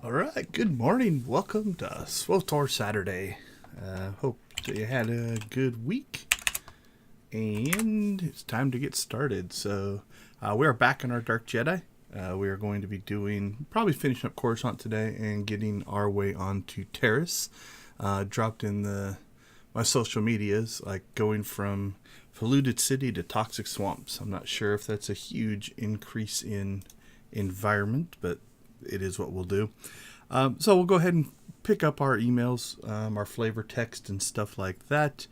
All right, good morning. Welcome to SWTOR Saturday. Hope that you had a good week, and it's time to get started. So, we are back in our Dark Jedi. We are going to be probably finishing up Coruscant today and getting our way onto Terrace. Dropped in my social medias, like going from polluted city to toxic swamps. I'm not sure if that's a huge increase in environment, but it is what we'll do. So we'll go ahead and pick up our emails, our flavor text and stuff like that.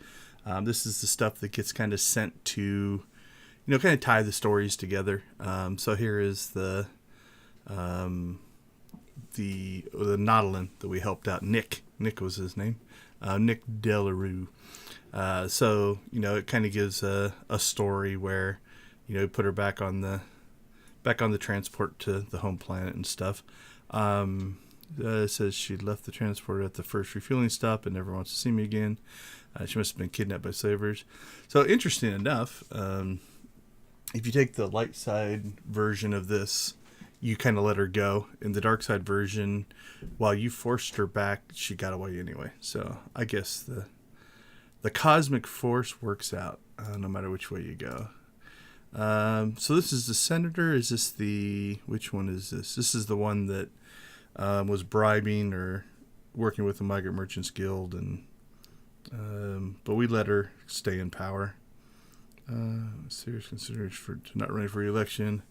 This is the stuff that gets kind of sent to, kind of tie the stories together. So here is the Nautilin that we helped out. Nick was his name. Nick Delarue. So, it kind of gives a story where, put her back on the transport to the home planet and stuff. It says she left the transport at the first refueling stop and never wants to see me again. She must have been kidnapped by slavers. So interesting enough, if you take the light side version of this, you kind of let her go. In the dark side version, while you forced her back, she got away anyway. So I guess the cosmic force works out no matter which way you go. So this is the senator. Is this which one is this? This is the one that was bribing or working with the Migrant Merchants Guild, and but we let her stay in power. Serious consideration for not running for re-election.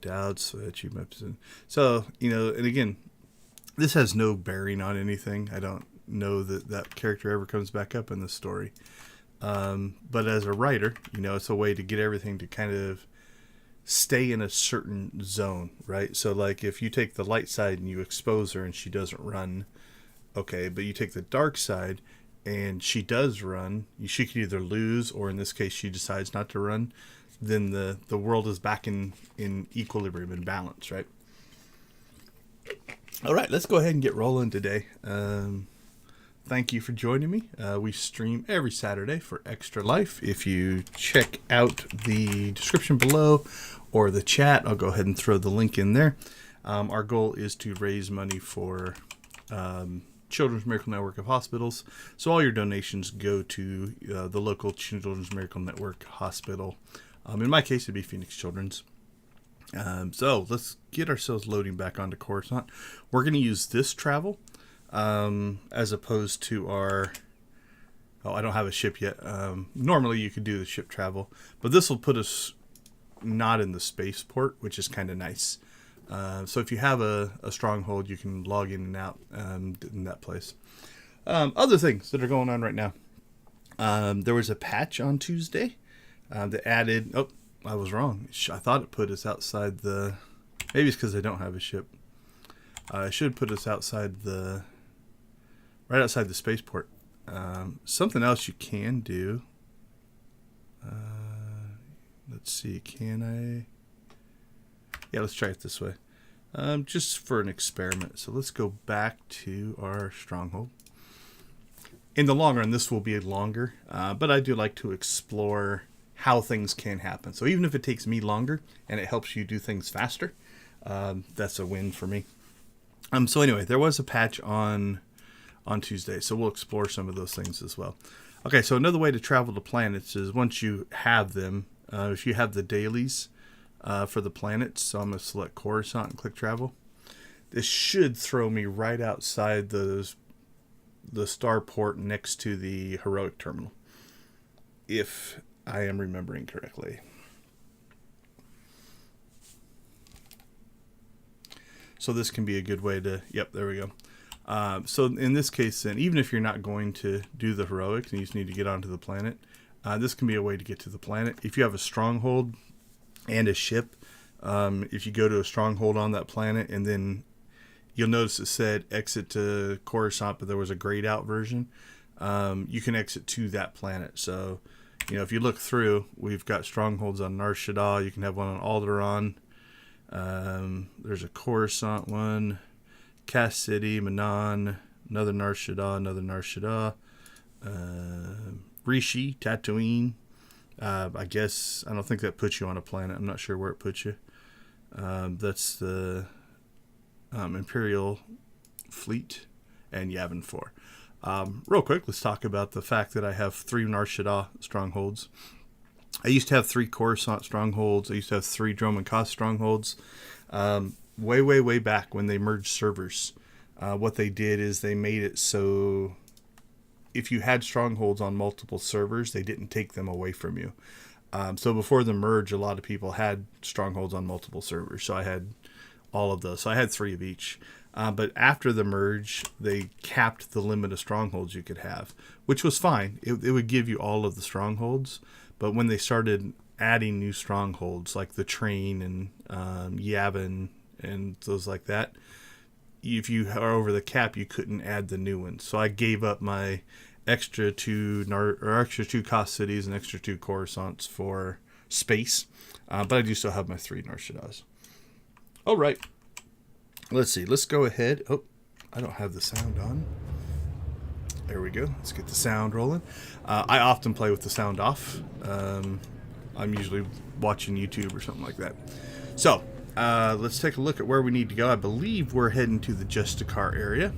Doubts achievement. So, and again, this has no bearing on anything. I don't know that character ever comes back up in the story. But as a writer, it's a way to get everything to kind of stay in a certain zone, right? So like if you take the light side and you expose her and she doesn't run, okay, but you take the dark side and she does run, she could either lose, or in this case she decides not to run, then the world is back in equilibrium and balance, right? All right, let's go ahead and get rolling today. Thank you for joining me. We stream every Saturday for Extra Life. If you check out the description below or the chat, I'll go ahead and throw the link in there. Our goal is to raise money for Children's Miracle Network of Hospitals. So all your donations go to the local Children's Miracle Network hospital. In my case, it'd be Phoenix Children's. So let's get ourselves loading back onto Coruscant. We're going to use this travel. As opposed to I don't have a ship yet. Normally you could do the ship travel, but this will put us not in the spaceport, which is kind of nice. So if you have a stronghold, you can log in and out in that place. Other things that are going on right now. There was a patch on Tuesday that added... Oh, I was wrong. I thought it put us outside maybe it's because I don't have a ship. It should put us right outside the spaceport. Something else you can do. Let's see. Can I? Yeah, let's try it this way. Just for an experiment. So let's go back to our stronghold. In the long run, this will be longer, but I do like to explore how things can happen. So even if it takes me longer and it helps you do things faster, that's a win for me. So anyway, there was a patch on Tuesday, so we'll explore some of those things as well. Okay, so another way to travel to planets is once you have them, if you have the dailies for the planets, so I'm going to select Coruscant and click travel. This should throw me right outside the starport next to the heroic terminal, if I am remembering correctly. So this can be a good way to... Yep, there we go. So in this case, then, even if you're not going to do the heroics and you just need to get onto the planet, this can be a way to get to the planet. If you have a stronghold and a ship, if you go to a stronghold on that planet, and then you'll notice it said exit to Coruscant, but there was a grayed out version, you can exit to that planet. So, if you look through, we've got strongholds on Nar Shaddaa. You can have one on Alderaan. There's a Coruscant one, Cass City, Manan, another Nar Shaddaa, Rishi, Tatooine. I guess, I don't think that puts you on a planet. I'm not sure where it puts you. That's the Imperial Fleet, and Yavin 4. Real quick, let's talk about the fact that I have 3 Nar Shaddaa strongholds. I used to have 3 Coruscant strongholds. I used to have 3 Dromund and Kaas strongholds. Way back when they merged servers. What they did is they made it so if you had strongholds on multiple servers, they didn't take them away from you. So before the merge, a lot of people had strongholds on multiple servers. So I had all of those. So I had 3 of each. But after the merge, they capped the limit of strongholds you could have, which was fine. It would give you all of the strongholds. But when they started adding new strongholds, like the train and Yavin and those like that, if you are over the cap, you couldn't add the new ones. So I gave up my extra 2 Kaas cities and extra 2 Coruscants for space. But I do still have my 3 Nar Shaddaa's. All right. Let's see. Let's go ahead. Oh, I don't have the sound on. There we go. Let's get the sound rolling. I often play with the sound off. I'm usually watching YouTube or something like that. So, let's take a look at where we need to go. I believe we're heading to the Justicar area.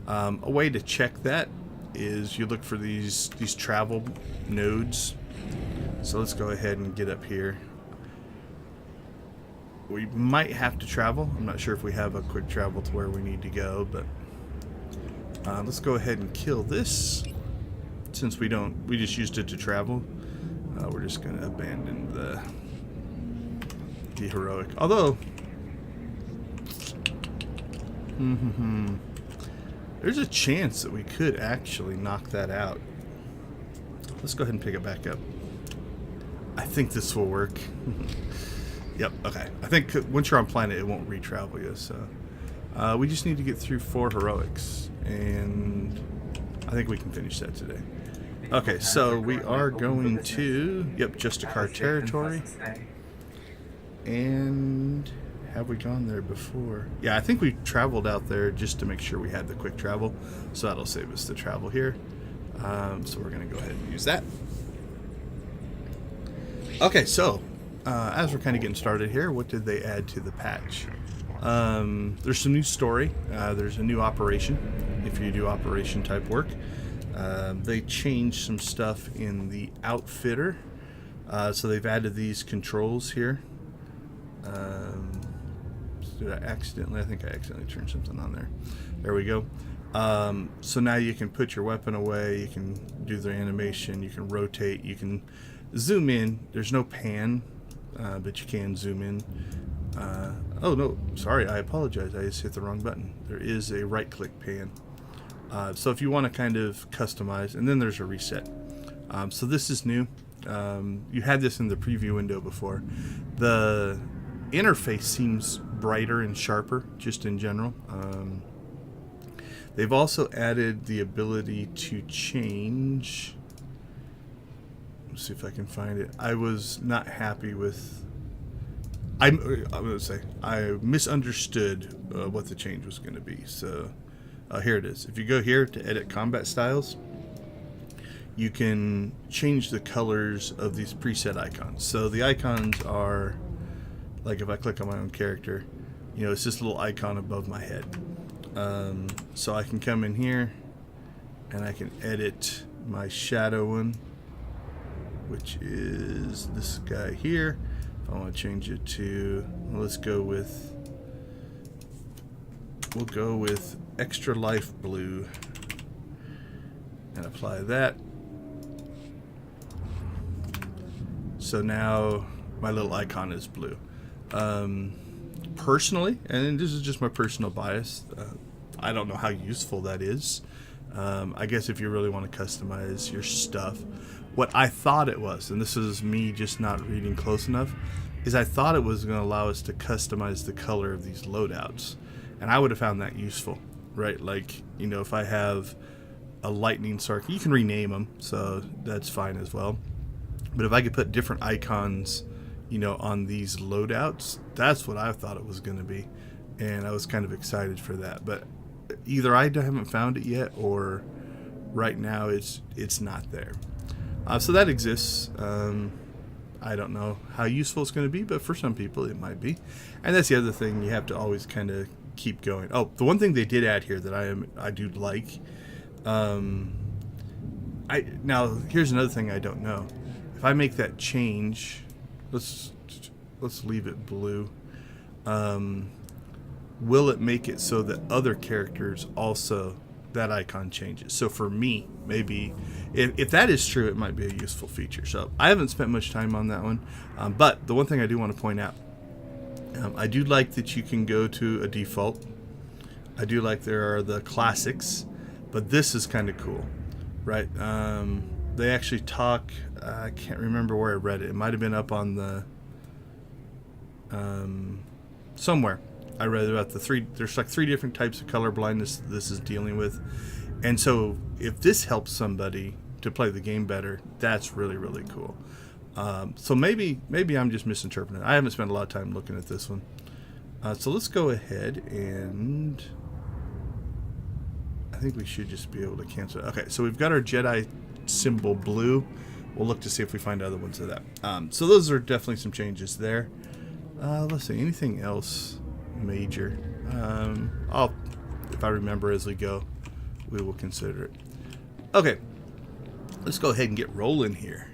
A way to check that is you look for these travel nodes. So let's go ahead and get up here. We might have to travel. I'm not sure if we have a quick travel to where we need to go, but let's go ahead and kill this. Since we just used it to travel. We're just going to abandon the heroic. Although, there's a chance that we could actually knock that out. Let's go ahead and pick it back up. I think this will work. Yep, okay. I think once you're on planet, it won't re-travel you, so... we just need to get through 4 heroics, and I think we can finish that today. Okay, so we are going to, Justicar territory. And have we gone there before? Yeah, I think we traveled out there just to make sure we had the quick travel, so that'll save us the travel here. So we're going to go ahead and use that. Okay, so as we're kind of getting started here, what did they add to the patch? There's some new story. There's a new operation, if you do operation type work. They changed some stuff in the outfitter. So they've added these controls here. Did I accidentally? I think I accidentally turned something on there. There we go. So now you can put your weapon away. You can do the animation. You can rotate. You can zoom in. There's no pan, but you can zoom in. Oh no, sorry, I apologize. I just hit the wrong button. There is a right-click pan. So if you want to kind of customize, and then there's a reset. So this is new. You had this in the preview window before. The interface seems brighter and sharper, just in general. They've also added the ability to change. Let's see if I can find it. I was not happy with. I'm going to say I misunderstood what the change was going to be. So here it is. If you go here to edit combat styles, you can change the colors of these preset icons. So the icons are, like if I click on my own character, you know, it's this little icon above my head. So I can come in here and I can edit my shadow one, which is this guy here. If I want to change it to, let's go with, we'll go with Extra Life Blue and apply that. So now my little icon is blue. Personally, and this is just my personal bias, I don't know how useful that is. I guess if you really want to customize your stuff, what I thought it was, and this is me just not reading close enough, is I thought it was going to allow us to customize the color of these loadouts, and I would have found that useful, right? Like, you know, if I have a lightning sark, you can rename them, so that's fine as well. But if I could put different icons, you know, on these loadouts, that's what I thought it was going to be, and I was kind of excited for that. But either I haven't found it yet, or right now it's not there. So that exists. I don't know how useful it's going to be, but for some people it might be. And that's the other thing, you have to always kind of keep going. Oh, the one thing they did add here that I do like. Now here's another thing I don't know. If I make that change, let's leave it blue. Will it make it so that other characters also, that icon changes? So for me, maybe if that is true, it might be a useful feature. So I haven't spent much time on that one, but the one thing I do want to point out, I do like that you can go to a default. I do like there are the classics, but this is kind of cool, right? They actually talk, I can't remember where I read it. It might have been up on the somewhere. I read about there's like 3 different types of color blindness this is dealing with. And so if this helps somebody to play the game better, that's really, really cool. So maybe I'm just misinterpreting it. I haven't spent a lot of time looking at this one. So let's go ahead and I think we should just be able to cancel it. Okay, so we've got our Jedi symbol blue. We'll look to see if we find other ones of that. So those are definitely some changes there. Let's see, anything else major? If I remember as we go, we will consider it. Okay, let's go ahead and get rolling here.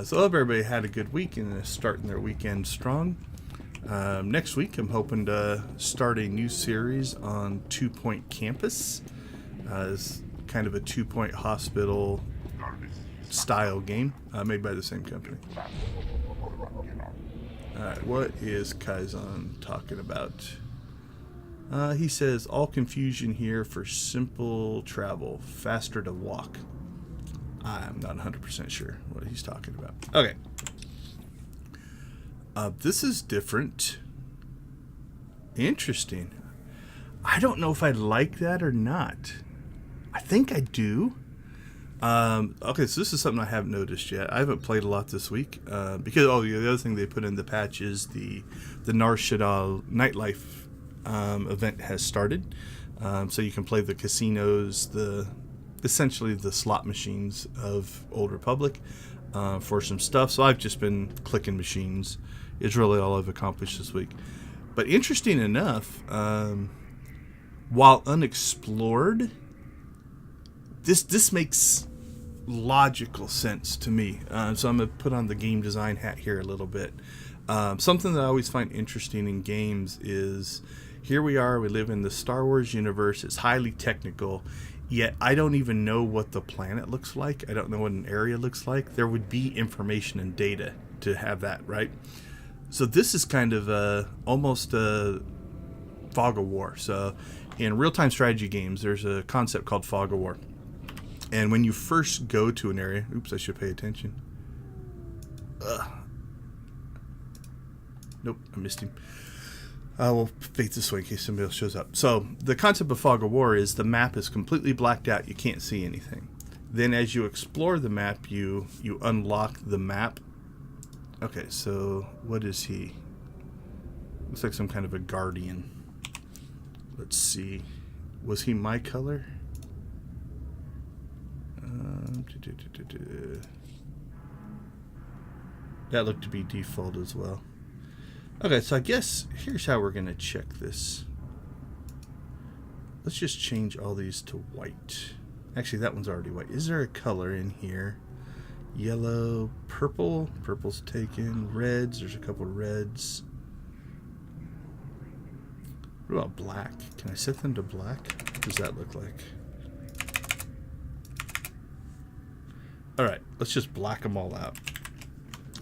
So I hope everybody had a good week and is starting their weekend strong. Next week, I'm hoping to start a new series on 2 Point Campus. It's kind of a 2 Point hospital style game made by the same company. Alright, what is Kaizen talking about? He says, all confusion here for simple travel, faster to walk. I'm not 100% sure what he's talking about. Okay. This is different. Interesting. I don't know if I like that or not. I think I do. Okay, so this is something I haven't noticed yet. I haven't played a lot this week because the other thing they put in the patch is the Nar Shaddaa Nightlife event has started. So you can play the casinos, essentially the slot machines of Old Republic for some stuff. So I've just been clicking machines. Is really all I've accomplished this week. But interesting enough, while unexplored, this makes logical sense to me. So I'm going to put on the game design hat here a little bit. Something that I always find interesting in games is here we live in the Star Wars universe. It's highly technical, yet I don't even know what the planet looks like. I don't know what an area looks like. There would be information and data to have that, right? So this is kind of almost a fog of war. So in real-time strategy games, there's a concept called fog of war. And when you first go to an area... Oops, I should pay attention. Nope, I missed him. We'll fade this way in case somebody else shows up. So the concept of fog of war is the map is completely blacked out. You can't see anything. Then as you explore the map, you unlock the map. Okay, so what is he? Looks like some kind of a guardian. Let's see. Was he my color? That looked to be default as well. Okay, so I guess here's how we're going to check this. Let's just change all these to white. Actually, that one's already white. Is there a color in here? Yellow, purple. Purple's taken. Reds. There's a couple reds. What about black? Can I set them to black? What does that look like? Alright, let's just black them all out.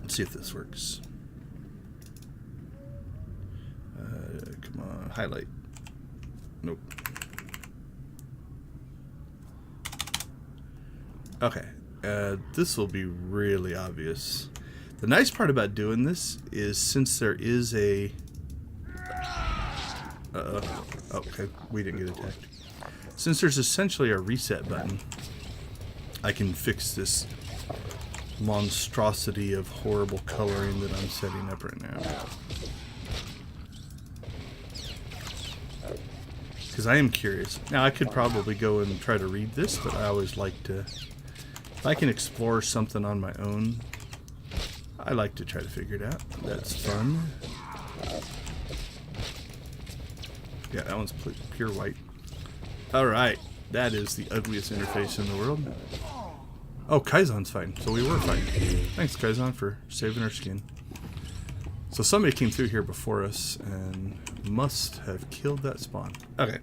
Let's see if this works. Come on, highlight. Nope. Okay, this will be really obvious. The nice part about doing this is since there is a... okay, we didn't get attacked. Since there's essentially a reset button, I can fix this monstrosity of horrible coloring that I'm setting up right now. Because I am curious. Now, I could probably go and try to read this, but I always like to... If I can explore something on my own, I like to try to figure it out. That's fun. Yeah, that one's pure white. Alright. That is the ugliest interface in the world. Oh, Kaizen's fighting. So we were fighting. Thanks, Kaizen, for saving our skin. So somebody came through here before us and must have killed that spawn. Okay.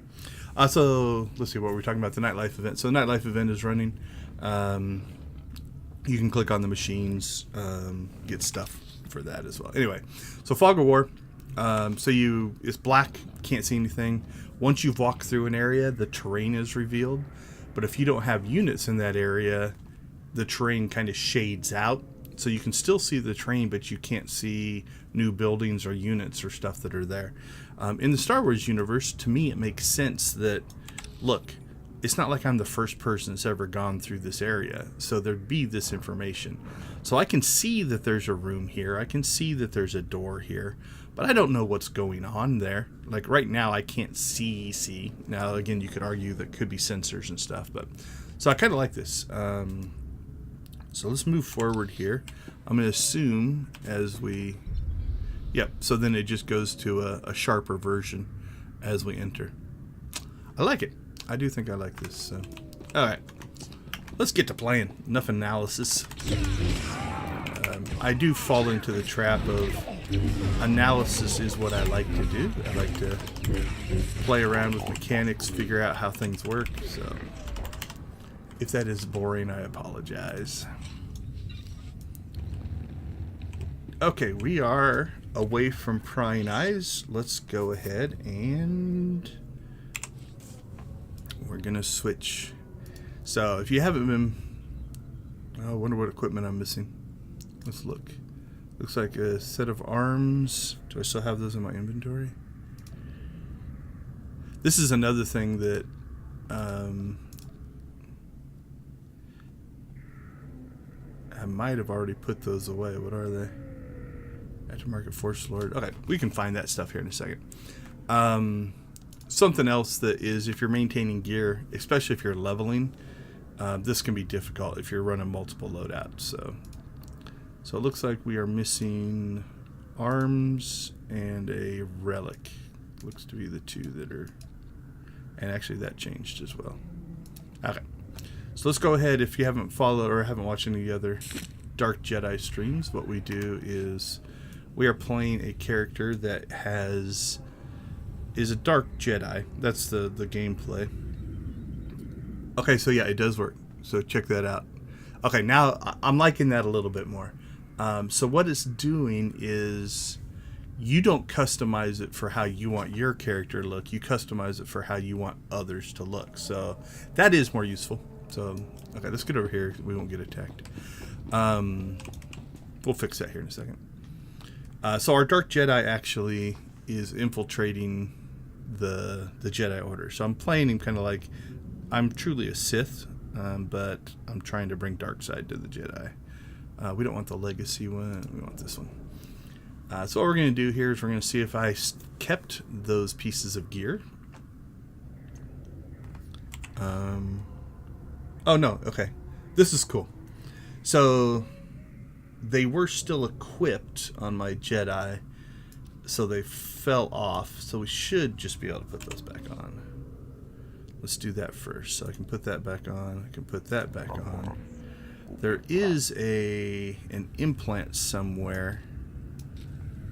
So let's see what we're talking about. The Nightlife event. So the Nightlife event is running. You can click on the machines, get stuff for that as well. Anyway, so Fog of War. It's black, can't see anything. Once you've walked through an area, the terrain is revealed. But if you don't have units in that area, the terrain kind of shades out. So you can still see the terrain, but you can't see new buildings or units or stuff that are there. In the Star Wars universe, to me, it makes sense that, look, it's not like I'm the first person that's ever gone through this area. So there'd be this information. So I can see that there's a room here. I can see that there's a door here. But I don't know what's going on there. Like right now, I can't see. Now, again, you could argue that could be sensors and stuff. But so I kind of like this. So let's move forward here. I'm going to assume as we... Yep, so then it just goes to a sharper version as we enter. I like it. I do think I like this. So. Alright, let's get to playing. Enough analysis. I do fall into the trap of analysis is what I like to do. I like to play around with mechanics, figure out how things work. So if that is boring, I apologize. Okay, we are away from prying eyes. Let's go ahead and we're gonna switch. So if you haven't been, I wonder what equipment I'm missing. Let's look. Looks like a set of arms. Do I still have those in my inventory? This is another thing that I might have already put those away. What are they? Aftermarket Force Lord. Okay, we can find that stuff here in a second. Something else that is, if you're maintaining gear, especially if you're leveling, this can be difficult if you're running multiple loadouts. So it looks like we are missing arms and a relic. Looks to be the two that are, and actually that changed as well. Okay, so let's go ahead. If you haven't followed or haven't watched any other Dark Jedi streams, what we do is we are playing a character that is a Dark Jedi. That's the gameplay. Okay, so yeah, it does work. So check that out. Okay, now I'm liking that a little bit more. So what it's doing is you don't customize it for how you want your character to look. You customize it for how you want others to look. So that is more useful. So, okay, let's get over here. We won't get attacked. We'll fix that here in a second. So our Dark Jedi actually is infiltrating the Jedi Order. So I'm playing him kind of like I'm truly a Sith, but I'm trying to bring dark side to the Jedi. We don't want the legacy one. We want this one. So what we're going to do here is we're going to see if I kept those pieces of gear. Oh no, okay. This is cool. So they were still equipped on my Jedi, so they fell off. So we should just be able to put those back on. Let's do that first. So I can put that back on. I can put that back on. There is an implant somewhere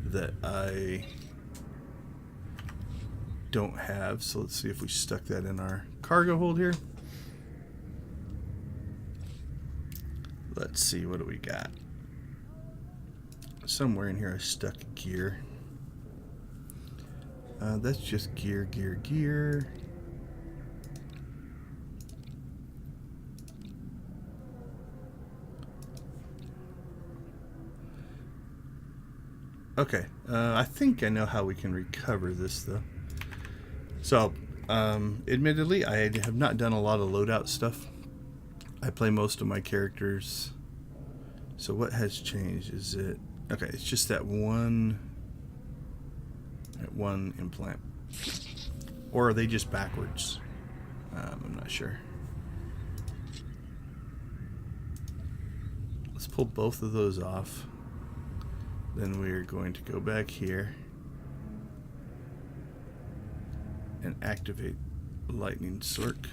that I don't have. So let's see if we stuck that in our cargo hold here. Let's see, what do we got? Somewhere in here I stuck gear. That's just gear. Okay, I think I know how we can recover this though. So, admittedly, I have not done a lot of loadout stuff. I play most of my characters. So what has changed? Is it... Okay, it's just that one implant. Or are they just backwards? I'm not sure. Let's pull both of those off. Then we're going to go back here. and activate lightning Slurk.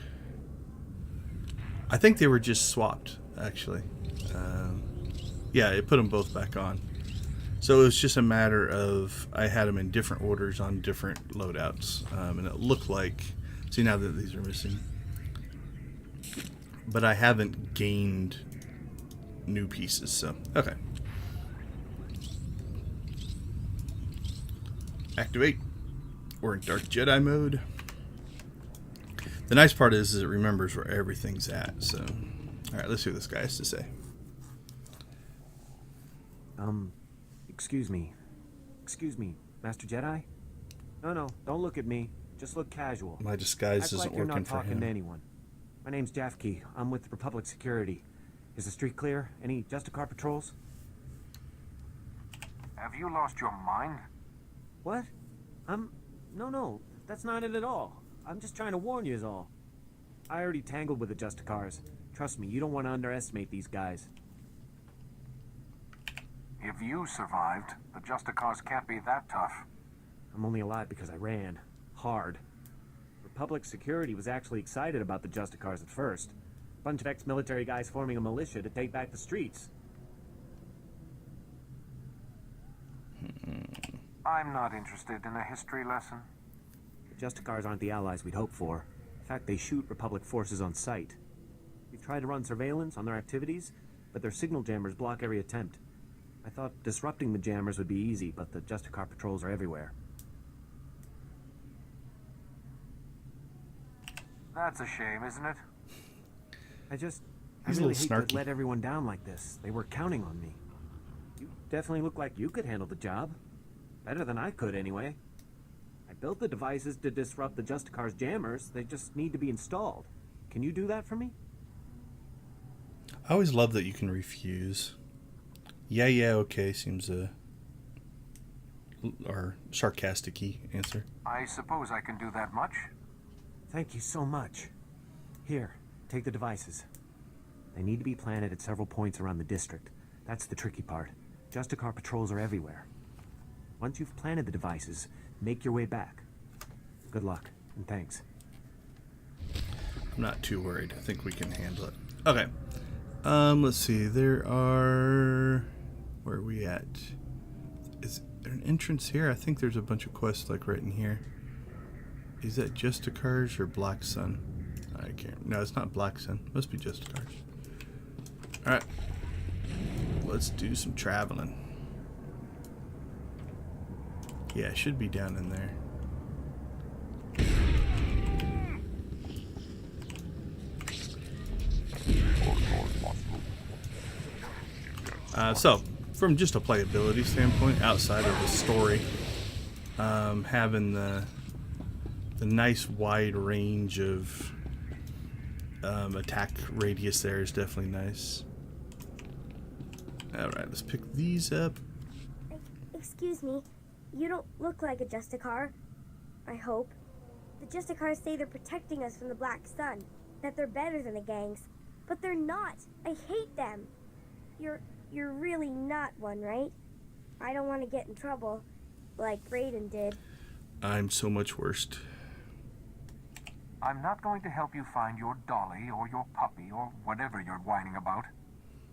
I think they were just swapped, actually. Yeah, it put them both back on. So it was just a matter of I had them in different orders on different loadouts. And it looked like, see now that these are missing. But I haven't gained new pieces, so, okay. Activate. We're in Dark Jedi mode. The nice part is it remembers where everything's at, so. Alright, let's see what this guy has to say. Excuse me, Master Jedi? No, don't look at me. Just look casual. My disguise Act isn't like you're working not for talking him. to anyone. My name's Jafke. I'm with Republic Security. Is the street clear? Any Justicar patrols? Have you lost your mind? What? No, that's not it at all. I'm just trying to warn you is all. I already tangled with the Justicars. Trust me, you don't want to underestimate these guys. If you survived, the Justicars can't be that tough. I'm only alive because I ran. Hard. Republic Security was actually excited about the Justicars at first. Bunch of ex-military guys forming a militia to take back the streets. I'm not interested in a history lesson. The Justicars aren't the allies we'd hoped for. In fact, they shoot Republic forces on sight. We've tried to run surveillance on their activities, but their signal jammers block every attempt. I thought disrupting the jammers would be easy, but the Justicar patrols are everywhere. That's a shame, isn't it? I He's a really little hate to snarky. let everyone down like this. They were counting on me. You definitely look like you could handle the job. Better than I could, anyway. I built the devices to disrupt the Justicar's jammers. They just need to be installed. Can you do that for me? I always love that you can refuse. Yeah, okay seems or sarcastic-y answer. I suppose I can do that much. Thank you so much. Here, take the devices. They need to be planted at several points around the district. That's the tricky part. Justicar patrols are everywhere. Once you've planted the devices, make your way back. Good luck, and thanks. I'm not too worried. I think we can handle it. Okay. Let's see. There are... Where are we at? Is there an entrance here? I think there's a bunch of quests like right in here. Is that Justicars or Black Sun? I can't... No, it's not Black Sun. Must be Justicars. Alright. Let's do some traveling. Yeah, it should be down in there. So, from just a playability standpoint, outside of the story, having the nice wide range of attack radius there is definitely nice. Alright, let's pick these up. Excuse me, you don't look like a Justicar. I hope. The Justicars say they're protecting us from the Black Sun, that they're better than the gangs, but they're not. I hate them. You're really not one, right? I don't want to get in trouble, like Brayden did. I'm so much worse. I'm not going to help you find your dolly or your puppy or whatever you're whining about.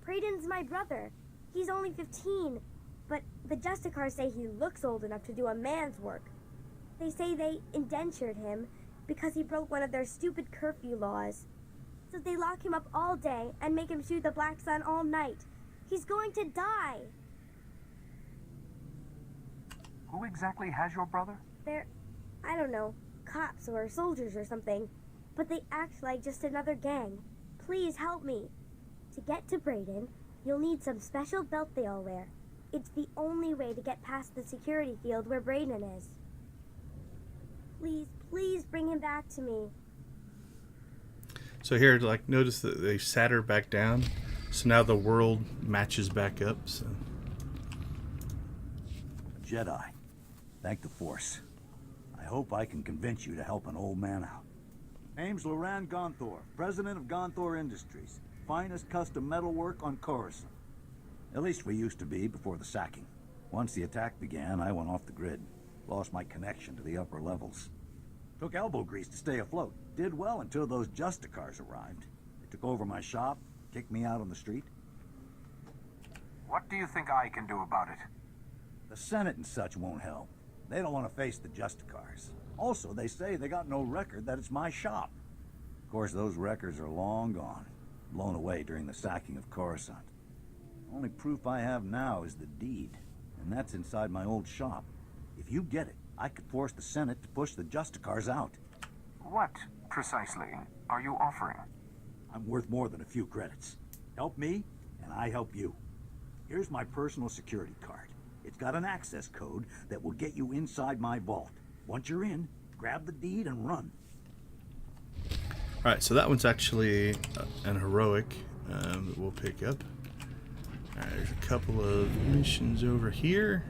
Brayden's my brother. He's only 15, but the Justicars say he looks old enough to do a man's work. They say they indentured him because he broke one of their stupid curfew laws. So they lock him up all day and make him shoot the Black Sun all night. He's going to die. Who exactly has your brother? They're, I don't know, cops or soldiers or something. But they act like just another gang. Please help me. To get to Brayden, you'll need some special belt they all wear. It's the only way to get past the security field where Brayden is. Please bring him back to me. So here, like, notice that they sat her back down. So now the world matches back up. So Jedi, thank the Force. I hope I can convince you to help an old man out. Name's Loran Gonthor, president of Gonthor Industries. Finest custom metalwork on Coruscant. At least we used to be before the sacking. Once the attack began, I went off the grid. Lost my connection to the upper levels. Took elbow grease to stay afloat. Did well until those Justicars arrived. They took over my shop, kicked me out on the street. What do you think I can do about it? The Senate and such won't help. They don't want to face the Justicars. Also, they say they got no record that it's my shop. Of course, those records are long gone, blown away during the sacking of Coruscant. Only proof I have now is the deed, and that's inside my old shop. If you get it, I could force the Senate to push the Justicars out. What, precisely, are you offering? I'm worth more than a few credits. Help me, and I help you. Here's my personal security card. It's got an access code that will get you inside my vault. Once you're in, grab the deed and run. Alright, so that one's actually an heroic that we'll pick up. Alright, there's a couple of missions over here.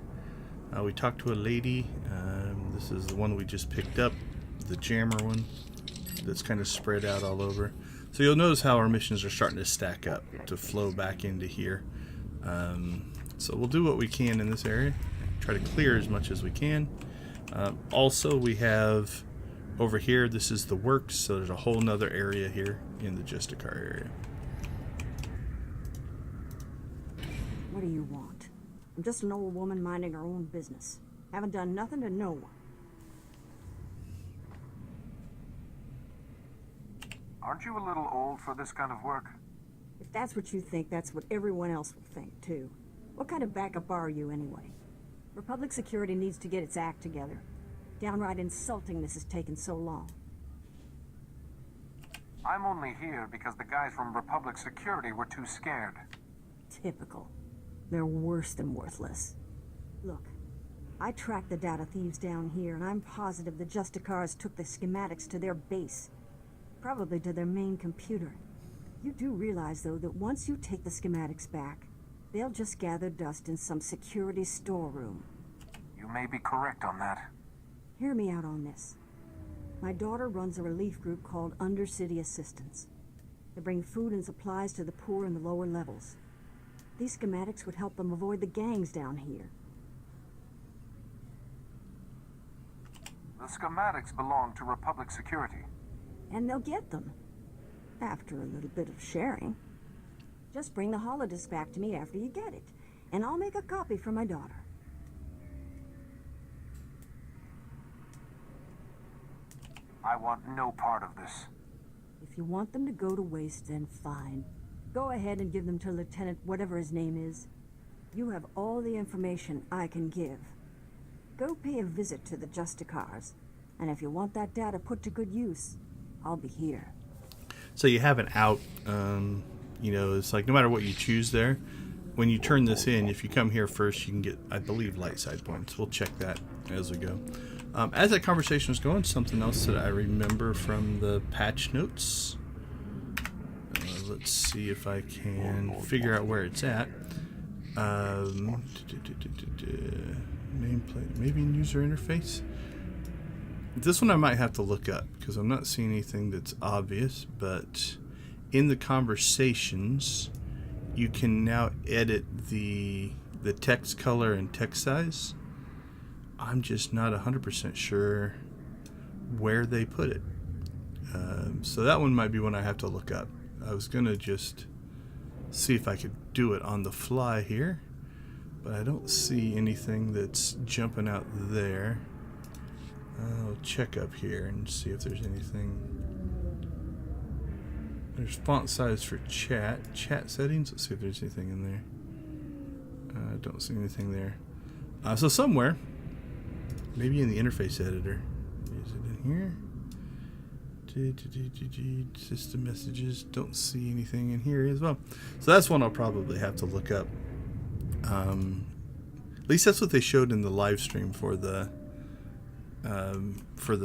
We talked to a lady. This is the one we just picked up, the jammer one that's kind of spread out all over. So you'll notice how our missions are starting to stack up to flow back into here. So we'll do what we can in this area, try to clear as much as we can. Also, we have over here, this is the works, so there's a whole nother area here in the Justicar area. What do you want? I'm just an old woman minding her own business. Haven't done nothing to no one. Aren't you a little old for this kind of work? If that's what you think, that's what everyone else will think, too. What kind of backup are you, anyway? Republic Security needs to get its act together. Downright insulting this has taken so long. I'm only here because the guys from Republic Security were too scared. Typical. They're worse than worthless. Look, I tracked the data thieves down here, and I'm positive the Justicars took the schematics to their base. Probably to their main computer. You do realize, though, that once you take the schematics back, they'll just gather dust in some security storeroom. You may be correct on that. Hear me out on this. My daughter runs a relief group called Undercity Assistance. They bring food and supplies to the poor in the lower levels. These schematics would help them avoid the gangs down here. The schematics belong to Republic Security. And they'll get them. After a little bit of sharing. Just bring the holodisk back to me after you get it, and I'll make a copy for my daughter. I want no part of this. If you want them to go to waste, then fine. Go ahead and give them to Lieutenant whatever his name is. You have all the information I can give. Go pay a visit to the Justicars, and if you want that data put to good use, I'll be here. So you have an out, you know, it's like no matter what you choose there, when you turn this in, if you come here first, you can get, I believe, light side points. We'll check that as we go. As that conversation was going, something else that I remember from the patch notes. Let's see if I can figure out where it's at. Nameplate, maybe in user interface. This one I might have to look up because I'm not seeing anything that's obvious, but in the conversations you can now edit the text color and text size. I'm just not 100% sure where they put it. So that one might be one I have to look up. I was going to just see if I could do it on the fly here, but I don't see anything that's jumping out there. I'll check up here and see if there's anything. There's font size for chat settings. Let's see if there's anything in there. I don't see anything there. So somewhere, maybe in the interface editor. Is it in here? System messages. Don't see anything in here as well. So that's one I'll probably have to look up. At least that's what they showed in the live stream for the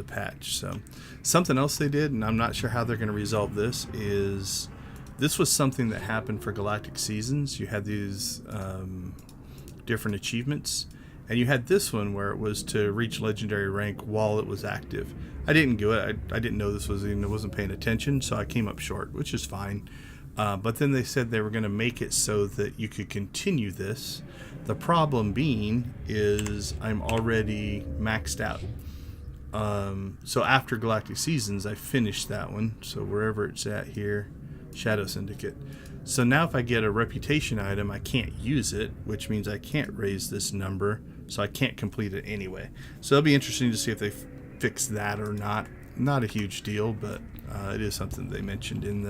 patch. So something else they did, and I'm not sure how they're going to resolve this, is this was something that happened for Galactic Seasons. You had these different achievements, and you had this one where it was to reach legendary rank while it was active. I didn't do it. I didn't know this was, I wasn't paying attention, so I came up short, which is fine. But then they said they were going to make it so that you could continue this. The problem being is I'm already maxed out. So after Galactic Seasons, I finished that one. So wherever it's at here, Shadow Syndicate. So now if I get a reputation item, I can't use it, which means I can't raise this number, so I can't complete it anyway. So it'll be interesting to see if they fix that or not. Not a huge deal, but it is something they mentioned in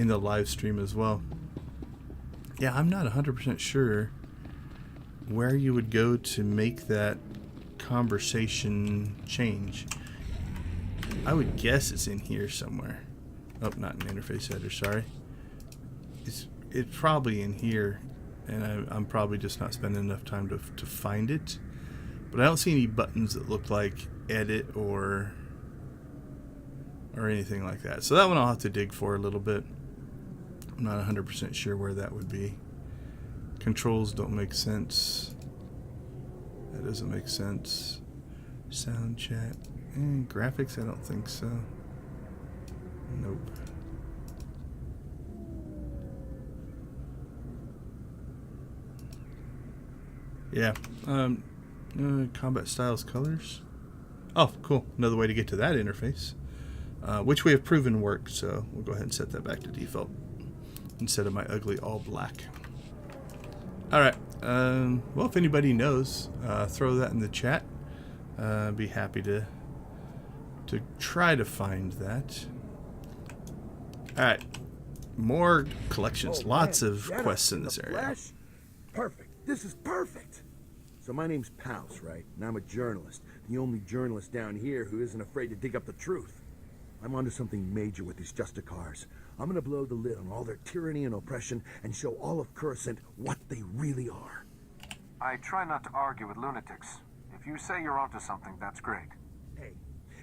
the live stream as well. Yeah, I'm not 100% sure where you would go to make that conversation change. I would guess it's in here somewhere. Oh, not an interface header, sorry. It's probably in here, and I'm probably just not spending enough time to find it. But I don't see any buttons that look like edit or anything like that. So that one I'll have to dig for a little bit. I'm not 100% sure where that would be. Controls don't make sense. That doesn't make sense. Sound chat. Graphics, I don't think so. Nope. Yeah. Combat styles, colors. Oh, cool. Another way to get to that interface. Which we have proven works, so we'll go ahead and set that back to default instead of my ugly all black. Alright. Well, if anybody knows, throw that in the chat. Be happy to try to find that. Alright. More collections. Lots of quests in this area. Flash? Perfect. This is perfect. So my name's Pouse, right? And I'm a journalist. The only journalist down here who isn't afraid to dig up the truth. I'm onto something major with these Justicars. I'm gonna blow the lid on all their tyranny and oppression and show all of Coruscant what they really are. I try not to argue with lunatics. If you say you're onto something, that's great. Hey,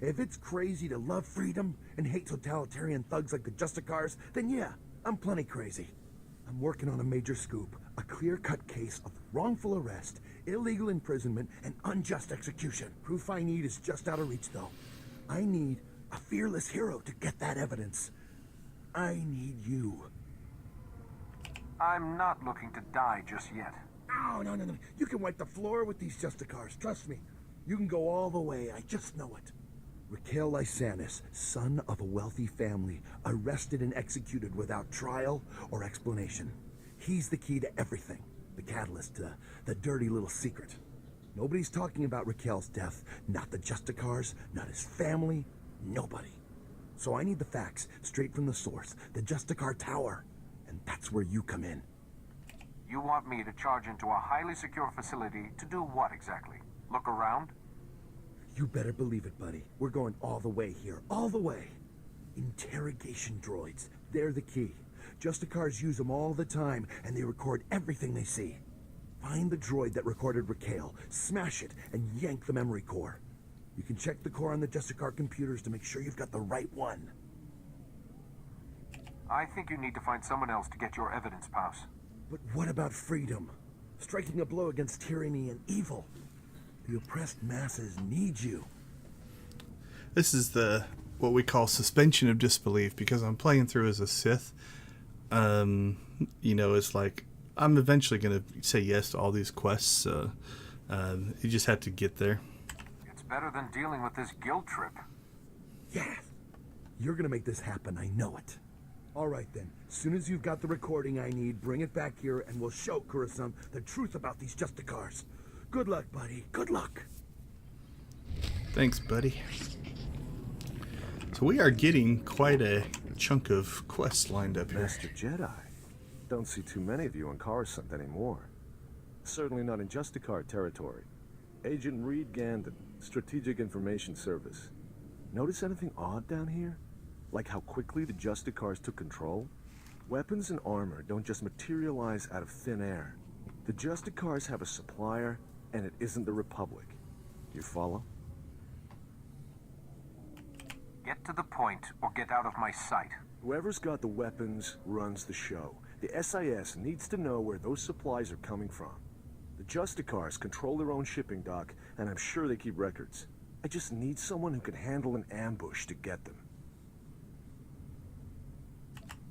if it's crazy to love freedom and hate totalitarian thugs like the Justicars, then yeah, I'm plenty crazy. I'm working on a major scoop, a clear-cut case of wrongful arrest, illegal imprisonment, and unjust execution. Proof I need is just out of reach, though. I need a fearless hero to get that evidence. I need you. I'm not looking to die just yet. Oh, no. You can wipe the floor with these Justicars, trust me. You can go all the way, I just know it. Raquel Lysanis, son of a wealthy family, arrested and executed without trial or explanation. He's the key to everything. The catalyst, the dirty little secret. Nobody's talking about Raquel's death. Not the Justicars, not his family, nobody. So I need the facts, straight from the source, the Justicar Tower. And that's where you come in. You want me to charge into a highly secure facility to do what exactly? Look around? You better believe it, buddy. We're going all the way here, all the way. Interrogation droids, they're the key. Justicars use them all the time, and they record everything they see. Find the droid that recorded Raquel, smash it, and yank the memory core. You can check the core on the Justicar computers to make sure you've got the right one. I think you need to find someone else to get your evidence, Pouse. But what about freedom? Striking a blow against tyranny and evil. The oppressed masses need you. This is what we call suspension of disbelief, because I'm playing through as a Sith. It's like I'm eventually going to say yes to all these quests. So you just have to get there. It's better than dealing with this guilt trip. Yes! You're gonna make this happen, I know it. Alright then, as soon as you've got the recording I need, bring it back here and we'll show Coruscant the truth about these Justicars. Good luck, buddy. Good luck. Thanks, buddy. So we are getting quite a chunk of quests lined up here. Master Jedi. Don't see too many of you on Coruscant anymore. Certainly not in Justicar territory. Agent Reed Gandon, Strategic Information Service. Notice anything odd down here? Like how quickly the Justicars took control? Weapons and armor don't just materialize out of thin air. The Justicars have a supplier, and it isn't the Republic. You follow? Get to the point, or get out of my sight. Whoever's got the weapons runs the show. The SIS needs to know where those supplies are coming from. The Justicars control their own shipping dock, and I'm sure they keep records. I just need someone who can handle an ambush to get them.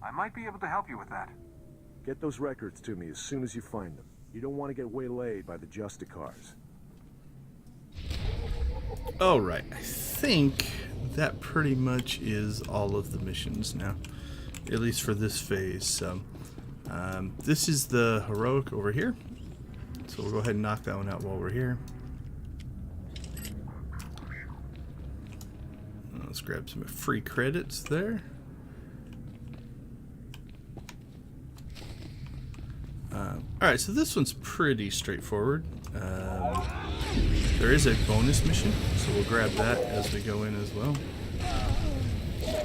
I might be able to help you with that. Get those records to me as soon as you find them. You don't want to get waylaid by the Justicars. Alright, I think that pretty much is all of the missions now, at least for this phase. So this is the heroic over here, so we'll go ahead and knock that one out while we're here. Let's grab some free credits there. Alright, so this one's pretty straightforward. There is a bonus mission, so we'll grab that as we go in as well.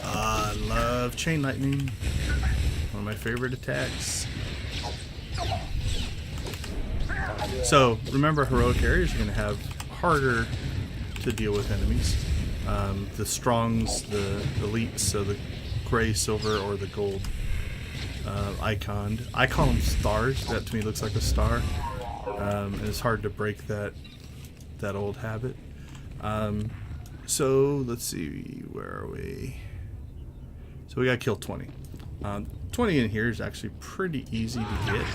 I love chain lightning. One of my favorite attacks. So remember, heroic areas are going to have harder to deal with enemies. The strongs, the elites, so the gray, silver, or the gold iconed. I call them stars. That to me looks like a star. And it's hard to break that old habit. So let's see, where are we? So we gotta kill 20. 20 in here is actually pretty easy to get,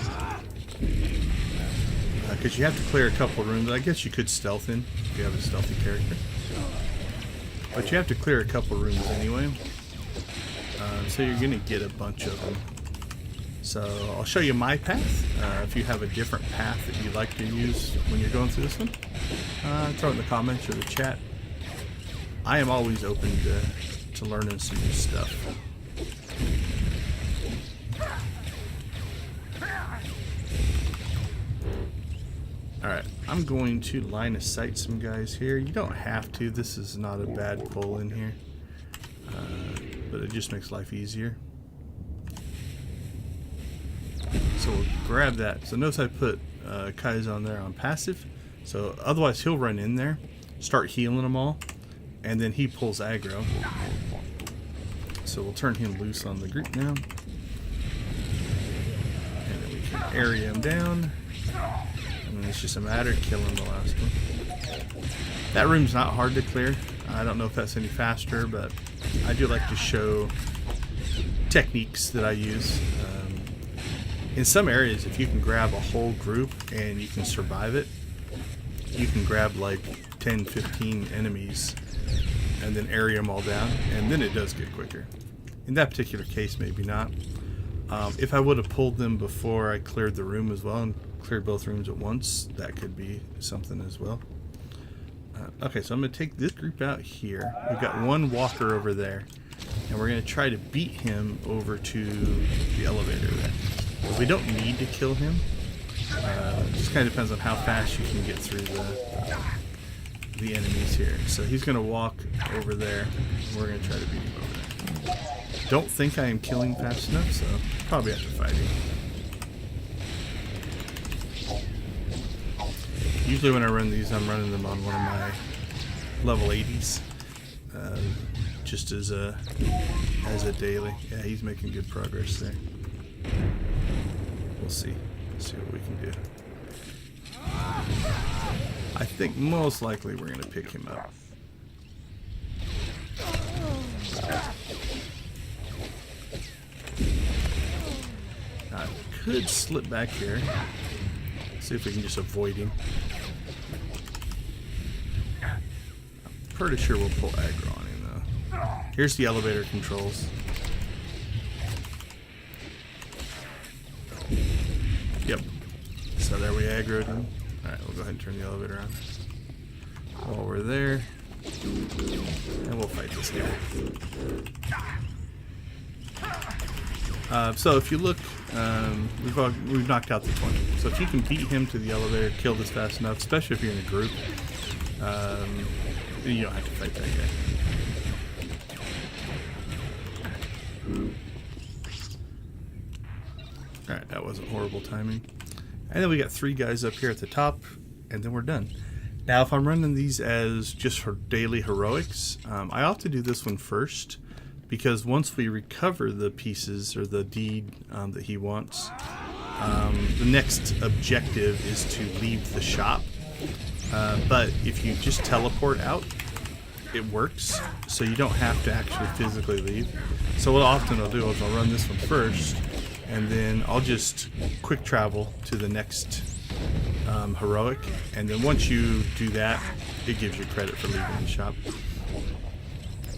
because you have to clear a couple rooms. I guess you could stealth in if you have a stealthy character, but you have to clear a couple rooms anyway. So you're gonna get a bunch of them. So I'll show you my path. If you have a different path that you like to use when you're going through this one, throw it in the comments or the chat. I am always open to learning some new stuff. Alright, I'm going to line of sight some guys here. You don't have to. This is not a bad pull in here. But it just makes life easier. So we'll grab that. So notice I put Kai's on there on passive. So otherwise he'll run in there, start healing them all, and then he pulls aggro. So we'll turn him loose on the group now. And then we can area him down. And then it's just a matter of killing the last one. That room's not hard to clear. I don't know if that's any faster, but I do like to show techniques that I use. In some areas, if you can grab a whole group and you can survive it, you can grab like 10, 15 enemies and then area them all down, and then it does get quicker. In that particular case, maybe not. If I would have pulled them before I cleared the room as well and cleared both rooms at once, that could be something as well. Okay, so I'm going to take this group out here. We've got one walker over there, and we're going to try to beat him over to the elevator there. We don't need to kill him. It just kind of depends on how fast you can get through the enemies here. So he's going to walk over there, and we're going to try to beat him over there. Don't think I am killing fast enough, so probably have to fight him. Usually when I run these, I'm running them on one of my level 80s, just as a daily. Yeah, he's making good progress there. We'll see. Let's see what we can do. I think most likely we're going to pick him up. I could slip back here. See if we can just avoid him. I'm pretty sure we'll pull aggro on him though. Here's the elevator controls. Yep. So there we aggroed him. Alright, we'll go ahead and turn the elevator on. While we're there. And we'll fight this guy. So if you look, we've knocked out the 20. So if you can beat him to the elevator, kill this fast enough, especially if you're in a group, you don't have to fight that guy. Alright, that wasn't horrible timing. And then we got 3 guys up here at the top, and then we're done. Now, if I'm running these as just for daily heroics, I ought to do this one first, because once we recover the pieces or the deed that he wants, the next objective is to leave the shop. But if you just teleport out, it works, so you don't have to actually physically leave. So what often I'll do is I'll run this one first, and then I'll just quick travel to the next heroic, and then once you do that, it gives you credit for leaving the shop.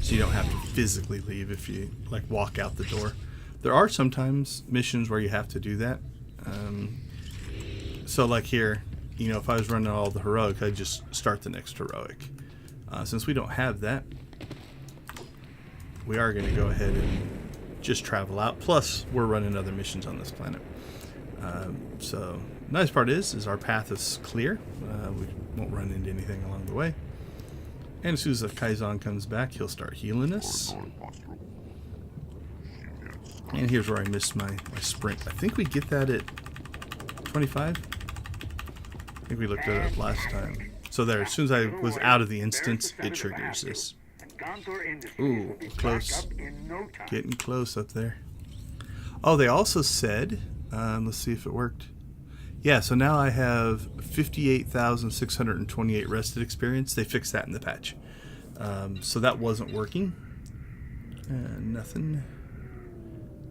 So you don't have to physically leave if you like walk out the door. There are sometimes missions where you have to do that. So like here, you know, if I was running all the heroic, I'd just start the next heroic. Since we don't have that, we are going to go ahead and just travel out. Plus, we're running other missions on this planet. So, nice part is our path is clear. We won't run into anything along the way. And as soon as the Kaizen comes back, he'll start healing us. And here's where I missed my sprint. I think we get that at 25. I think we looked at it last time. So there, as soon as I was out of the instance, it triggers this. Ooh, close. Getting close up there. Oh, they also said, let's see if it worked. Yeah, so now I have 58,628 rested experience. They fixed that in the patch. So that wasn't working. Nothing.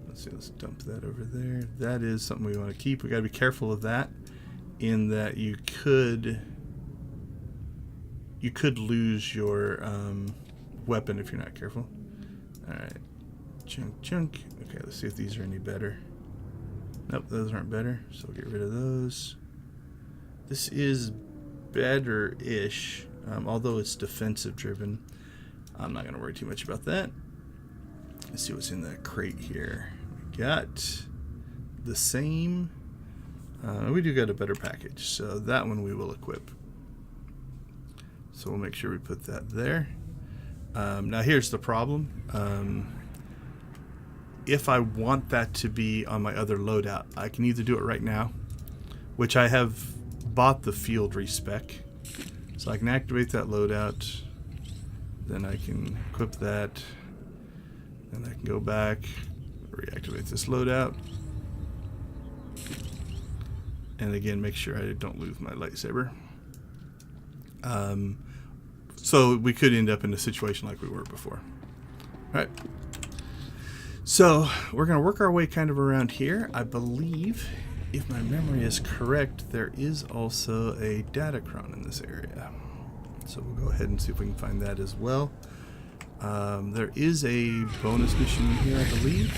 Let's see, let's dump that over there. That is something we want to keep. We got to be careful of that, in that you could lose your weapon if you're not careful. Alright. Chunk. Okay, let's see if these are any better. Nope, those aren't better, so we'll get rid of those. This is better-ish, although it's defensive driven. I'm not going to worry too much about that. Let's see what's in that crate here. We got the same. We do got a better package, so that one we will equip. So we'll make sure we put that there. Now here's the problem. If I want that to be on my other loadout, I can either do it right now, which I have bought the field respec, so I can activate that loadout, then I can equip that, then I can go back, reactivate this loadout, and again make sure I don't lose my lightsaber. So we could end up in a situation like we were before. Alright. So we're going to work our way kind of around here. I believe, if my memory is correct, there is also a datacron in this area. So we'll go ahead and see if we can find that as well. There is a bonus mission in here, I believe,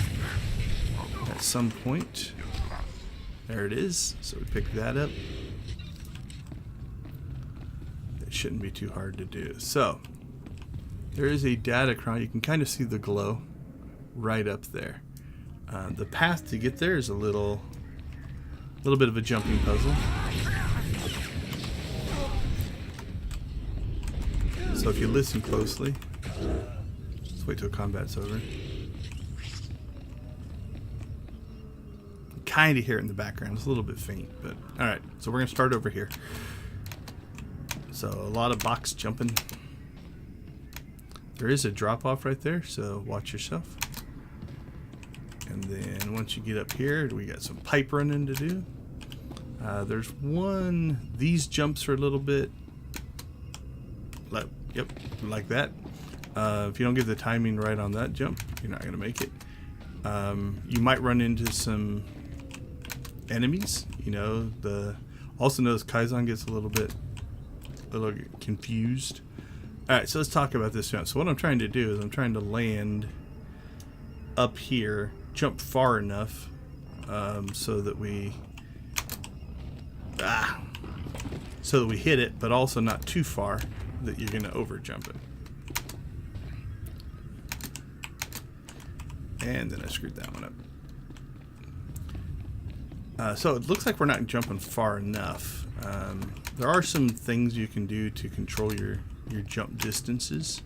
at some point. There it is. So we pick that up. It shouldn't be too hard to do. So there is a datacron. You can kind of see the glow right up there. The path to get there is a little bit of a jumping puzzle. So if you listen closely, let's wait till combat's over. Kind of hear it in the background. It's a little bit faint, but all right. So we're gonna start over here. So a lot of box jumping. There is a drop off right there, so watch yourself. And then once you get up here, we got some pipe running to do. There's one. These jumps are a little bit like that. If you don't get the timing right on that jump, you're not gonna make it. You might run into some enemies. You know, also notice Kaizen gets a little confused. All right, so let's talk about this jump. So what I'm trying to do is I'm trying to land up here, jump far enough so that we hit it, but also not too far that you're going to over jump it. And then I screwed that one up. So it looks like we're not jumping far enough. There are some things you can do to control your jump distances.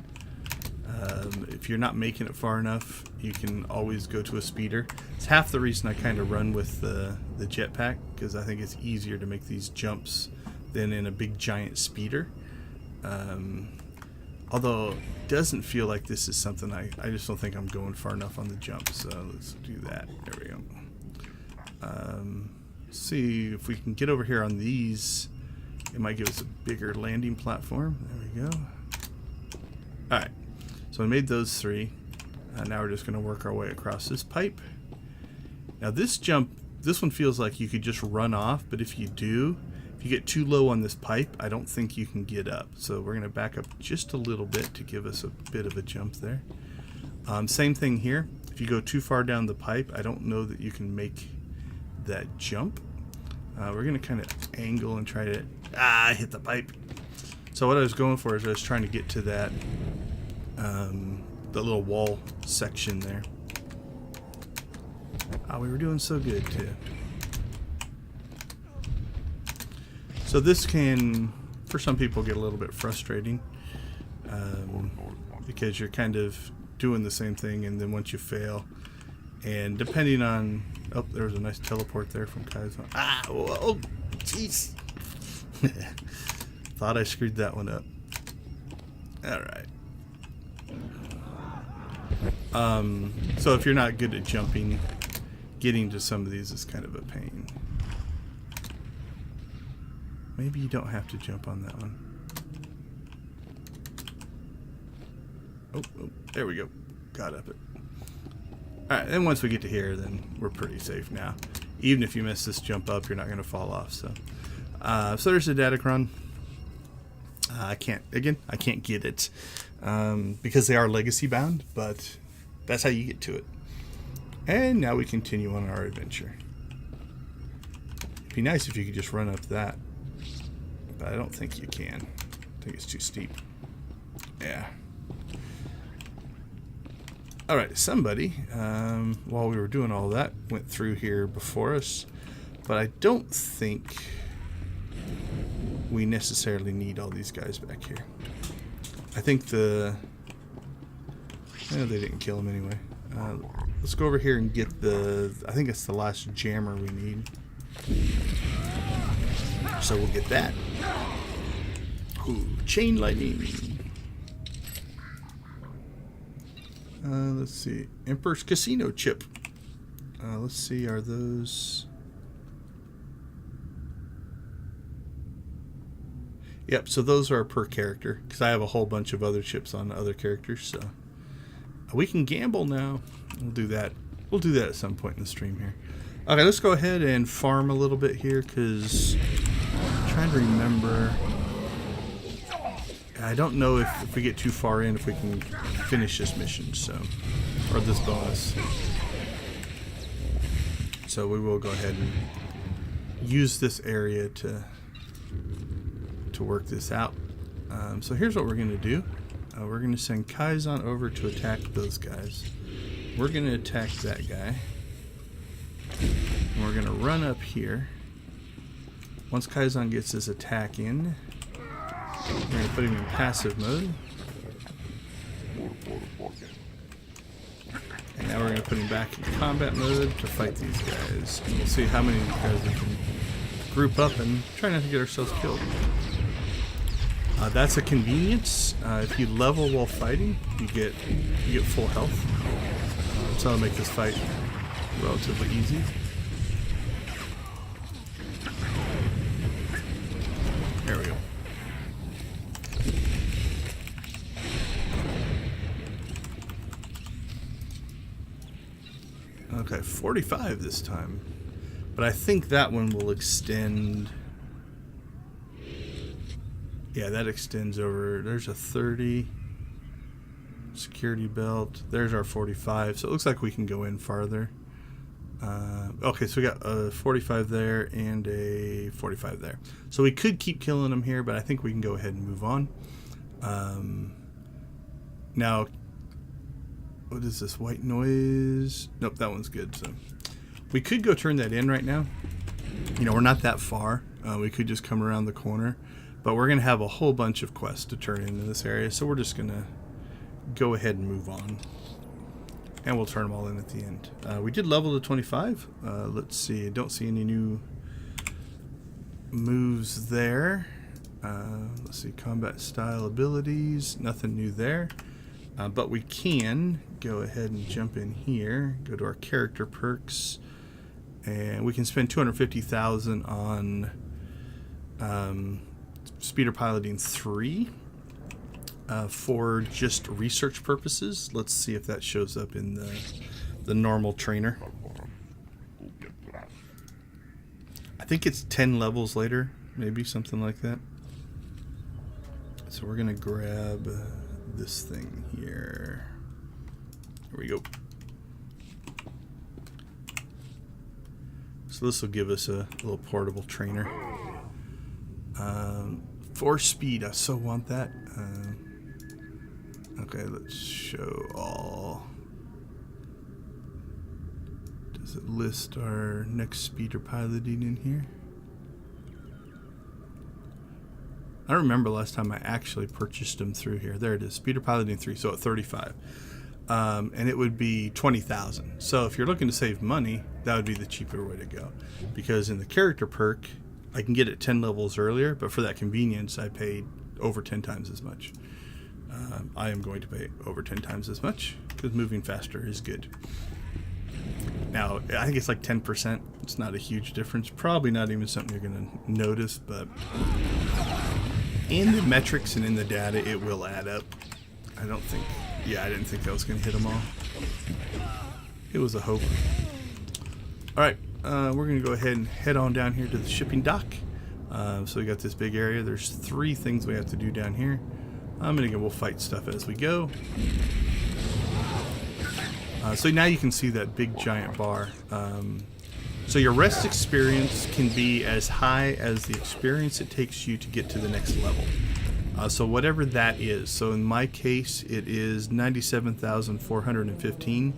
If you're not making it far enough, you can always go to a speeder. It's half the reason I kind of run with the jetpack, because I think it's easier to make these jumps than in a big giant speeder. Although it doesn't feel like this is something I just don't think I'm going far enough on the jump. So let's do that. There we go. See if we can get over here on these. It might give us a bigger landing platform. There we go. Alright, so we made those three. Now we're just going to work our way across this pipe. Now this jump, this one feels like you could just run off, but if you do, If you get too low on this pipe, I don't think you can get up. So we're going to back up just a little bit to give us a bit of a jump there. Same thing here. If you go too far down the pipe, I don't know that you can make that jump. We're going to kind of angle and try to... I hit the pipe. So what I was going for is I was trying to get to that the little wall section there. We were doing so good too. So this can, for some people, get a little bit frustrating because you're kind of doing the same thing, and then once you fail, and depending on... Oh, there was a nice teleport there from Kaizo. Whoa, jeez. Thought I screwed that one up. All right. So if you're not good at jumping, getting to some of these is kind of a pain. Maybe you don't have to jump on that one. Oh, there we go. Got up it. Alright, then once we get to here, then we're pretty safe now. Even if you miss this jump up, you're not going to fall off. So there's the Datacron. I can't get it because they are legacy bound, but that's how you get to it. And now we continue on our adventure. It'd be nice if you could just run up that, but I don't think you can. I think it's too steep. Yeah. Alright, somebody, while we were doing all that, went through here before us, but I don't think we necessarily need all these guys back here. I think they didn't kill him anyway. Let's go over here and get I think it's the last jammer we need. So we'll get that. Ooh, chain lightning. Let's see. Emperor's Casino chip. Let's see, are those... Yep, so those are per character, because I have a whole bunch of other chips on other characters, so... We can gamble now. We'll do that. We'll do that at some point in the stream here. Okay, let's go ahead and farm a little bit here, because I'm trying to remember... I don't know if we get too far in, if we can finish this mission, so... Or this bonus. So we will go ahead and use this area to work this out. So here's what we're going to do. We're going to send Kaizen over to attack those guys. We're going to attack that guy. And we're going to run up here. Once Kaizen gets his attack in, we're going to put him in passive mode. And now we're going to put him back in combat mode to fight these guys. And we'll see how many of these guys we can group up and try not to get ourselves killed. That's a convenience. If you level while fighting, you get full health. So that'll make this fight relatively easy. There we go. Okay, 45 this time. But I think that one will extend... Yeah, that extends over. There's a 30 security belt. There's our 45. So it looks like we can go in farther. Okay, so we got a 45 there and a 45 there. So we could keep killing them here, but I think we can go ahead and move on. Now, what is this? White noise? Nope, that one's good. So we could go turn that in right now. You know, we're not that far. We could just come around the corner. But we're going to have a whole bunch of quests to turn in this area, so we're just going to go ahead and move on. And we'll turn them all in at the end. We did level to 25. Let's see. I don't see any new moves there. Let's see. Combat style abilities. Nothing new there. But we can go ahead and jump in here. Go to our character perks. And we can spend 250,000 on... Speeder Piloting 3 for just research purposes. Let's see if that shows up in the normal trainer. I think it's 10 levels later maybe something like that. So we're gonna grab this thing here. Here we go. So this will give us a little portable trainer. 4 speed, I so want that. Okay, let's show all. Does it list our next speeder piloting in here? I don't remember last time I actually purchased them through here. There it is, speeder piloting 3, so at 35. And it would be 20,000. So if you're looking to save money, that would be the cheaper way to go. Because in the character perk, I can get it 10 levels earlier, but for that convenience, I paid over 10 times as much. I am going to pay over 10 times as much because moving faster is good. Now, I think it's like 10%. It's not a huge difference. Probably not even something you're going to notice, but in the metrics and in the data, it will add up. I don't think, yeah, I didn't think I was going to hit them all. It was a hope. All right, we're going to go ahead and head on down here to the shipping dock. So we got this big area. There's 3 things we have to do down here. We'll fight stuff as we go. So now you can see that big giant bar. So your rest experience can be as high as the experience it takes you to get to the next level. So whatever that is. So in my case, it is 97,415.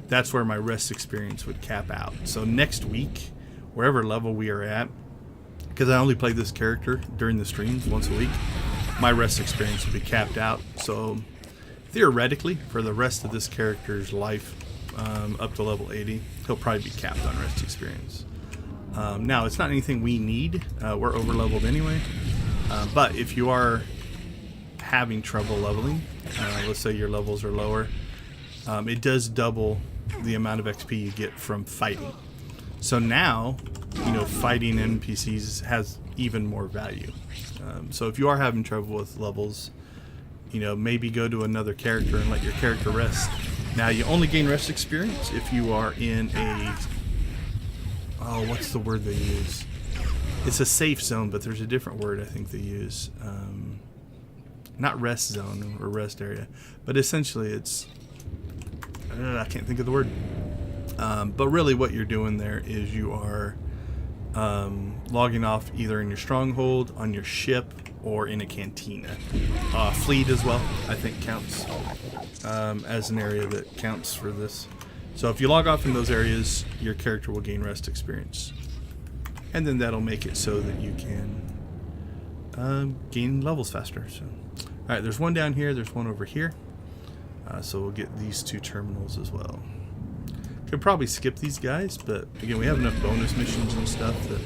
That's where my rest experience would cap out. So next week, wherever level we are at, because I only play this character during the streams once a week, my rest experience will be capped out. So theoretically, for the rest of this character's life, up to level 80, he'll probably be capped on rest experience. Now, it's not anything we need. We're over leveled anyway. But if you are having trouble leveling, let's say your levels are lower, it does double the amount of XP you get from fighting. So now, fighting NPCs has even more value. So if you are having trouble with levels, maybe go to another character and let your character rest. Now, you only gain rest experience if you are in a, what's the word they use? It's a safe zone, but there's a different word I think they use. Not rest zone or rest area, but essentially it's, I can't think of the word. But really what you're doing there is you are logging off either in your stronghold, on your ship, or in a cantina. Fleet as well, I think, counts as an area that counts for this. So if you log off in those areas, your character will gain rest experience. And then that'll make it so that you can gain levels faster. So, alright, there's one down here, there's one over here. So we'll get these 2 terminals as well. Could probably skip these guys, but again, we have enough bonus missions and stuff that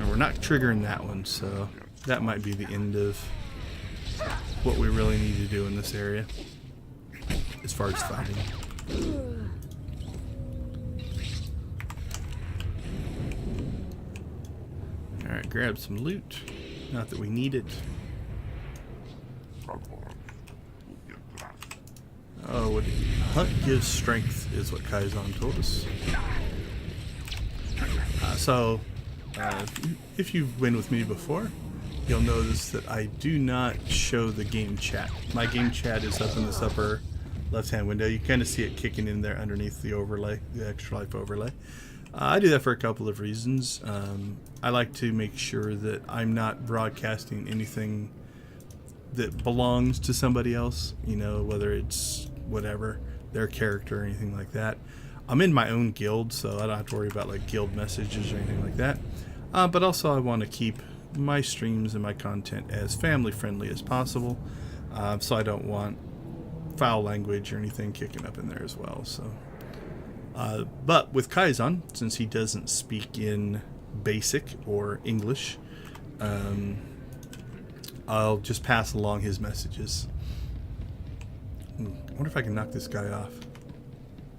we're not triggering that one, so that might be the end of what we really need to do in this area as far as fighting. Alright, grab some loot. Not that we need it. Oh, what hunt gives strength is what Kaizen told us. If you've been with me before, you'll notice that I do not show the game chat. My game chat is up in this upper left-hand window. You kind of see it kicking in there underneath the overlay, the Extra Life overlay. I do that for a couple of reasons. I like to make sure that I'm not broadcasting anything that belongs to somebody else, whether it's whatever, their character or anything like that. I'm in my own guild, so I don't have to worry about like guild messages or anything like that. But also I want to keep my streams and my content as family friendly as possible. So I don't want foul language or anything kicking up in there as well. So, but with Kaizen, since he doesn't speak in basic or English, I'll just pass along his messages. I wonder if I can knock this guy off.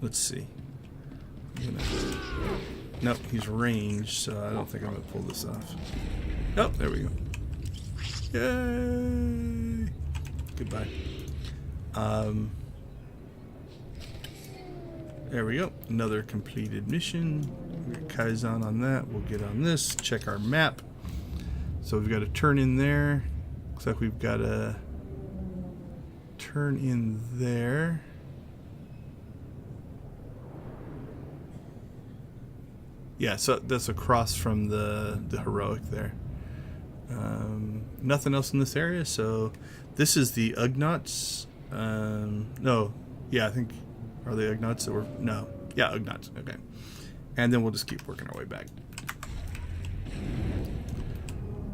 Let's see. Nope, he's ranged, so I don't think I'm going to pull this off. Oh, there we go. Yay! Goodbye. There we go. Another completed mission. We got Kaizen on that. We'll get on this. Check our map. So we've got to turn in there. Looks like we've got to turn in there. Yeah, so that's across from the heroic there. Nothing else in this area, so this is the Ugnaughts. No, yeah, I think, are they Ugnaughts or no? Yeah, Ugnaughts. Okay, and then we'll just keep working our way back.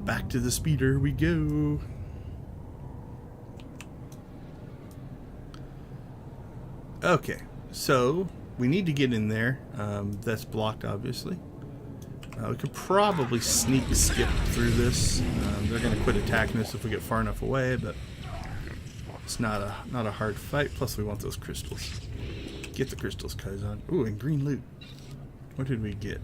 Back to the speeder we go. Okay, so we need to get in there. That's blocked, obviously. We could probably sneak skip through this. They're going to quit attacking us if we get far enough away, but it's not a hard fight. Plus, we want those crystals. Get the crystals, Kaizen. Ooh, and green loot. What did we get?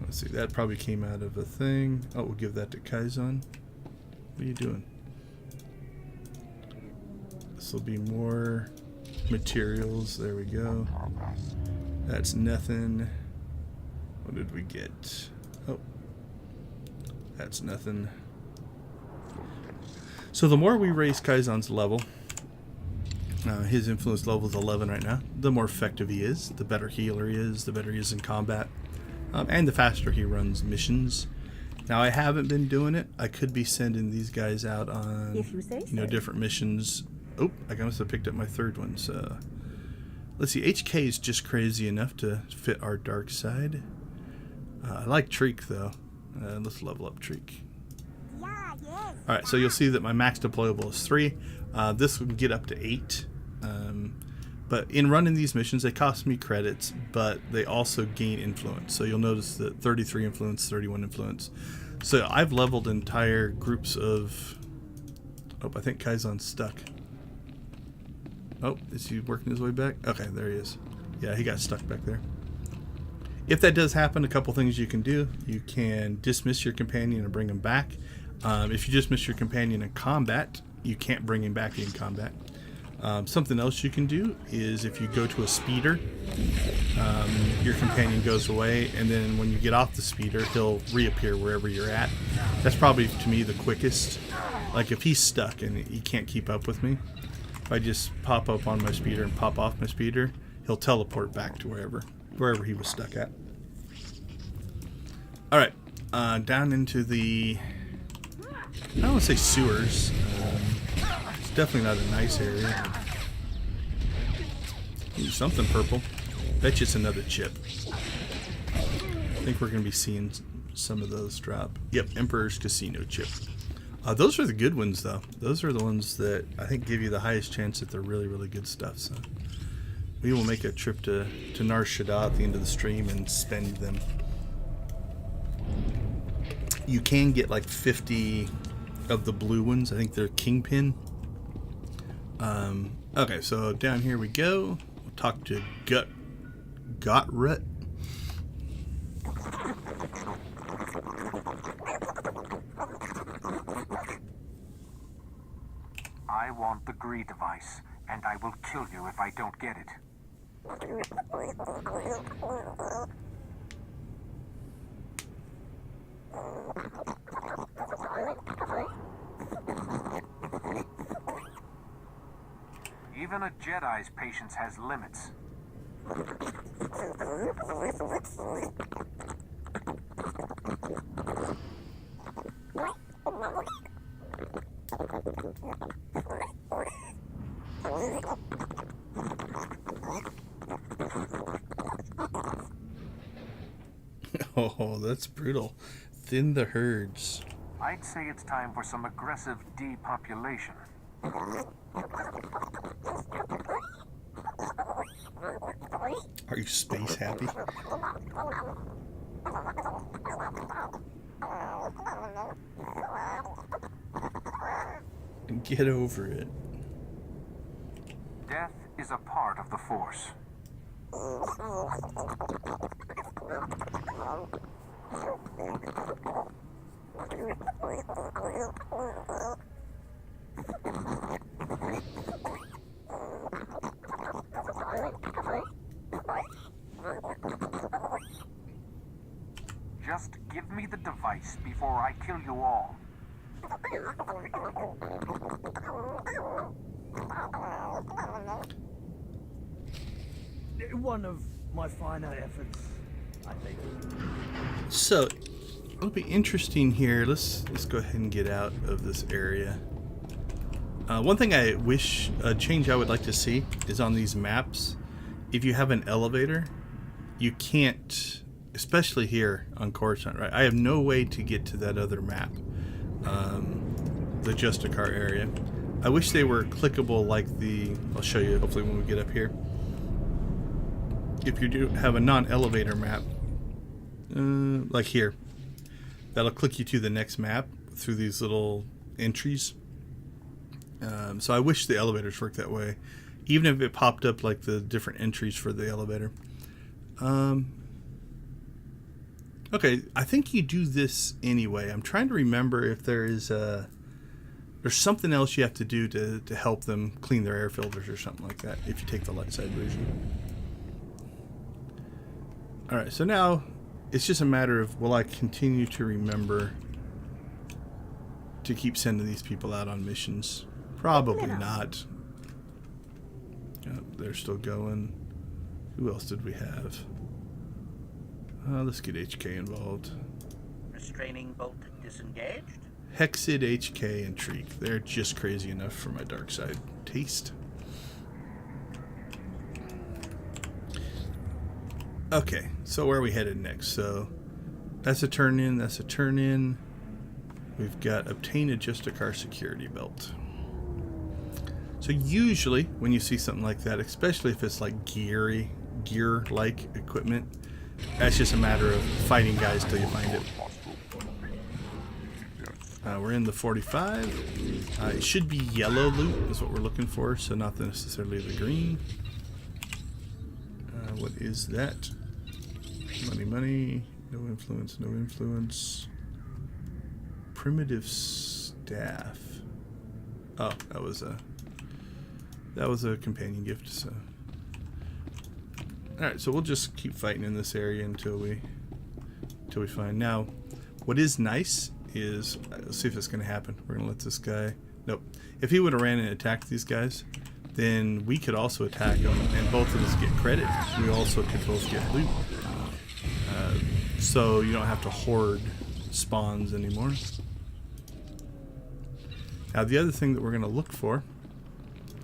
Let's see. That probably came out of a thing. Oh, we'll give that to Kaizen. What are you doing? This will be more materials. There we go. That's nothing. What did we get? Oh, that's nothing. So the more we raise Kaizen's level, his influence level is 11 right now, the more effective he is, the better healer he is, the better he is in combat, and the faster he runs missions. Now I haven't been doing it. I could be sending these guys out on, If you say so. different missions. Oh, I must have picked up my third one. So let's see. HK is just crazy enough to fit our dark side. I like Treek though. Let's level up Treek. Yeah, yes. All right, so you'll see that my max deployable is 3. This will get up to 8. But in running these missions, they cost me credits, but they also gain influence. So you'll notice that 33 influence, 31 influence. So I've leveled entire groups of... Oh, I think Kaizen's stuck. Oh, is he working his way back? Okay, there he is. Yeah, he got stuck back there. If that does happen, a couple things you can do. You can dismiss your companion and bring him back. If you dismiss your companion in combat, you can't bring him back in combat. Something else you can do is if you go to a speeder, your companion goes away, and then when you get off the speeder, he'll reappear wherever you're at. That's probably, to me, the quickest. Like if he's stuck and he can't keep up with me, if I just pop up on my speeder and pop off my speeder, he'll teleport back to wherever he was stuck at. All right, down into the, I don't want to say sewers. It's definitely not a nice area. Ooh, something purple. Bet you it's another chip. I think we're going to be seeing some of those drop. Yep, Emperor's Casino chip. Those are the good ones, though. Those are the ones that I think give you the highest chance that they're really, really good stuff. So we will make a trip to Nar Shaddaa at the end of the stream and spend them. You can get like 50 of the blue ones. I think they're Kingpin. Okay, so down here we go. We'll talk to Gotrut. I want the Gree device, and I will kill you if I don't get it. Even a Jedi's patience has limits. Oh, that's brutal. Thin the herds. I'd say it's time for some aggressive depopulation. Are you space happy? Get over it. Death is a part of the Force. Just give twice before I kill you all. One of my finer efforts, I think. So it'll be interesting here. Let's go ahead and get out of this area. One thing I wish, a change I would like to see is on these maps, if you have an elevator, you can't, especially here on Coruscant, right? I have no way to get to that other map, the Justicar area. I wish they were clickable like the, I'll show you hopefully when we get up here. If you do have a non-elevator map, like here, that'll click you to the next map through these little entries. So I wish the elevators worked that way, even if it popped up like the different entries for the elevator. Okay, I think you do this anyway. I'm trying to remember if there is there's something else you have to do to help them clean their air filters or something like that if you take the light side version. Alright, so now it's just a matter of, will I continue to remember to keep sending these people out on missions? Probably not. Yep, they're still going. Who else did we have? Let's get HK involved. Restraining bolt disengaged. Hexid, HK, and Treek. They're just crazy enough for my dark side taste. Okay, so where are we headed next? So that's a turn in, that's a turn in. We've got obtain a Justicar security belt. So usually when you see something like that, especially if it's like gear-like equipment, that's just a matter of fighting guys till you find it. We're in the 45. It should be yellow loot is what we're looking for, so not necessarily the green. What is that? Money. No influence. Primitive staff. Oh, that was a companion gift. So, all right. So we'll just keep fighting in this area until we find. Now, what is nice is, let's see if it's going to happen. We're going to let this guy. Nope. If he would have ran and attacked these guys, then we could also attack them, and both of us get credit. We also could both get loot. So you don't have to hoard spawns anymore. Now the other thing that we're going to look for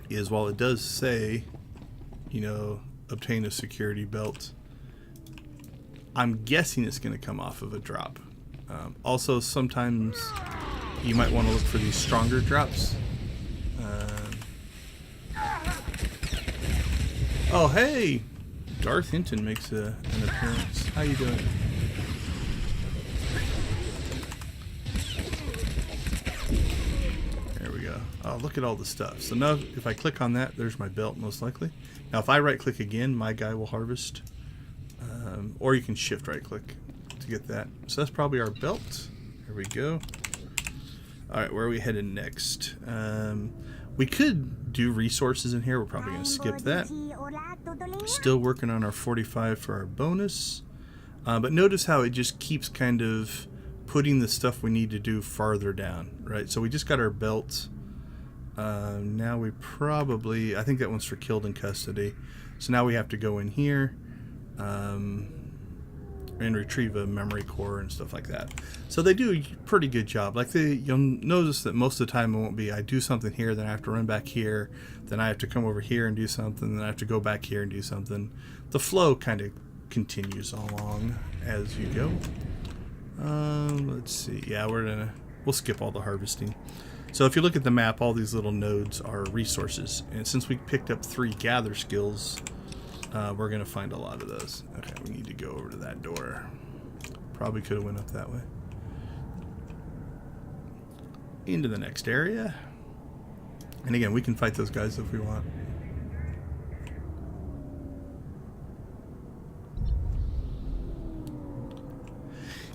is, while it does say, you know, obtain a security belt, I'm guessing it's going to come off of a drop. Also, sometimes you might want to look for these stronger drops. Oh, hey! Darth Hinton makes an appearance. How you doing? There we go. Oh, look at all the stuff. So now, if I click on that, there's my belt, most likely. Now, if I right-click again, my guy will harvest. Or you can shift right-click to get that. So that's probably our belt. There we go. Alright, where are we headed next? We could do resources in here. We're probably going to skip that. Still working on our 45 for our bonus. But notice how it just keeps kind of putting the stuff we need to do farther down, right? So we just got our belt. Now we probably, I think that one's for killed in custody. So now we have to go in here and retrieve a memory core and stuff like that. So they do a pretty good job. Like you'll notice that most of the time it won't be, I do something here, then I have to run back here, then I have to come over here and do something, then I have to go back here and do something. The flow kind of continues along as you go. Let's see. Yeah, we'll skip all the harvesting. So if you look at the map, all these little nodes are resources. And since we picked up 3 gather skills, we're going to find a lot of those. Okay, we need to go over to that door. Probably could have went up that way. Into the next area. And again, we can fight those guys if we want.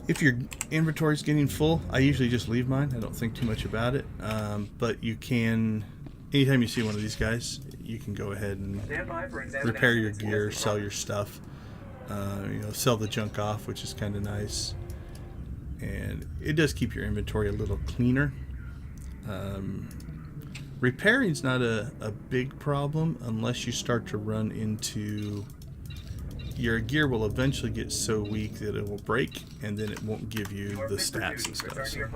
If your inventory is getting full, I usually just leave mine. I don't think too much about it. But you can, anytime you see one of these guys, you can go ahead and repair your gear, sell your stuff, sell the junk off, which is kind of nice. and it does keep your inventory a little cleaner. Repairing's not a big problem unless you start to run into your gear will eventually get so weak that it will break, and then it won't give you the stats and stuff. So.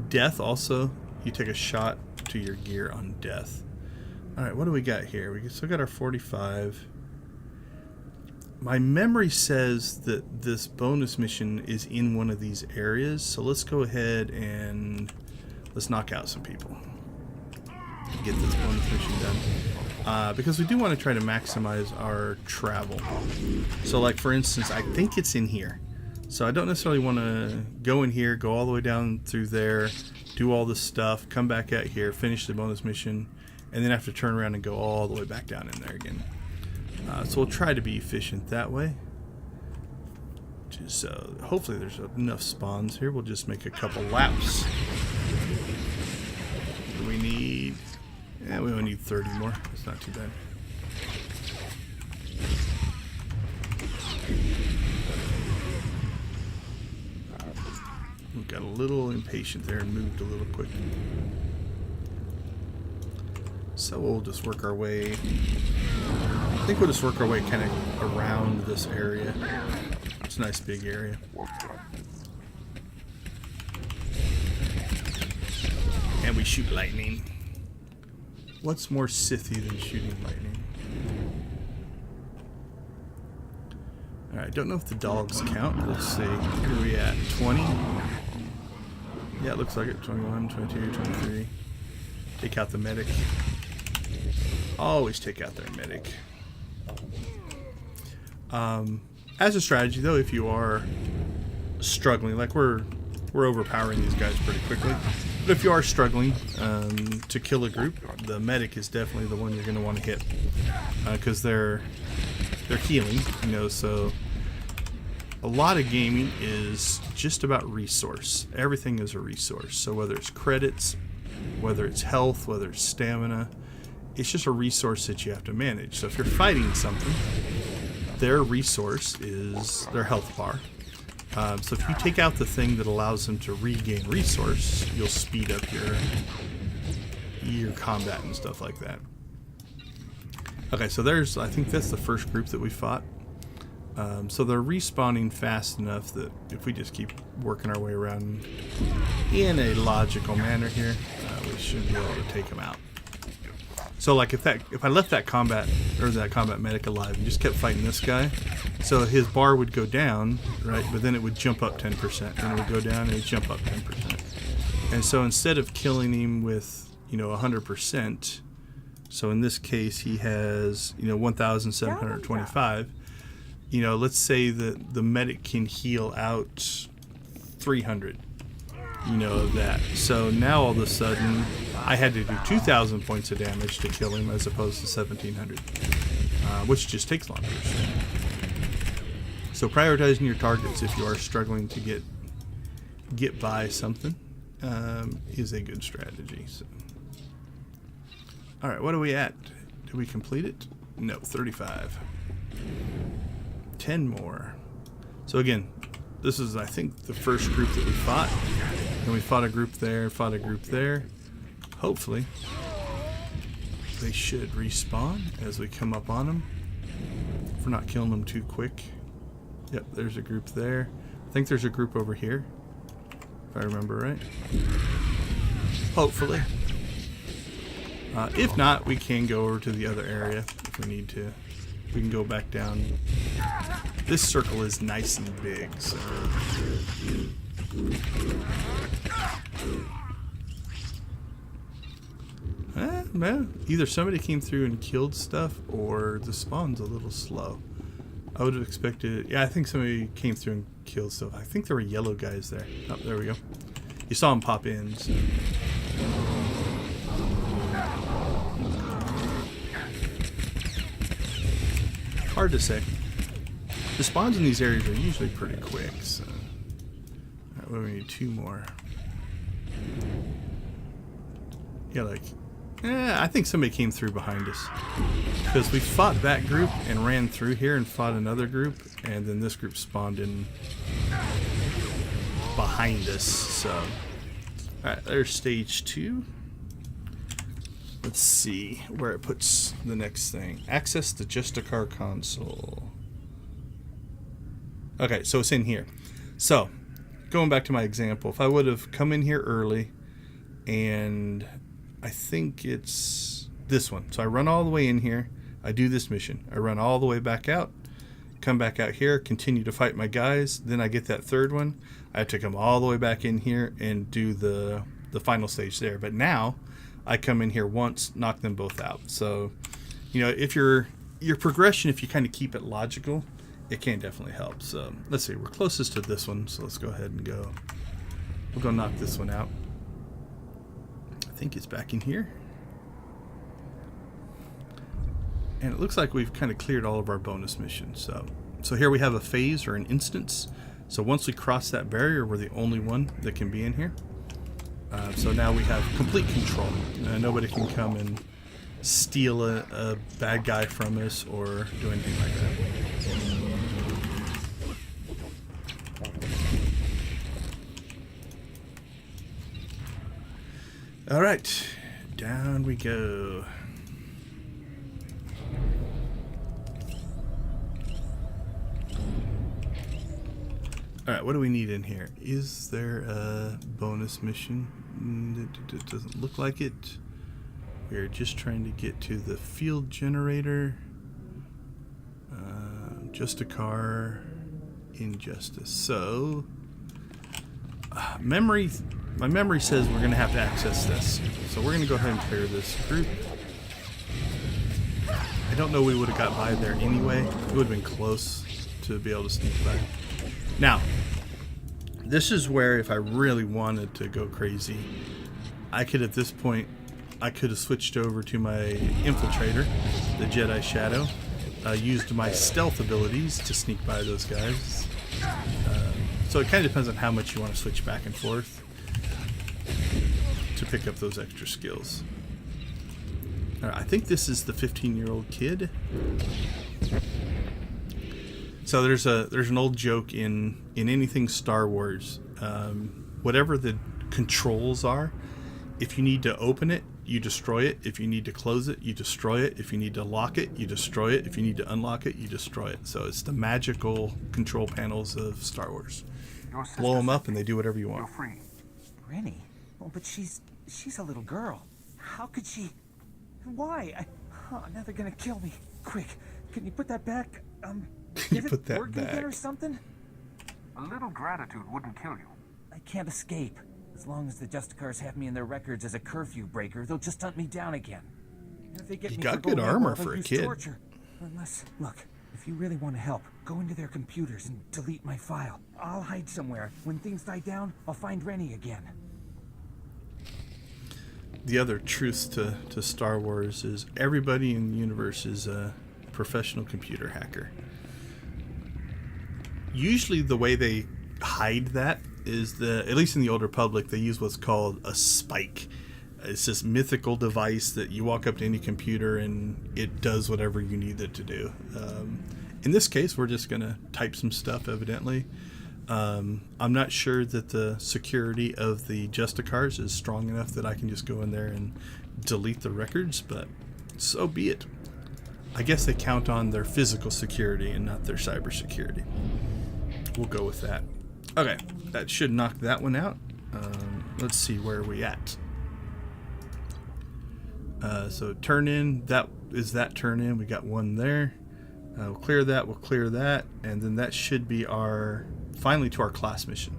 Death also, you take a shot to your gear on death. Alright, what do we got here? We still got our 45. My memory says that this bonus mission is in one of these areas, so let's go ahead and let's knock out some people. Get this bonus mission done. Because we do want to try to maximize our travel. So like for instance, I think it's in here. So I don't necessarily want to go in here, go all the way down through there, do all this stuff, come back out here, finish the bonus mission, and then have to turn around and go all the way back down in there again. So we'll try to be efficient that way. So hopefully there's enough spawns here. We'll just make a couple laps. We need... yeah, we only need 30 more. That's not too bad. We got a little impatient there and moved a little quick. So we'll just work our way. I think we'll just work our way kind of around this area. It's a nice big area. And we shoot lightning. What's more Sithy than shooting lightning? Alright, don't know if the dogs count. Let's see. Where are we at? 20? Yeah, it looks like it. 21, 22, 23. Take out the medic. Always take out their medic. As a strategy, though, if you are struggling, like we're overpowering these guys pretty quickly. But if you are struggling to kill a group, the medic is definitely the one you're going to want to hit because they're healing, you know. So a lot of gaming is just about resource. Everything is a resource. So whether it's credits, whether it's health, whether it's stamina, it's just a resource that you have to manage. So if you're fighting something, their resource is their health bar. So if you take out the thing that allows them to regain resource, you'll speed up your combat and stuff like that. Okay, so I think that's the first group that we fought. So they're respawning fast enough that if we just keep working our way around in a logical manner here, we should be able to take them out. So like if I left that combat medic alive and just kept fighting this guy, so his bar would go down, right? But then it would jump up 10%. Then it would go down and it would jump up 10%. And so instead of killing him with 100%, so in this case he has 1,725. Let's say that the medic can heal out 300. Of that. So now all of a sudden I had to do 2,000 points of damage to kill him as opposed to 1,700, which just takes longer. So prioritizing your targets if you are struggling to get by something is a good strategy. So. All right, what are we at? Did we complete it? No, 35. 10 more. So again, this is, I think, the first group that we fought. And we fought a group there, fought a group there. Hopefully, they should respawn as we come up on them. If we're not killing them too quick. Yep, there's a group there. I think there's a group over here, if I remember right. Hopefully. If not, we can go over to the other area if we need to. We can go back down. This circle is nice and big, so... Man, either somebody came through and killed stuff, or the spawn's a little slow. I would have expected... Yeah, I think somebody came through and killed stuff. I think there were yellow guys there. Oh, there we go. You saw them pop in, so... Hard to say. The spawns in these areas are usually pretty quick, so... Alright, well, we need 2 more. Yeah, I think somebody came through behind us. Because we fought that group and ran through here and fought another group, and then this group spawned in behind us. So, all right, there's stage 2. Let's see where it puts the next thing. Access the Justicar console. Okay, so it's in here. So, going back to my example, if I would have come in here early, and I think it's this one. So I run all the way in here. I do this mission. I run all the way back out. Come back out here, continue to fight my guys. Then I get that third one. I have to come all the way back in here and do the final stage there. But now I come in here once, knock them both out. So, you know, if your progression, if you kind of keep it logical, it can definitely help. So let's see, we're closest to this one. So let's go ahead and go. We'll go knock this one out. I think it's back in here. And it looks like we've kind of cleared all of our bonus missions. So here we have a phase or an instance. So once we cross that barrier, we're the only one that can be in here. So now we have complete control. Nobody can come and steal a bad guy from us or do anything like that. All right, down we go. Alright, what do we need in here? Is there a bonus mission? It doesn't look like it. We're just trying to get to the field generator. Just a car. Injustice. So, my memory says we're going to have to access this. So we're going to go ahead and clear this group. I don't know we would have got by there anyway. It would have been close to be able to sneak by. Now, this is where if I really wanted to go crazy, I could at this point, I could have switched over to my Infiltrator, the Jedi Shadow, used my stealth abilities to sneak by those guys. So it kind of depends on how much you want to switch back and forth to pick up those extra skills. All right, I think this is the 15-year-old kid. So there's an old joke in anything Star Wars. Whatever the controls are, if you need to open it, you destroy it. If you need to close it, you destroy it. If you need to lock it, you destroy it. If you need to unlock it, you destroy it. So it's the magical control panels of Star Wars. Blow them up and they do whatever you want. You're free. Rennie? Oh, but she's a little girl. How could she... Why? Now they're gonna kill me. Quick, can you put that back? You Is put it that working back. again or something? A little gratitude wouldn't kill you. I can't escape. As long as the Justicars have me in their records as a curfew breaker, they'll just hunt me down again. And if they get You me got for good going armor AWOL, they'll for a use kid. Torture. Unless, look, if you really want to help, go into their computers and delete my file. I'll hide somewhere. When things die down, I'll find Rennie again. The other truth to Star Wars is everybody in the universe is a professional computer hacker. Usually the way they hide that is at least in the Old Republic, they use what's called a spike. It's this mythical device that you walk up to any computer and it does whatever you need it to do. In this case, we're just going to type some stuff, evidently. I'm not sure that the security of the Justicars is strong enough that I can just go in there and delete the records, but so be it. I guess they count on their physical security and not their cyber security. We'll go with that. Okay, that should knock that one out. Let's see, where are we at? So turn in, that is that turn in. We got one there. We'll clear that, and then that should be finally to our class mission.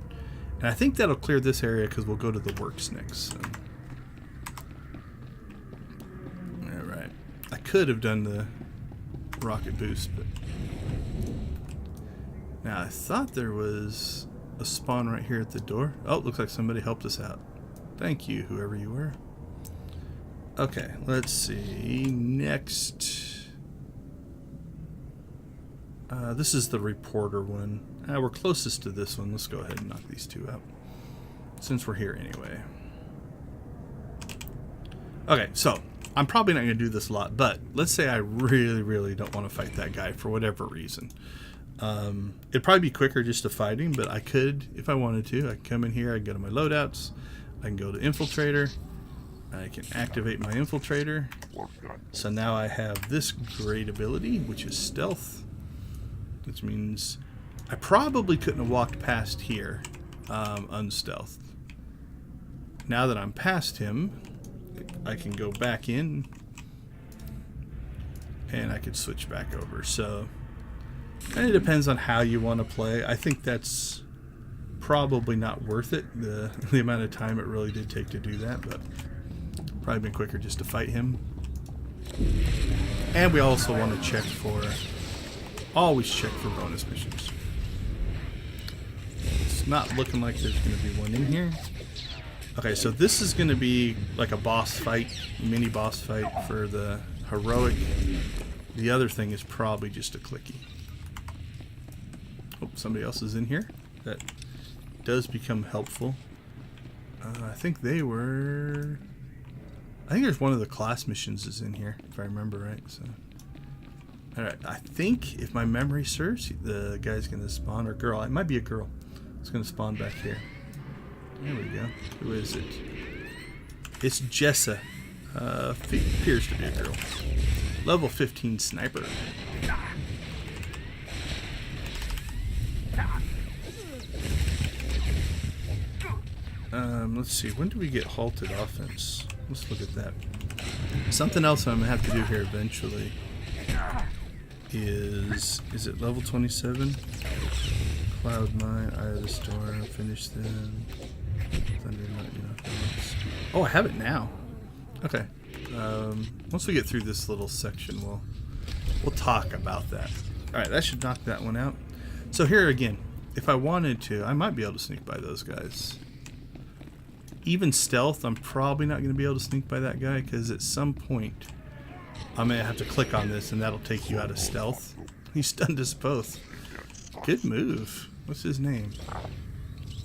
And I think that'll clear this area because we'll go to the works next. So. Alright. I could have done the rocket boost, but... Now, I thought there was a spawn right here at the door. Oh, looks like somebody helped us out. Thank you, whoever you were. Okay, let's see. Next. This is the reporter one. We're closest to this one. Let's go ahead and knock these two out, since we're here anyway. Okay, so I'm probably not going to do this a lot, but let's say I really, really don't want to fight that guy for whatever reason. It'd probably be quicker just to fight him, but I could, if I wanted to, I can come in here, I can go to my loadouts, I can go to Infiltrator, I can activate my Infiltrator. So now I have this great ability, which is Stealth, which means I probably couldn't have walked past here unstealthed. Now that I'm past him, I can go back in and I could switch back over. So and it depends on how you want to play. I think that's probably not worth it, the amount of time it really did take to do that, but probably been quicker just to fight him. And we also want to check for, always check for bonus missions. It's not looking like there's going to be one in here. Okay, so this is going to be like a boss fight, mini boss fight for the heroic. The other thing is probably just a clicky. Oh, somebody else is in here. That does become helpful. I think they were... I think there's one of the class missions is in here, if I remember right. So, all right, I think if my memory serves, the guy's going to spawn, or girl. It might be a girl. It's going to spawn back here. There we go. Who is it? It's Jessa. Appears to be a girl. Level 15 sniper. Let's see. When do we get halted offense? Let's look at that. Something else I'm going to have to do here eventually is it level 27? Cloud Mine, Eye of the Storm, finish them. Thunder, oh, I have it now. Okay. Once we get through this little section, we'll talk about that. Alright, that should knock that one out. So here again, if I wanted to, I might be able to sneak by those guys. Even stealth, I'm probably not going to be able to sneak by that guy, because at some point I'm going to have to click on this and that'll take you out of stealth. He stunned us both. Good move. What's his name?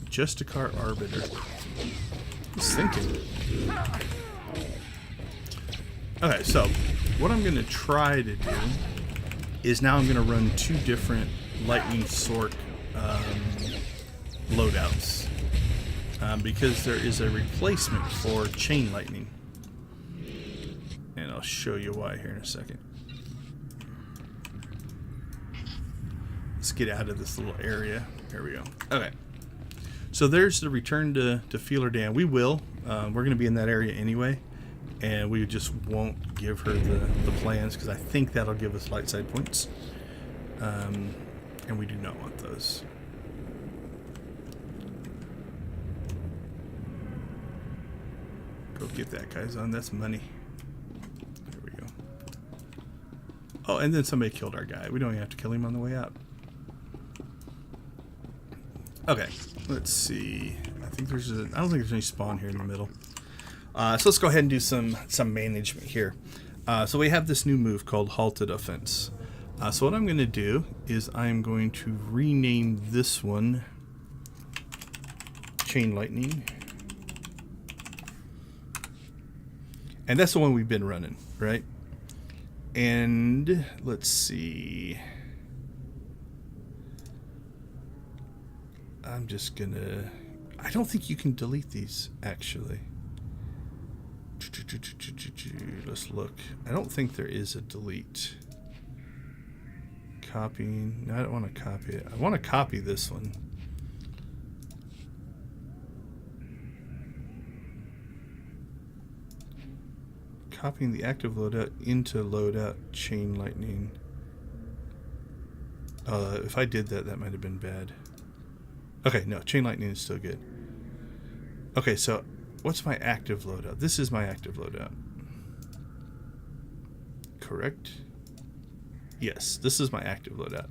Justicar Arbiter. He's thinking. Okay, so what I'm going to try to do is now I'm going to run two different lightning sort loadouts. Because there is a replacement for chain lightning. And I'll show you why here in a second. Let's get out of this little area. There we go. Okay. So there's the return to Feeler Dam. We will. We're going to be in that area anyway. And we just won't give her the plans because I think that'll give us light side points. And we do not want those. Go get that, guys. On that's money. There we go. Oh, and then somebody killed our guy. We don't even have to kill him on the way out. Okay, let's see. I don't think there's any spawn here in the middle. So let's go ahead and do some management here. So we have this new move called Halted Offense. So what I'm going to do is I'm going to rename this one Chain Lightning. And that's the one we've been running, right? And let's see. I'm just gonna... I don't think you can delete these, actually. Let's look. I don't think there is a delete. Copying. No, I don't want to copy it. I want to copy this one. Copying the active loadout into loadout chain lightning. If I did that, that might have been bad. Okay, no, chain lightning is still good. Okay, so what's my active loadout? This is my active loadout. Correct? Yes, this is my active loadout.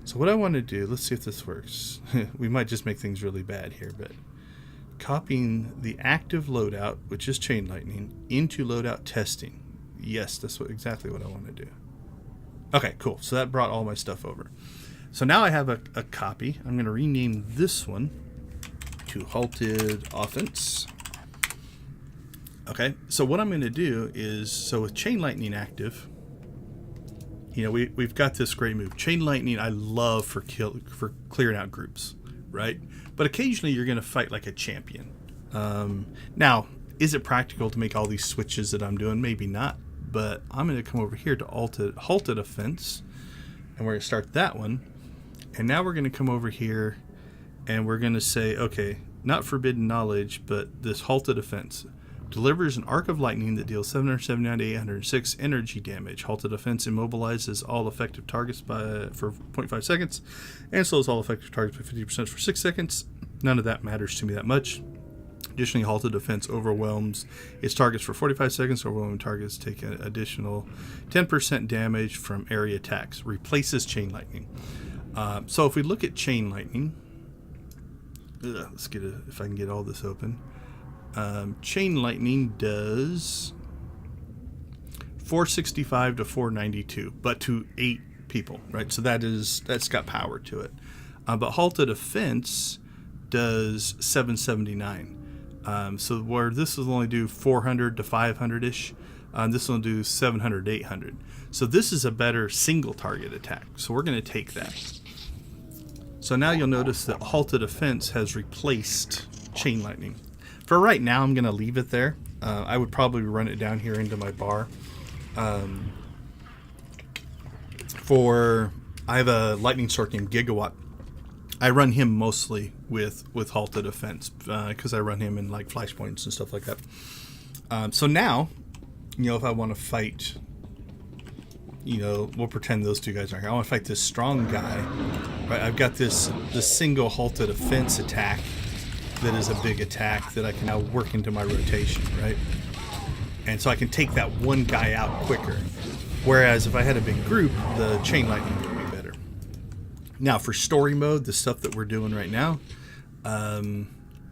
So what I want to do, let's see if this works. We might just make things really bad here, but copying the active loadout, which is chain lightning, into loadout testing. Yes, that's exactly what I want to do. Okay, cool. So that brought all my stuff over. So now I have a copy. I'm going to rename this one to Halted Offense. Okay, so what I'm going to do is, so with chain lightning active, you know, we've got this great move. Chain lightning I love for clearing out groups, right? But occasionally you're going to fight like a champion. Now, is it practical to make all these switches that I'm doing? Maybe not. But I'm going to come over here to halted offense. And we're going to start that one. And now we're going to come over here and we're going to say, okay, not forbidden knowledge, but this halted offense delivers an arc of lightning that deals 779 to 806 energy damage. Halted offense immobilizes all effective targets for 0.5 seconds and slows all effective targets by 50% for 6 seconds. None of that matters to me that much. Additionally, halted defense overwhelms its targets for 45 seconds. Overwhelming targets take an additional 10% damage from area attacks. Replaces chain lightning. So if we look at chain lightning, let's get if I can get all this open. Chain lightning does 465 to 492, but to 8 people, right? So that's got power to it. But halted offense does 779. So where this will only do 400 to 500-ish, this will do 700 to 800. So this is a better single target attack. So we're going to take that. So now you'll notice that halted offense has replaced chain lightning. For right now, I'm going to leave it there. I would probably run it down here into my bar. I have a lightning sword named Gigawatt. I run him mostly with halted offense because I run him in like flashpoints and stuff like that. So now, you know, if I want to fight, you know, we'll pretend those two guys aren't here. I want to fight this strong guy. Right? I've got this single halted offense attack that is a big attack that I can now work into my rotation, right? And so I can take that one guy out quicker. Whereas if I had a big group, the chain lightning would be better. Now for story mode, the stuff that we're doing right now,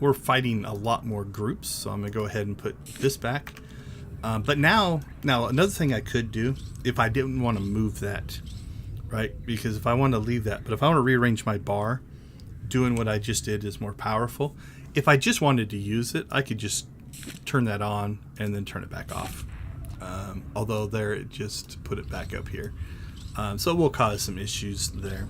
we're fighting a lot more groups. So I'm gonna go ahead and put this back. But now another thing I could do if I didn't want to move that, right? Because if I want to leave that, but if I want to rearrange my bar, doing what I just did is more powerful. If I just wanted to use it, I could just turn that on and then turn it back off. Although there, it just put it back up here. So it will cause some issues there.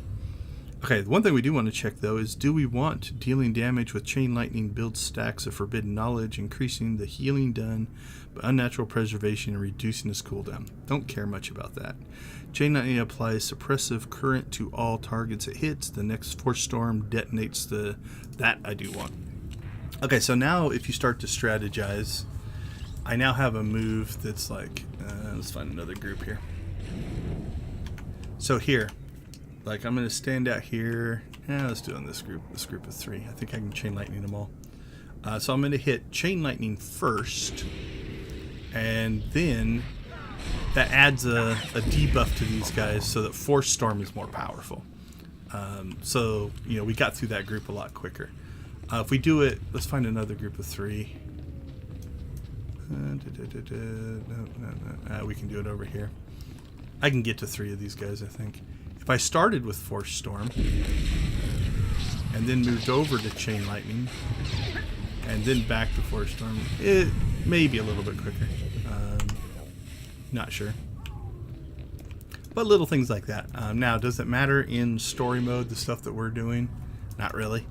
Okay, one thing we do want to check though is, do we want dealing damage with chain lightning build stacks of forbidden knowledge, increasing the healing done by unnatural preservation and reducing its cooldown? Don't care much about that. Chain lightning applies suppressive current to all targets it hits. The next force storm detonates that I do want. Okay, so now if you start to strategize, I now have a move that's like, let's find another group here. So here, like I'm going to stand out here. Let's do it on this group of 3. I think I can chain lightning them all. So I'm going to hit chain lightning first, and then that adds a debuff to these guys so that force storm is more powerful. So, you know, we got through that group a lot quicker. If we do it, let's find another group of 3. No. We can do it over here. I can get to 3 of these guys, I think. If I started with Force Storm and then moved over to Chain Lightning and then back to Force Storm, it may be a little bit quicker. Not sure. But little things like that. Now, does it matter in story mode, the stuff that we're doing? Not really.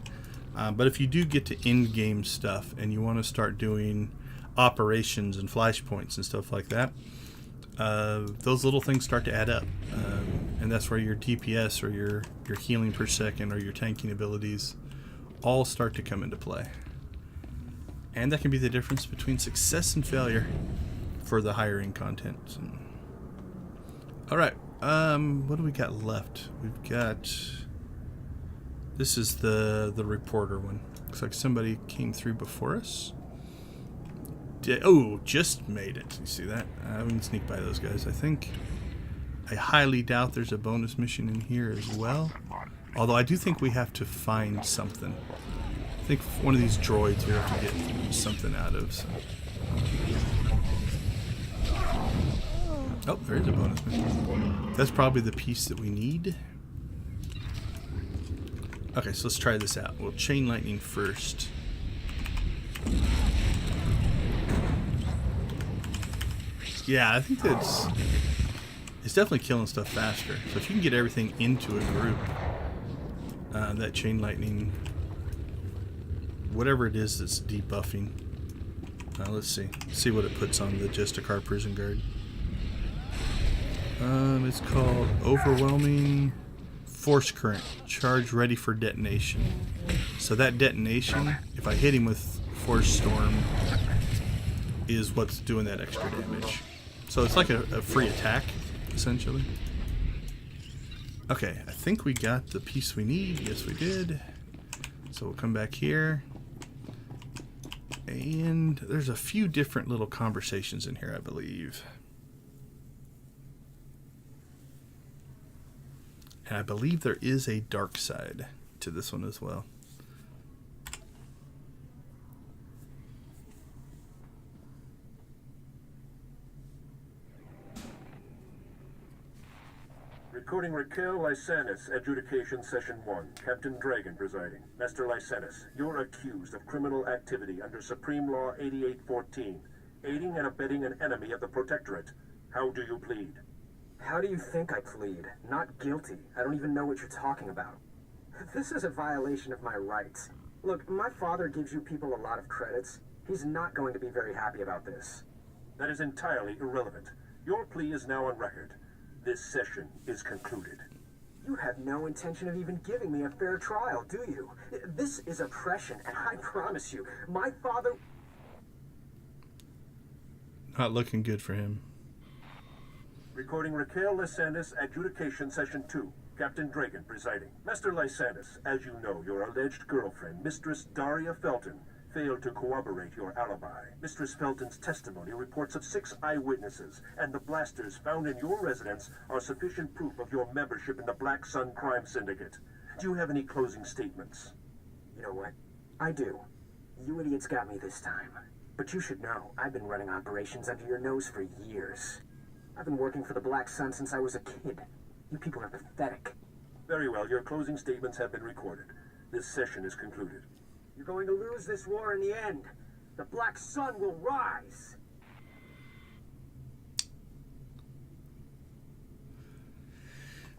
But if you do get to in-game stuff and you want to start doing operations and flashpoints and stuff like that, those little things start to add up. And that's where your DPS or your healing per second or your tanking abilities all start to come into play. And that can be the difference between success and failure for the higher end content. Alright, what do we got left? We've got... This is the reporter one. Looks like somebody came through before us. Just made it. You see that? I can sneak by those guys, I think. I highly doubt there's a bonus mission in here as well. Although I do think we have to find something. I think one of these droids we have to get something out of. So. Oh, there is a bonus mission. That's probably the piece that we need. Okay, so let's try this out. We'll chain lightning first. Yeah, I think that's... It's definitely killing stuff faster. So if you can get everything into a group, that chain lightning, whatever it is that's debuffing. Let's see what it puts on the Justicar prison guard. It's called Overwhelming Force Current. Charge ready for detonation. So that detonation, if I hit him with Force Storm, is what's doing that extra damage. So it's like a free attack, essentially. Okay, I think we got the piece we need. Yes, we did. So we'll come back here. And there's a few different little conversations in here, I believe. And I believe there is a dark side to this one as well. Recording Raquel Lysanis, Adjudication Session 1. Captain Dragon presiding. Master Lysanis, you're accused of criminal activity under Supreme Law 8814, aiding and abetting an enemy of the Protectorate. How do you plead? How do you think I plead? Not guilty. I don't even know what you're talking about. This is a violation of my rights. Look, my father gives you people a lot of credits. He's not going to be very happy about this. That is entirely irrelevant. Your plea is now on record. This session is concluded. You have no intention of even giving me a fair trial, do you? This is oppression, and I promise you, my father... Not looking good for him. Recording Raquel Lysanis, Adjudication Session 2. Captain Dragon presiding. Master Lysanis, as you know, your alleged girlfriend, Mistress Daria Felton, failed to corroborate your alibi. Mistress Felton's testimony reports of 6 eyewitnesses, and the blasters found in your residence are sufficient proof of your membership in the Black Sun Crime Syndicate. Do you have any closing statements? You know what? I do. You idiots got me this time. But you should know, I've been running operations under your nose for years. I've been working for the Black Sun since I was a kid. You people are pathetic. Very well, your closing statements have been recorded. This session is concluded. You're going to lose this war in the end. The Black Sun will rise.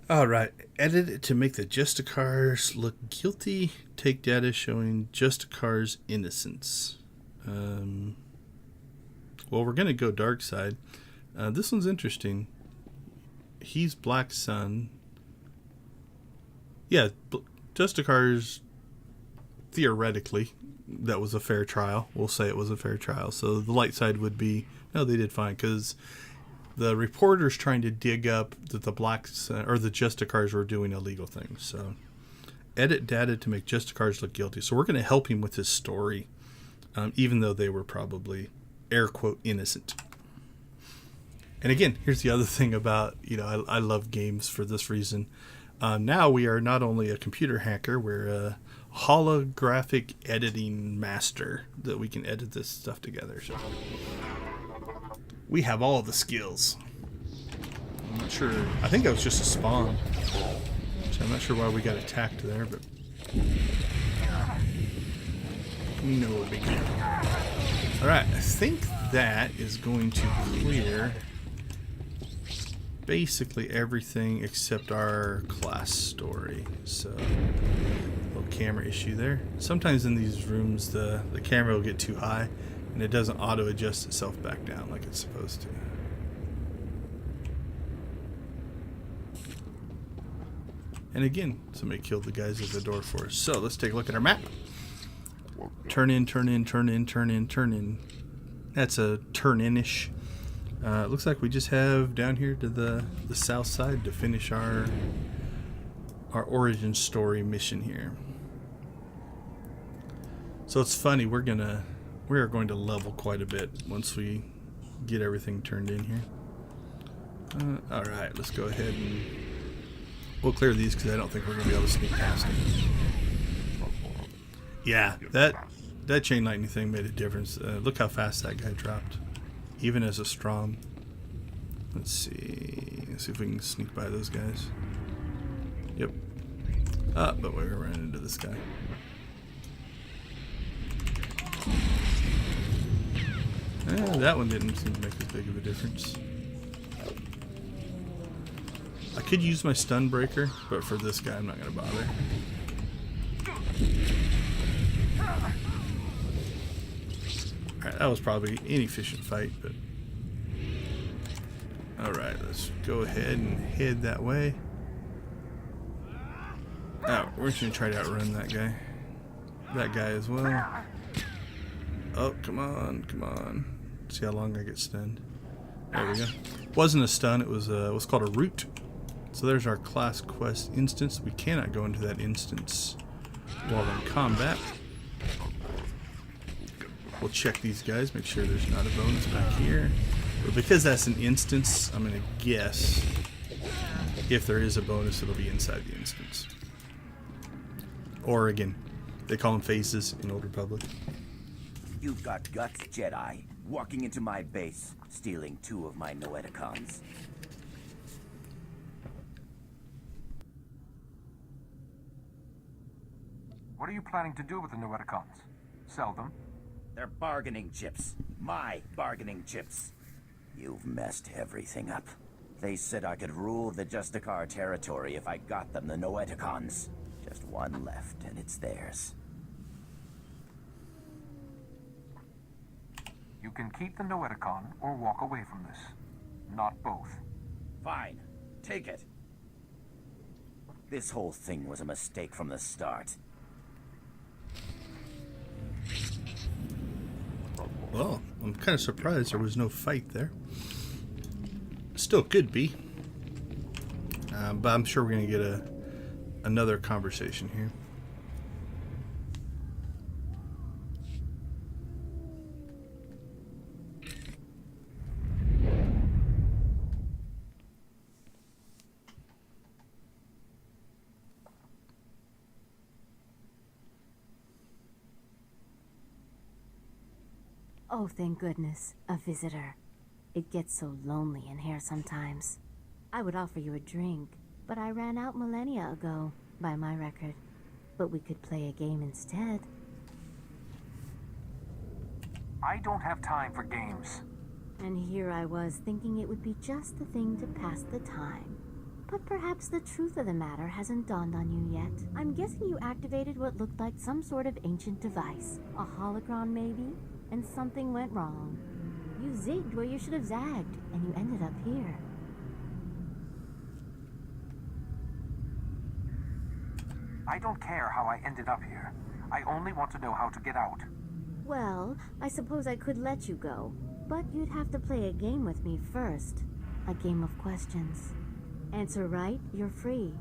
Alright, edit it to make the Justicars look guilty. Take data showing Justicar's innocence. Well, we're going to go dark side. This one's interesting. He's Black Sun. Yeah, Justicar's... Theoretically, that was a fair trial. We'll say it was a fair trial. So the light side would be, no, they did fine, because the reporter's trying to dig up that the Blacks or the Justicars were doing illegal things. So edit data to make Justicars look guilty. So we're going to help him with his story, even though they were probably air quote innocent. And again, here's the other thing about, I love games for this reason. Now we are not only a computer hacker, we're a holographic editing master that we can edit this stuff together. So we have all the skills. I'm not sure. I think that was just a spawn. So I'm not sure why we got attacked there, but no big deal. Alright, I think that is going to clear basically everything except our class story. So, little camera issue there. Sometimes in these rooms the camera will get too high and it doesn't auto adjust itself back down like it's supposed to. And again, somebody killed the guys at the door for us. So let's take a look at our map. Turn in, turn in, turn in, turn in, turn in. That's a turn in-ish. It looks like we just have down here to the south side to finish our origin story mission here. So it's funny, we are going to level quite a bit once we get everything turned in here. Alright, let's go ahead and we'll clear these because I don't think we're going to be able to sneak past them. Yeah, that chain lightning thing made a difference. Look how fast that guy dropped. Even as a strong. Let's see if we can sneak by those guys. Yep. But we're running into this guy. That one didn't seem to make as big of a difference. I could use my stun breaker, but for this guy, I'm not going to bother. Alright, that was probably an inefficient fight, but... Alright, let's go ahead and head that way. Oh, we're just going to try to outrun that guy. That guy as well. Oh, come on, come on. See how long I get stunned. There we go. Wasn't a stun, it was called a root. So there's our class quest instance. We cannot go into that instance while in combat. We'll check these guys, make sure there's not a bonus back here. But because that's an instance, I'm going to guess if there is a bonus, it'll be inside the instance. Or again, they call them phases in Old Republic. You've got guts, Jedi. Walking into my base, stealing 2 of my Noeticons. What are you planning to do with the Noeticons? Sell them? They're bargaining chips. My bargaining chips. You've messed everything up. They said I could rule the Justicar territory if I got them the Noeticons. Just one left, and it's theirs. You can keep the Noeticon or walk away from this. Not both. Fine. Take it. This whole thing was a mistake from the start. Well, I'm kind of surprised there was no fight there. Still could be. But I'm sure we're going to get another conversation here. Oh, thank goodness, a visitor. It gets so lonely in here sometimes. I would offer you a drink, but I ran out millennia ago, by my record. But we could play a game instead. I don't have time for games. And here I was thinking it would be just the thing to pass the time. But perhaps the truth of the matter hasn't dawned on you yet. I'm guessing you activated what looked like some sort of ancient device. A holocron, maybe? And something went wrong. You zigged where you should have zagged, and you ended up here. I don't care how I ended up here. I only want to know how to get out. Well, I suppose I could let you go, but you'd have to play a game with me first. A game of questions. Answer right, you're free.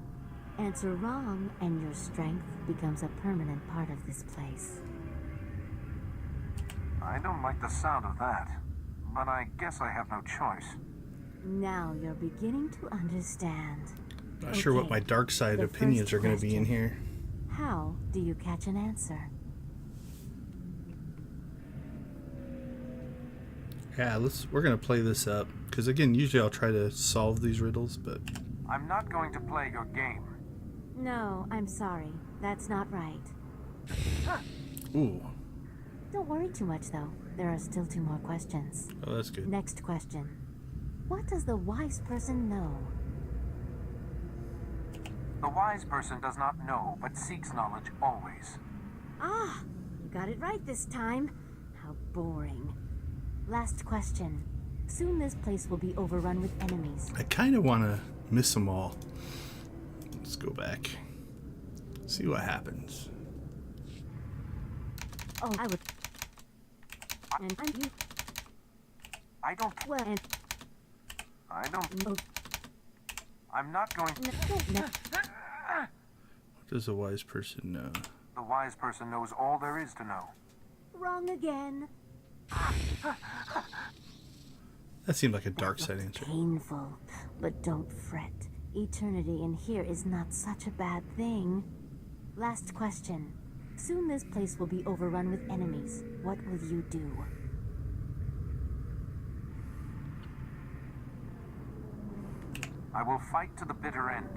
Answer wrong, and your strength becomes a permanent part of this place. I don't like the sound of that, but I guess I have no choice. Now you're beginning to understand. Not sure what my dark side opinions are going to be in here. How do you catch an answer? Yeah, we're going to play this up. Because again, usually I'll try to solve these riddles, but... I'm not going to play your game. No, I'm sorry. That's not right. Ooh. Don't worry too much, though. There are still 2 more questions. Oh, that's good. Next question. What does the wise person know? The wise person does not know, but seeks knowledge always. Ah, you got it right this time. How boring. Last question. Soon this place will be overrun with enemies. I kind of want to miss them all. Let's go back. See what happens. Oh, I would... And you... I don't... Well, and... I don't... Oh. I'm not going to... No. What does a wise person know? The wise person knows all there is to know. Wrong again. That seemed like a dark side answer. Painful, but don't fret. Eternity in here is not such a bad thing. Last question. Soon this place will be overrun with enemies. What will you do? I will fight to the bitter end.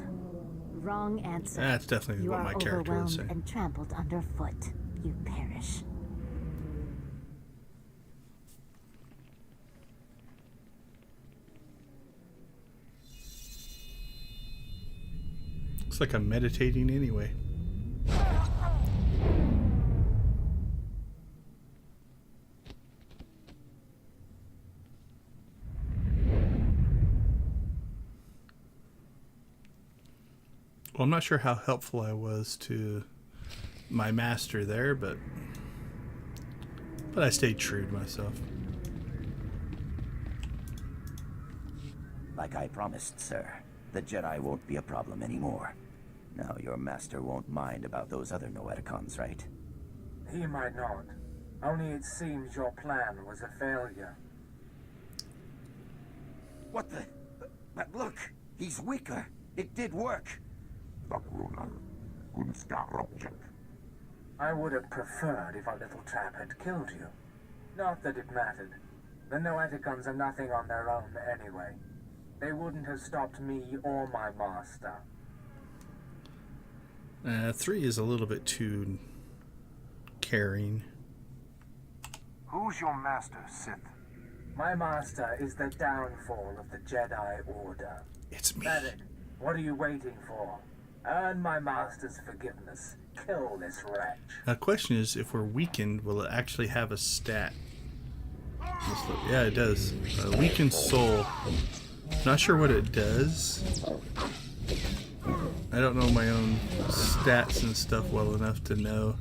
Wrong answer. That's definitely what my character would say. You are overwhelmed and trampled underfoot. You perish. Looks like I'm meditating anyway. Well, I'm not sure how helpful I was to my master there, but I stayed true to myself. Like I promised, sir, the Jedi won't be a problem anymore. Now your master won't mind about those other Noeticons, right? He might not. Only it seems your plan was a failure. What the? But look, he's weaker. It did work. I would have preferred if our little trap had killed you. Not that it mattered. The Noeticons are nothing on their own anyway. They wouldn't have stopped me or my master. 3 is a little bit too caring. Who's your master, Sith? My master is the downfall of the Jedi Order. It's me. Medic, what are you waiting for? Earn my master's forgiveness. Kill this wretch. Now, the question is, if we're weakened, will it actually have a stat? Yeah, it does. Weakened soul. Not sure what it does. I don't know my own stats and stuff well enough to know.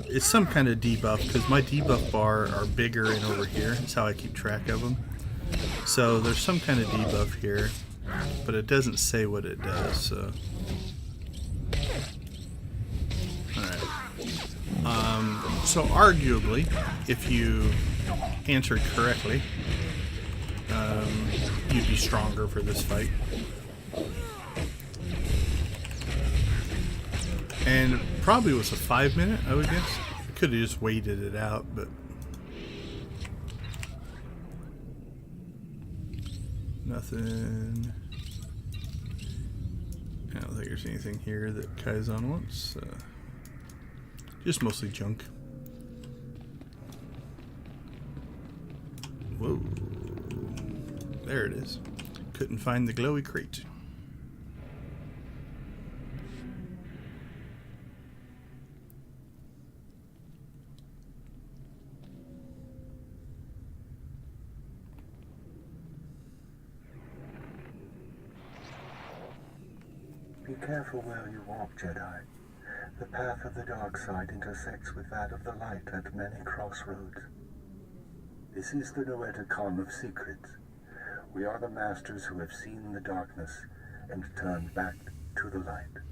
It's some kind of debuff, because my debuff bar are bigger and over here. That's how I keep track of them. So there's some kind of debuff here, but it doesn't say what it does. So, all right. So arguably, if you answered correctly, you'd be stronger for this fight. And probably was a 5-minute, I would guess. Could have just waited it out, but nothing. I don't think there's anything here that Kaizen wants. Just mostly junk. Whoa. There it is. Couldn't find the glowy crate. Be careful where you walk, Jedi. The path of the dark side intersects with that of the light at many crossroads. This is the Noeticon of secrets. We are the masters who have seen the darkness and turned back to the light.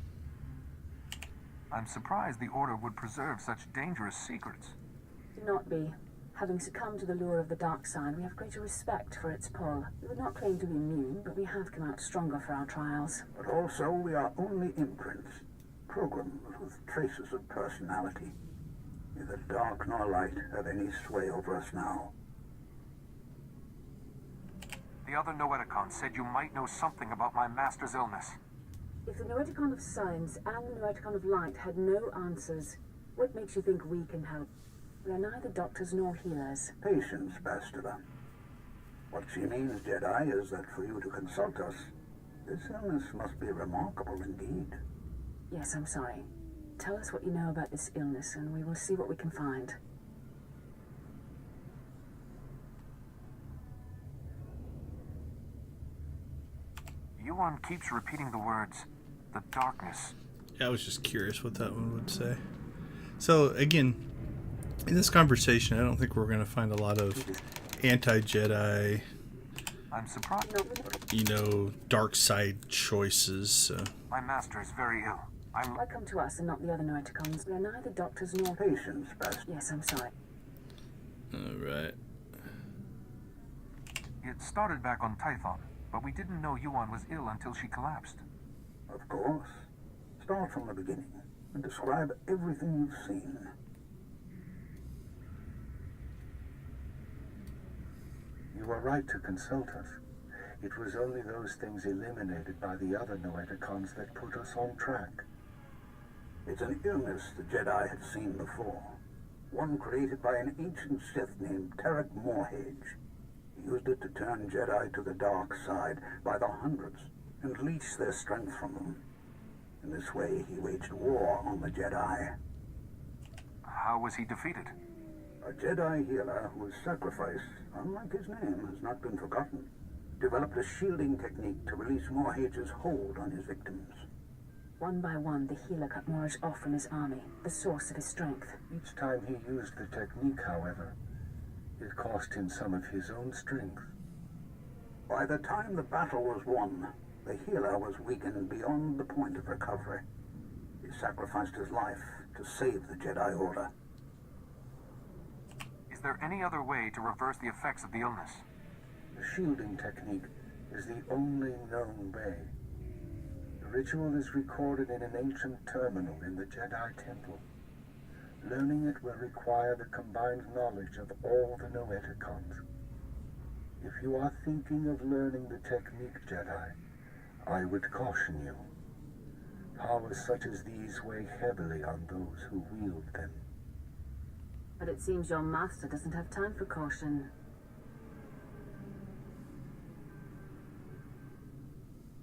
I'm surprised the Order would preserve such dangerous secrets. Do not be. Having succumbed to the lure of the dark side, we have greater respect for its pull. We would not claim to be immune, but we have come out stronger for our trials. But also we are only imprints, programs with traces of personality. Neither dark nor light have any sway over us now. The other Noeticon said you might know something about my master's illness. If the Noeticon of science and the Noeticon of light had no answers, what makes you think we can help? We are neither doctors nor healers. Patience, Bastila. What she means, Jedi, is that for you to consult us, this illness must be remarkable indeed. Yes, I'm sorry. Tell us what you know about this illness, and we will see what we can find. Yuan keeps repeating the words, the darkness. Yeah, I was just curious what that one would say. So, again, in this conversation, I don't think we're going to find a lot of anti-Jedi, I'm surprised. dark side choices. So. My master is very ill. Why come to us and not the other Noeticons? We are neither doctors nor... Patience, Bastila. Yes, I'm sorry. Alright. It started back on Tython, but we didn't know Yuan was ill until she collapsed. Of course. Start from the beginning and describe everything you've seen. You were right to consult us. It was only those things eliminated by the other Noeticons that put us on track. It's an illness the Jedi had seen before. One created by an ancient Sith named Tarek Morhage. He used it to turn Jedi to the dark side by the hundreds and leech their strength from them. In this way, he waged war on the Jedi. How was he defeated? A Jedi healer whose sacrifice, unlike his name, has not been forgotten, developed a shielding technique to release Morhage's hold on his victims. One by one, the healer cut Morhage off from his army, the source of his strength. Each time he used the technique, however, it cost him some of his own strength. By the time the battle was won, the healer was weakened beyond the point of recovery. He sacrificed his life to save the Jedi Order. Is there any other way to reverse the effects of the illness? The shielding technique is the only known way. The ritual is recorded in an ancient terminal in the Jedi Temple. Learning it will require the combined knowledge of all the Noeticons. If you are thinking of learning the technique, Jedi, I would caution you. Powers such as these weigh heavily on those who wield them. But it seems your master doesn't have time for caution.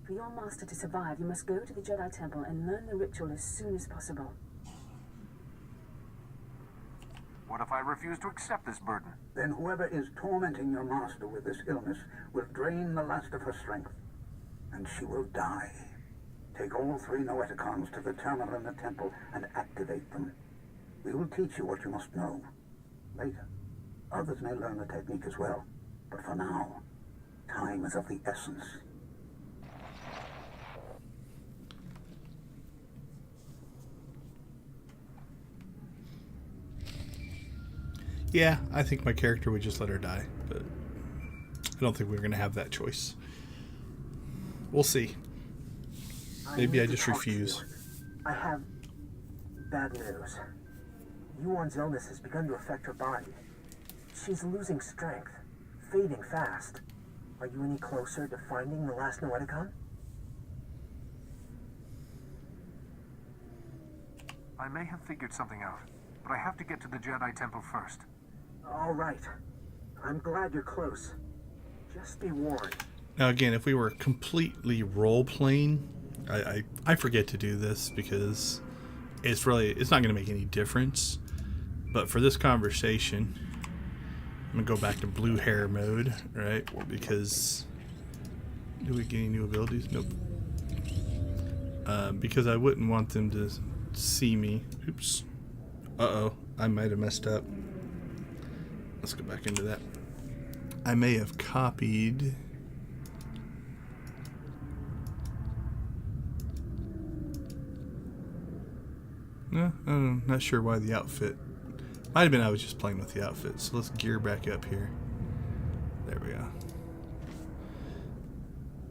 For your master to survive, you must go to the Jedi Temple and learn the ritual as soon as possible. What if I refuse to accept this burden? Then whoever is tormenting your master with this illness will drain the last of her strength, and she will die. Take all 3 Noeticons to the terminal in the temple and activate them. We will teach you what you must know. Later, others may learn the technique as well, but for now, time is of the essence. Yeah, I think my character would just let her die, but I don't think we're going to have that choice. We'll see. Maybe I just refuse. I have bad news. Yuan's illness has begun to affect her body. She's losing strength, fading fast. Are you any closer to finding the last Noeticon? I may have figured something out, but I have to get to the Jedi Temple first. All right. I'm glad you're close. Just be warned. Now again, if we were completely role-playing, I forget to do this because it's not going to make any difference. But for this conversation, I'm going to go back to blue hair mode, right? Because do we get any new abilities? Nope. Because I wouldn't want them to see me. Oops. Uh-oh. I might have messed up. Let's go back into that. I may have copied... No, I'm not sure why the outfit... Might have been I was just playing with the outfit. So let's gear back up here. There we go.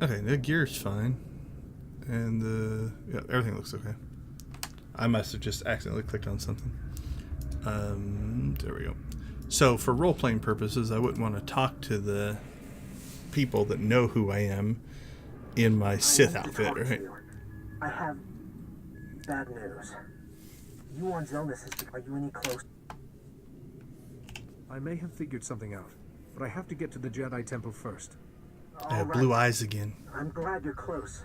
Okay, the gear's fine. And yeah, everything looks okay. I must have just accidentally clicked on something. There we go. So for role-playing purposes, I wouldn't want to talk to the people that know who I am in my Sith outfit, right? I have bad news. Yuan's illness is... Are you any close? I may have figured something out, but I have to get to the Jedi Temple first. I have blue eyes again. I'm glad you're close.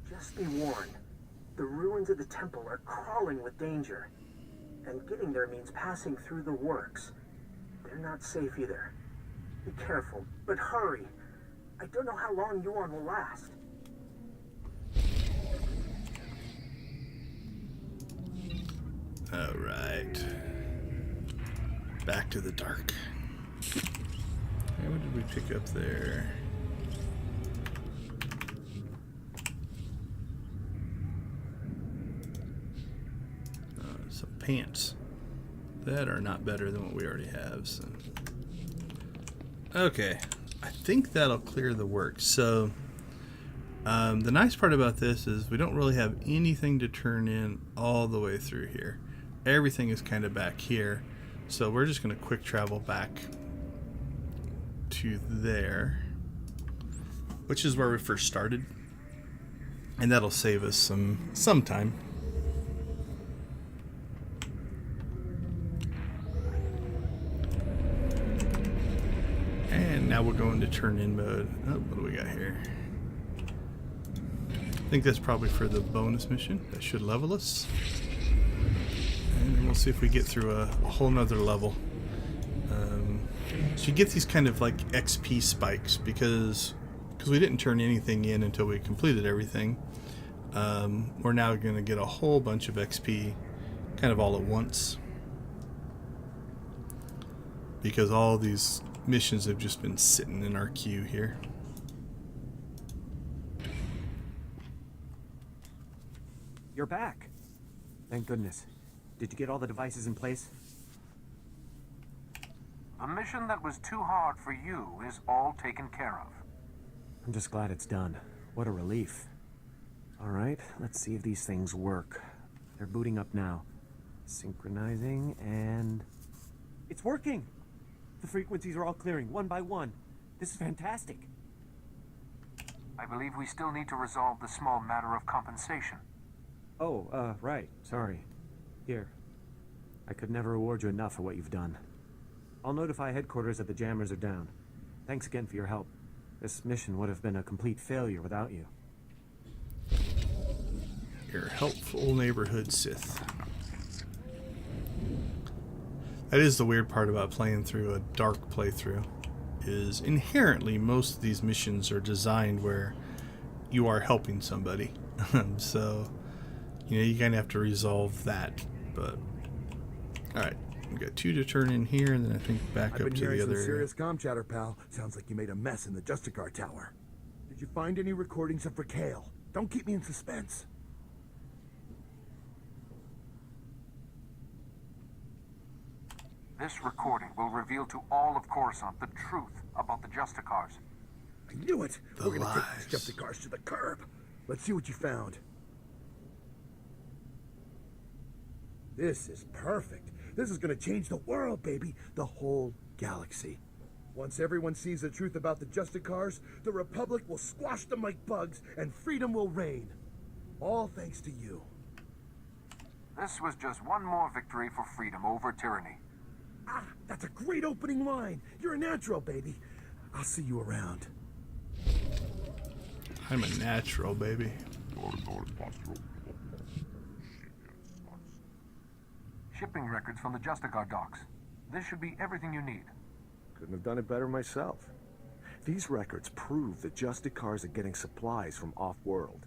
Just be warned. The ruins of the temple are crawling with danger. And getting there means passing through the works. They're not safe either. Be careful, but hurry. I don't know how long Yuan will last. Alright. Back to the dark. Okay, what did we pick up there? Some pants. That are not better than what we already have. So. Okay. I think that'll clear the work. So, the nice part about this is we don't really have anything to turn in all the way through here. Everything is kind of back here. So we're just going to quick travel back to there, which is where we first started. And that'll save us some time. And now we're going to turn in mode. Oh, what do we got here? think that's probably for the bonus mission. That should level us. And then we'll see if we get through a whole nother level. So you get these kind of like XP spikes because we didn't turn anything in until we completed everything. We're now going to get a whole bunch of XP kind of all at once. Because all these missions have just been sitting in our queue here. You're back. Thank goodness. Did you get all the devices in place? The mission that was too hard for you is all taken care of. I'm just glad it's done. What a relief. Alright, let's see if these things work. They're booting up now. Synchronizing, and... it's working! The frequencies are all clearing, one by one. This is fantastic. I believe we still need to resolve the small matter of compensation. Oh, right. Sorry. Here. I could never reward you enough for what you've done. I'll notify headquarters that the jammers are down. Thanks again for your help. This mission would have been a complete failure without you. Your helpful neighborhood Sith. That is the weird part about playing through a dark playthrough. Is inherently most of these missions are designed where you are helping somebody. So, you know, you kind of have to resolve that. But, alright. We got 2 to turn in here, and then I think back up to the other area. Serious comm chatter, pal. Sounds like you made a mess in the Justicar Tower. Did you find any recordings of Raquel? Don't keep me in suspense. This recording will reveal to all of Coruscant the truth about the Justicars. I knew it! We're gonna take these Justicars to the curb. Let's see what you found. This is perfect. This is gonna change the world, baby. The whole galaxy. Once everyone sees the truth about the Justicars, the Republic will squash them like bugs, and freedom will reign. All thanks to you. This was just one more victory for freedom over tyranny. Ah, that's a great opening line. You're a natural, baby. I'll see you around. I'm a natural, baby. Shipping records from the Justicar docks. This should be everything you need. Couldn't have done it better myself. These records prove that Justicars are getting supplies from off-world.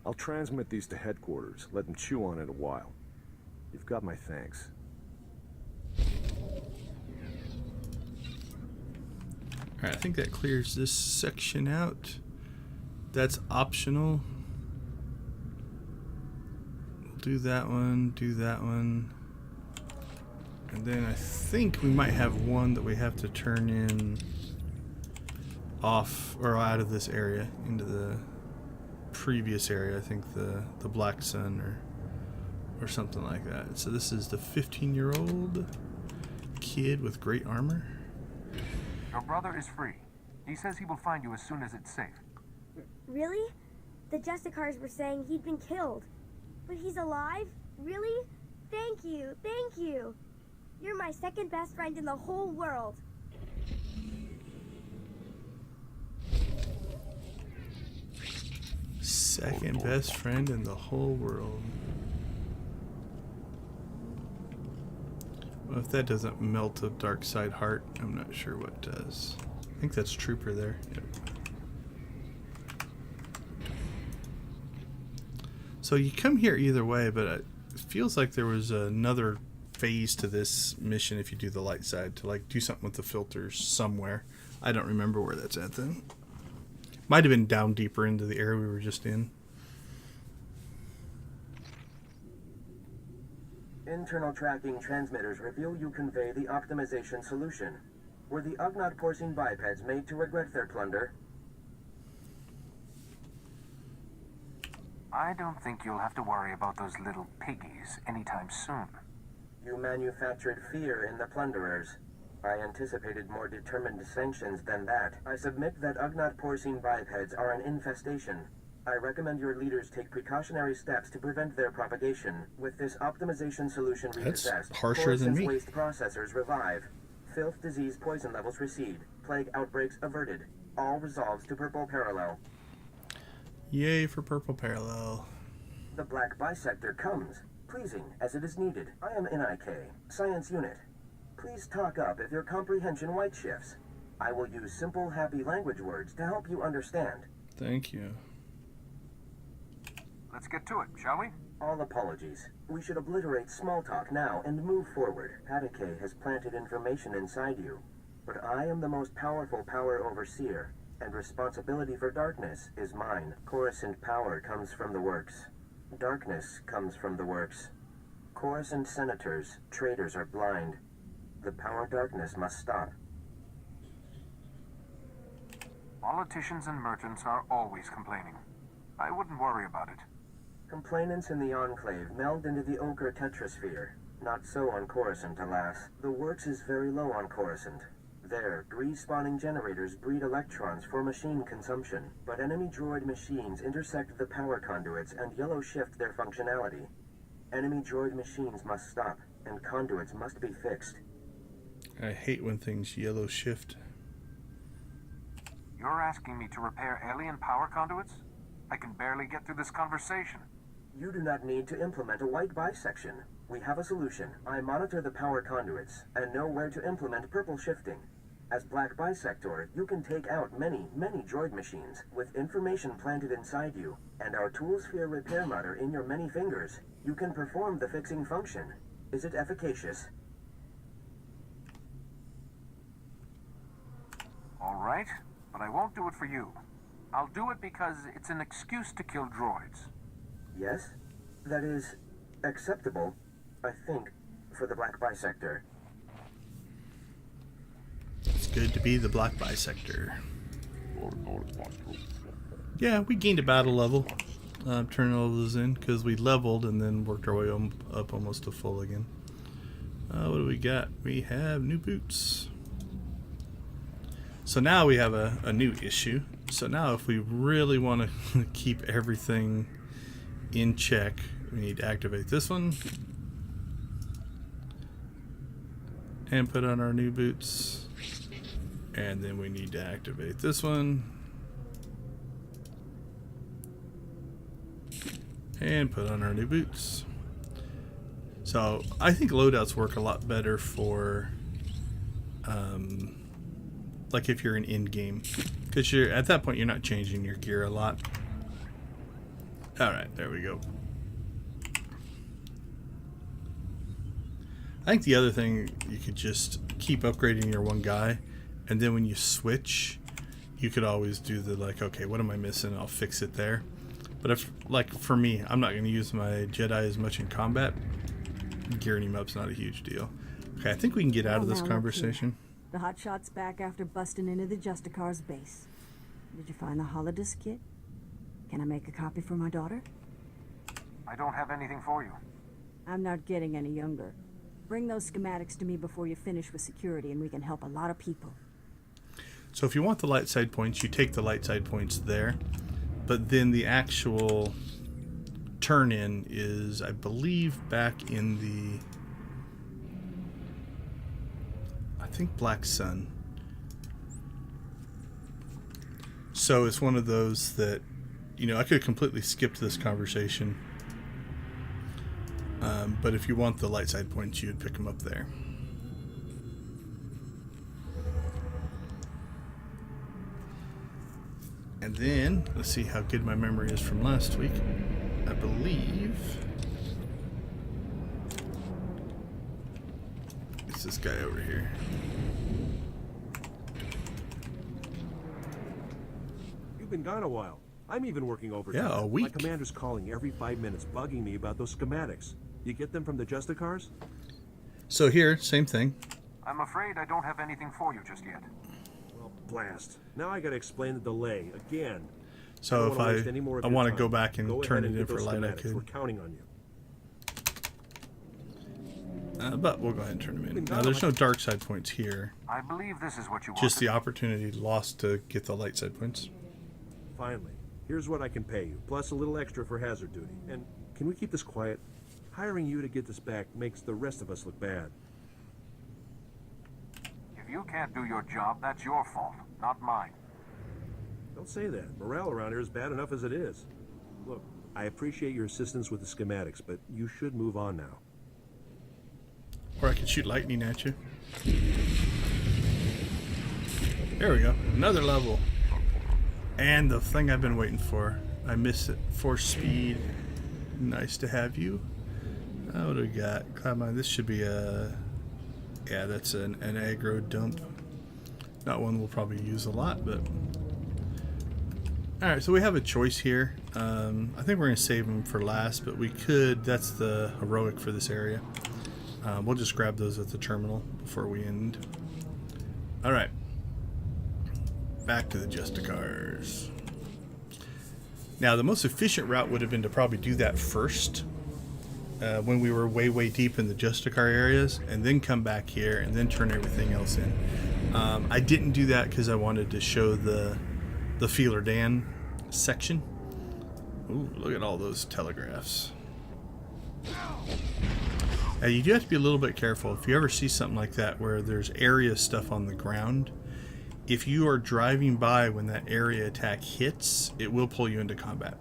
I'll transmit these to headquarters, let them chew on it a while. You've got my thanks. Alright, I think that clears this section out. That's optional. We'll do that one, And then I think we might have one that we have to turn in off or out of this area into the previous area. I think the Black Sun or something like that. So this is the 15-year-old kid with great armor. Your brother is free. He says he will find you as soon as it's safe. Really? The Justicars were saying he'd been killed. But he's alive? Really? Thank you, thank you. You're my second best friend in the whole world. Second best friend in the whole world. Well, if that doesn't melt a dark side heart, I'm not sure what does. I think that's Trooper there. Yep. So you come here either way, but it feels like there was another phase to this mission if you do the light side, to like do something with the filters somewhere. I don't remember where that's at then. Might have been down deeper into the area we were just in. Internal tracking transmitters reveal you convey the optimization solution. Were the Ugnaught porcine bipeds made to regret their plunder? I don't think you'll have to worry about those little piggies anytime soon. You manufactured fear in the plunderers. I anticipated more determined sanctions than that. I submit that Ugnaught porcine bipeds are an infestation. I recommend your leaders take precautionary steps to prevent their propagation. With this optimization solution repossessed, that's harsher than me. waste processors revive. Filth, disease, poison levels recede. Plague outbreaks averted. All resolves to purple parallel. Yay for purple parallel. The black bisector comes, pleasing as it is needed. I am NIK, Science Unit. Please talk up if your comprehension white shifts. I will use simple, happy language words to help you understand. Thank you. Let's get to it, shall we? All apologies. We should obliterate small talk now and move forward. Padike has planted information inside you. But I am the most powerful power overseer, and responsibility for darkness is mine. Coruscant power comes from the works. Darkness comes from the works. Coruscant senators, traitors are blind. The power darkness must stop. Politicians and merchants are always complaining. I wouldn't worry about it. Complainants in the Enclave meld into the ochre tetrasphere. Not so on Coruscant, alas. The works is very low on Coruscant. There, Grease-spawning generators breed electrons for machine consumption, but enemy droid machines intersect the power conduits and yellow shift their functionality. Enemy droid machines must stop, and conduits must be fixed. I hate when things yellow shift. You're asking me to repair alien power conduits? I can barely get through this conversation. You do not need to implement a white bisection. We have a solution. I monitor the power conduits and know where to implement purple shifting. As Black Bisector, you can take out many, many droid machines with information planted inside you, and our Toolsphere repair motor in your many fingers. You can perform the fixing function. Is it efficacious? All right, but I won't do it for you. I'll do it because it's an excuse to kill droids. Yes? That is acceptable, I think, for the Black Bisector. It's good to be the Black Bisector. Yeah, we gained a battle level. Turning all those in because we leveled and then worked our way up almost to full again. What do we got? We have new boots. So now we have a new issue. So now if we really want to keep everything in check, we need to activate this one and put on our new boots, and then we need to activate this one and put on our new boots. So I think loadouts work a lot better for like if you're in game, because you're at that point you're not changing your gear a lot. All right, there we go. I think the other thing, you could just keep upgrading your one guy, and then when you switch, you could always do the like, okay, what am I missing? I'll fix it there. But if, like for me, I'm not going to use my Jedi as much in combat. Gearing him up's not a huge deal. Okay, I think we can get out of this conversation. The hotshot's back after busting into the Justicar's base. Did you find the holodisc kit? Can I make a copy for my daughter? I don't have anything for you. I'm not getting any younger. Bring those schematics to me before you finish with security, and we can help a lot of people. So if you want the light side points, you take the light side points there. But then the actual turn-in is, I believe, back in the... I think Black Sun. So it's one of those that, you know, I could have completely skipped this conversation. But if you want the light side points, you'd pick them up there. And then, let's see how good my memory is from last week. I believe it's this guy over here. You've been gone a while. I'm even working overtime. Yeah, a week. My commander's calling every 5 minutes, bugging me about those schematics. You get them from the Justicars? So here, same thing. I'm afraid I don't have anything for you just yet. Well, blast. Now I gotta explain the delay again. So if I want to go back and turn it in for light, I could. We're counting on you. But we'll go ahead and turn them in. Now, there's no dark side points here. I believe this is what you want. Just the opportunity lost to get the light side points. Finally, here's what I can pay you, plus a little extra for hazard duty. And can we keep this quiet? Hiring you to get this back makes the rest of us look bad. If you can't do your job, that's your fault, not mine. Don't say that. Morale around here is bad enough as it is. Look, I appreciate your assistance with the schematics, but you should move on now. Or I could shoot lightning at you. There we go. Another level. And the thing I've been waiting for. I miss it. Force speed. Nice to have you. What do we got? Come on, this should be a... Yeah, that's an aggro dump. Not one we'll probably use a lot, but... Alright, so we have a choice here. I think we're going to save them for last, but we could... That's the heroic for this area. We'll just grab those at the terminal before we end. Alright. Back to the Justicars. Now, the most efficient route would have been to probably do that first. When we were way deep in the Justicar areas, and then come back here and then turn everything else in. I didn't do that because I wanted to show the Feeler Dan section. Ooh, look at all those telegraphs. Now, you do have to be a little bit careful. If you ever see something like that where there's area stuff on the ground, if you are driving by when that area attack hits, it will pull you into combat.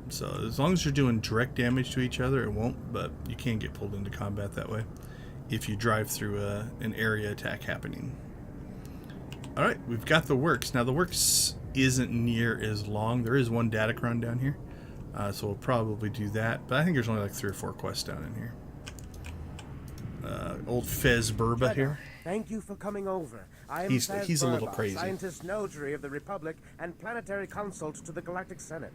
So as long as you're doing direct damage to each other, it won't, but you can get pulled into combat that way if you drive through an area attack happening. Alright, we've got the works. Now the works isn't near as long. There is one Datacron down here, so we'll probably do that, but I think there's only like 3 or 4 quests down in here. Old Fez Burba here. Thank you for coming over. I am He's Fez a little Burba, crazy. Scientist Notary of the Republic and Planetary Consult to the Galactic Senate.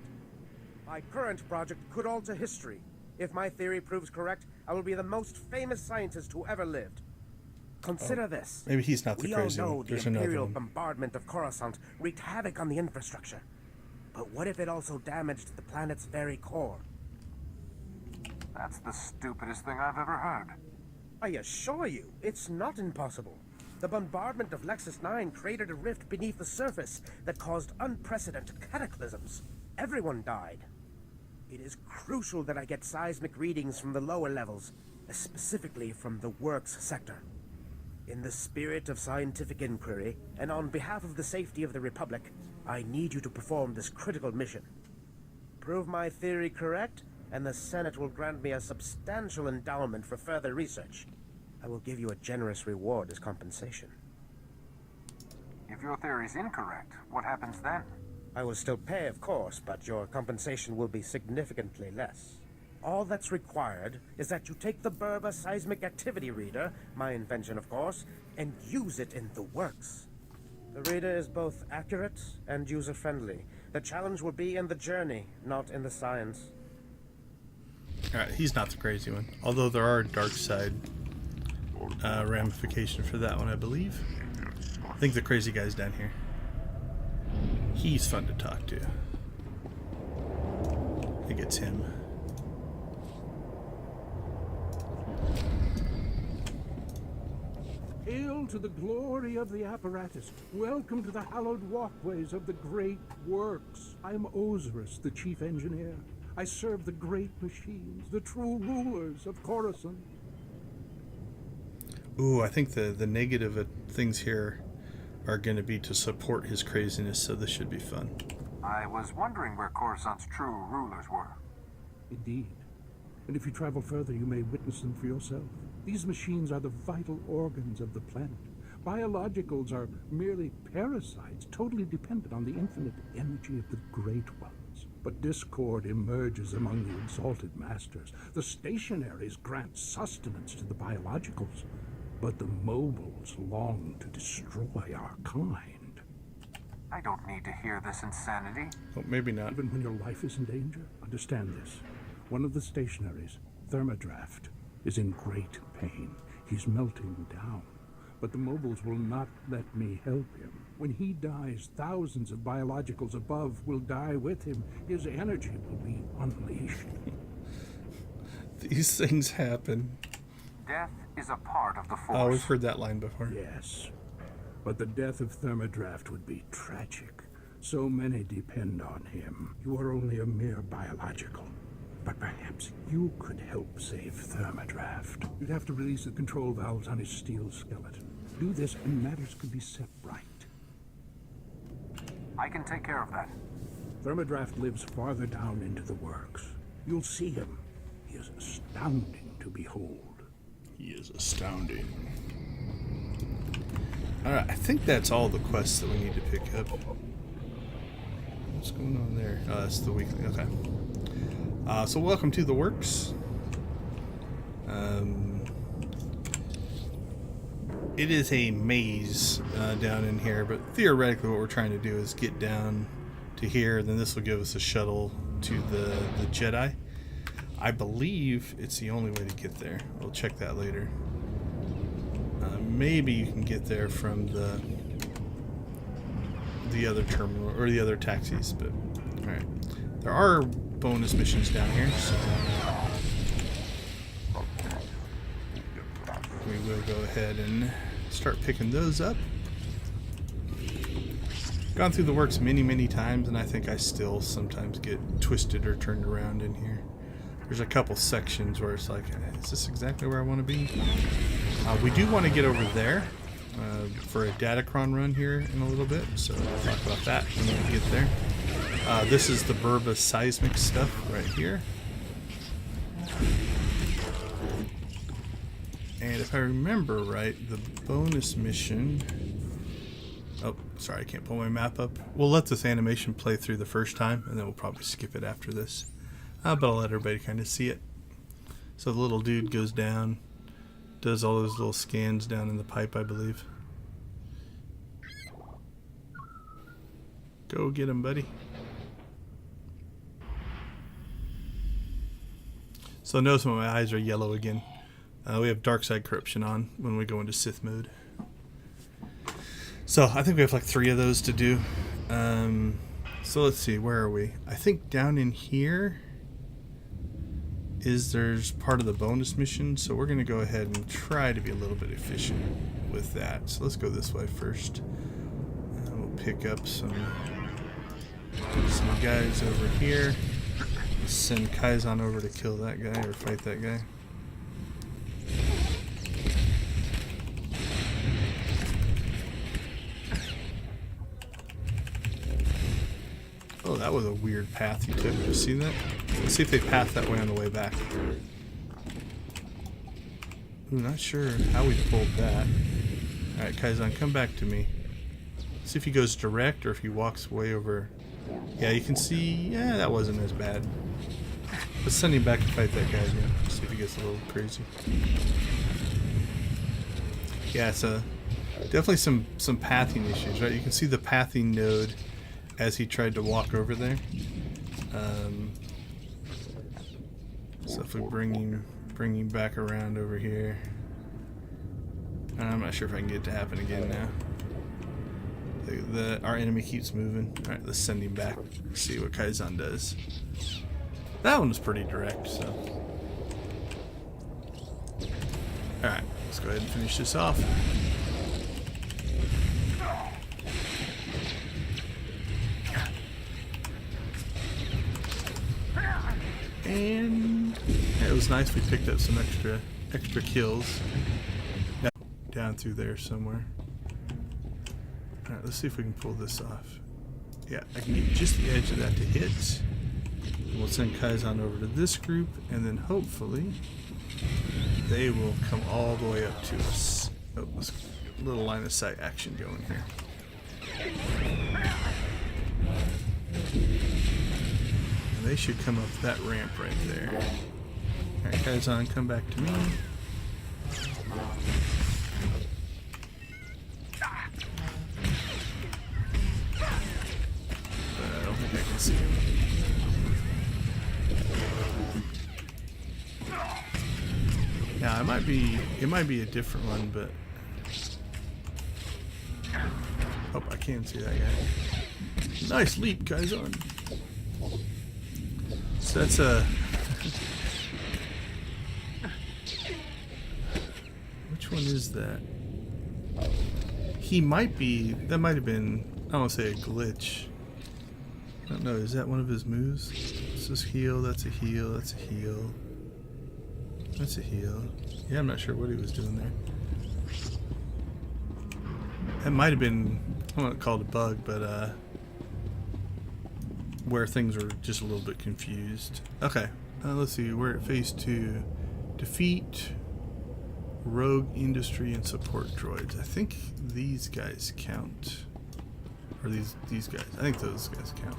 My current project could alter history. If my theory proves correct, I will be the most famous scientist who ever lived. Consider this. Maybe he's not the crazy We all know one. the There's another Imperial one. bombardment of Coruscant wreaked havoc on the infrastructure. But what if it also damaged the planet's very core? That's the stupidest thing I've ever heard. I assure you, it's not impossible. The bombardment of Lexus 9 created a rift beneath the surface that caused unprecedented cataclysms. Everyone died. It is crucial that I get seismic readings from the lower levels, specifically from the Works sector. In the spirit of scientific inquiry, and on behalf of the safety of the Republic, I need you to perform this critical mission. Prove my theory correct, and the Senate will grant me a substantial endowment for further research. I will give you a generous reward as compensation. If your theory's incorrect, what happens then? I will still pay, of course, but your compensation will be significantly less. All that's required is that you take the Burba Seismic Activity Reader, my invention of course, and use it in the Works. The reader is both accurate and user-friendly. The challenge will be in the journey, not in the science. Alright, he's not the crazy one. Although there are dark side ramifications for that one, I believe. I think the crazy guy's down here. He's fun to talk to. I think it's him. Hail to the glory of the apparatus. Welcome to the hallowed walkways of the great works. I'm Osiris, the chief engineer. I serve the great machines, the true rulers of Coruscant. Ooh, I think the negative things here are going to be to support his craziness, so this should be fun. I was wondering where Coruscant's true rulers were. Indeed. And if you travel further, you may witness them for yourself. These machines are the vital organs of the planet. Biologicals are merely parasites, totally dependent on the infinite energy of the Great Ones. But discord emerges among the exalted masters. The stationaries grant sustenance to the biologicals, but the mobiles long to destroy our kind. I don't need to hear this insanity. Oh, maybe not. Even when your life is in danger, understand this. One of the stationaries, Thermodraft, is in great pain. He's melting down. But the mobiles will not let me help him. When he dies, thousands of biologicals above will die with him. His energy will be unleashed. These things happen. Death is a part of the Force. Oh, we've heard that line before. Yes. But the death of Thermodraft would be tragic. So many depend on him. You are only a mere biological. But perhaps you could help save Thermodraft. You'd have to release the control valves on his steel skeleton. Do this and matters could be set right. I can take care of that. Thermodraft lives farther down into the works. You'll see him. He is astounding to behold. He is astounding. Alright, I think that's all the quests that we need to pick up. What's going on there? Oh, that's the weekly. Okay. So welcome to the works. It is a maze down in here, but theoretically what we're trying to do is get down to here, then this will give us a shuttle to the Jedi. I believe it's the only way to get there. We'll check that later. Maybe you can get there from the other terminal or the other taxis, but alright. There are bonus missions down here, so we will go ahead and start picking those up. Gone through the works many times, and I think I still sometimes get twisted or turned around in here. There's a couple sections where it's like, is this exactly where I want to be? We do want to get over there for a Datacron run here in a little bit, so we'll talk about that when we get there. This is the Burba seismic stuff right here. And if I remember right, the bonus mission... Oh, sorry, I can't pull my map up. We'll let this animation play through the first time, and then we'll probably skip it after this. But I'll let everybody kind of see it. So the little dude goes down, does all those little scans down in the pipe, I believe. Go get him, buddy. So notice when my eyes are yellow again. We have dark side corruption on when we go into Sith mode. So I think we have like 3 of those to do. So let's see, where are we? I think down in here there's part of the bonus mission, so we're going to go ahead and try to be a little bit efficient with that. So let's go this way first. We'll pick up some guys over here. Send Kaizen over to kill that guy or fight that guy. Oh, that was a weird path you took. Did you see that? Let's see if they path that way on the way back. Ooh, not sure how we pulled that. Alright, Kaizen, come back to me. See if he goes direct or if he walks way over. Yeah, you can see, yeah, that wasn't as bad. Let's send him back to fight that guy again. See if he gets a little crazy. Yeah, so definitely some pathing issues, right? You can see the pathing node as he tried to walk over there. So if we bring him back around over here. I'm not sure if I can get it to happen again now. Our enemy keeps moving. Alright, let's send him back. See what Kaizen does. That one was pretty direct, so. Alright, let's go ahead and finish this off. And it was nice we picked up some extra kills down through there somewhere. Alright, let's see if we can pull this off. Yeah, I can get just the edge of that to hit. And we'll send Kaizen over to this group, and then hopefully they will come all the way up to us. Oh, let's get a little line of sight action going here. And they should come up that ramp right there. Alright, Kaizen, come back to me. I don't think I can see him. Yeah, it might be a different one, but oh, I can see that guy. Nice leap, Kaizen. So that's a which one is that? He might be. That might have been. I don't want to say a glitch. I don't know. Is that one of his moves? This is heal. That's a heal. That's a heal. That's a heal. Yeah, I'm not sure what he was doing there. That might have been. I don't want to call it a bug, but where things were just a little bit confused. Okay, let's see. We're at phase 2. Defeat rogue industry and support droids. I think these guys count. Or these guys. I think those guys count.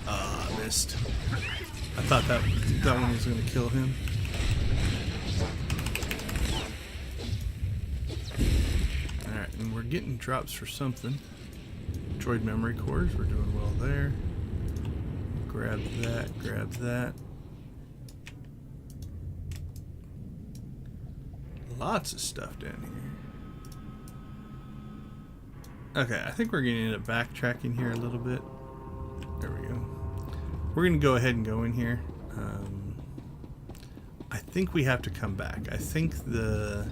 Ah, missed. I thought that one was going to kill him. Alright, and we're getting drops for something. Droid memory cores, we're doing well there. Grab that, grab that. Lots of stuff down here. Okay, I think we're going to end up backtracking here a little bit. There we go. We're going to go ahead and go in here. I think we have to come back. I think the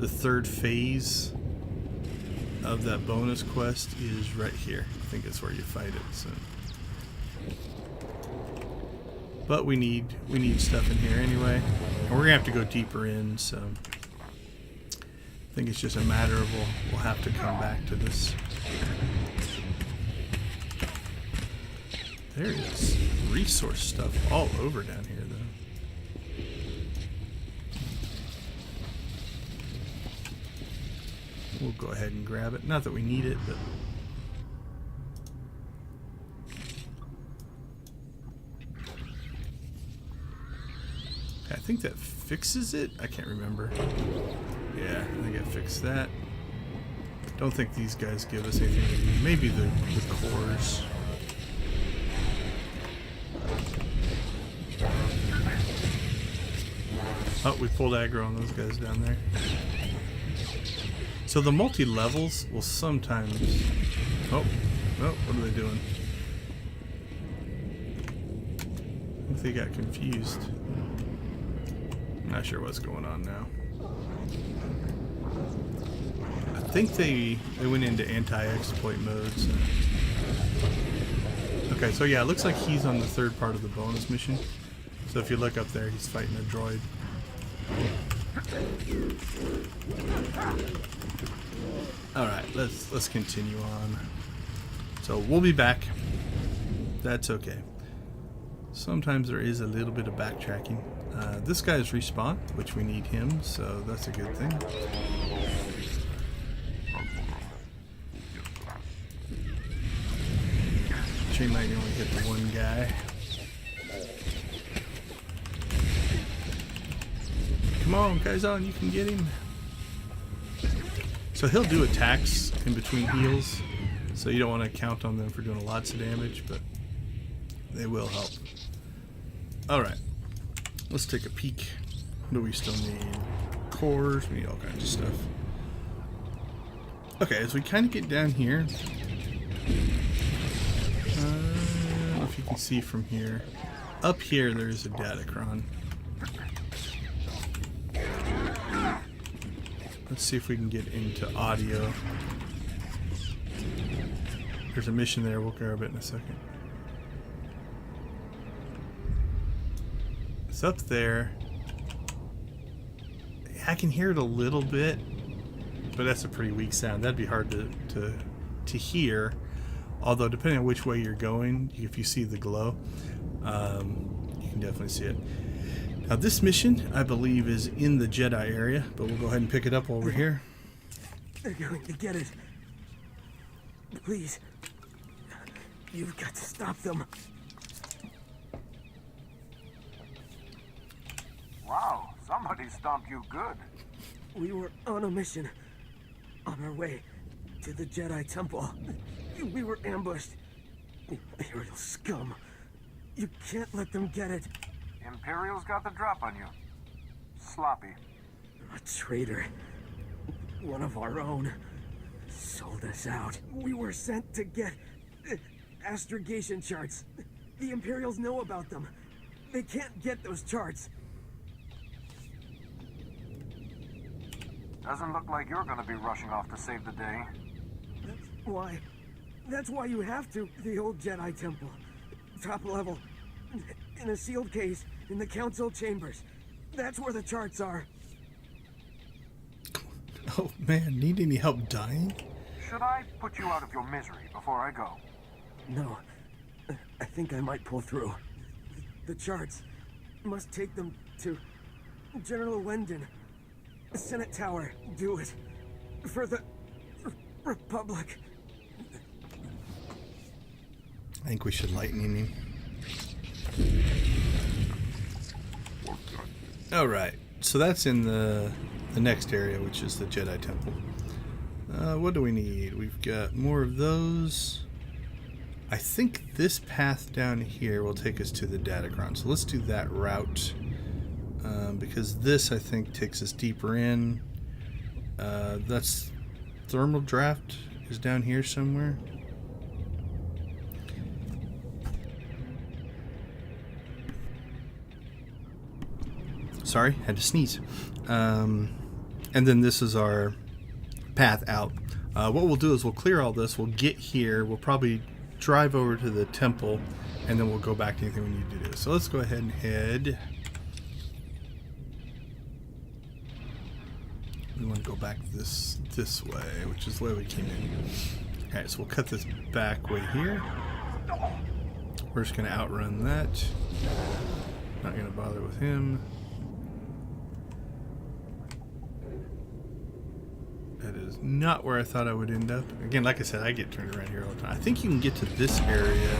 third phase of that bonus quest is right here. I think that's where you fight it. So, but we need stuff in here anyway, and we're gonna have to go deeper in. So I think it's just a matter of we'll have to come back to this. There is resource stuff all over down here, though. We'll go ahead and grab it. Not that we need it, but... I think that fixes it? I can't remember. Yeah, I think I fixed that. Don't think these guys give us anything. Maybe the cores. Oh, we pulled aggro on those guys down there. So the multi-levels will sometimes... Oh, what are they doing? I think they got confused. I'm not sure what's going on now. I think they went into anti-exploit mode. So. Okay, so yeah, it looks like he's on the third part of the bonus mission. So if you look up there, he's fighting a droid. Alright, let's continue on. So we'll be back. That's okay. Sometimes there is a little bit of backtracking. This guy's respawn, which we need him, so that's a good thing. Chain lightning only hit the one guy. Come on, Kaizan, you can get him. So he'll do attacks in between heals, so you don't want to count on them for doing lots of damage, but they will help. Alright, let's take a peek. What do we still need? Cores, we need all kinds of stuff. Okay, as we kind of get down here, I don't know if you can see from here. Up here, there's a datacron. Let's see if we can get into audio. There's a mission there. We'll grab it in a second. It's up there. I can hear it a little bit, but that's a pretty weak sound. That'd be hard to hear. Although, depending on which way you're going, if you see the glow, you can definitely see it. Now, this mission, I believe, is in the Jedi area, but we'll go ahead and pick it up while we're here. They're going to get it. Please. You've got to stop them. Wow, somebody stomped you good. We were on a mission. On our way to the Jedi Temple. We were ambushed. Imperial scum. You can't let them get it. Imperial's got the drop on you. Sloppy. A traitor. One of our own. Sold us out. We were sent to get astrogation charts. The Imperials know about them. They can't get those charts. Doesn't look like you're gonna be rushing off to save the day. That's why you have to. The old Jedi Temple. Top level. In a sealed case. In the council chambers. That's where the charts are. Oh man, need any help dying? Should I put you out of your misery before I go? No. I think I might pull through. The charts must take them to General Wendon. Senate Tower. Do it. For the Republic. I think we should lightning him. Alright, so that's in the next area, which is the Jedi Temple. What do we need? We've got more of those. I think this path down here will take us to the Datacron, so let's do that route. Because this, I think, takes us deeper in. That's thermal draft is down here somewhere. Sorry, had to sneeze. And then this is our path out. What we'll do is we'll clear all this. We'll get here. We'll probably drive over to the temple, and then we'll go back to anything we need to do. So let's go ahead and head. We want to go back this way, which is the way we came in. Alright, so we'll cut this back way here. We're just going to outrun that. Not going to bother with him. That is not where I thought I would end up. Again, like I said, I get turned around here all the time. I think you can get to this area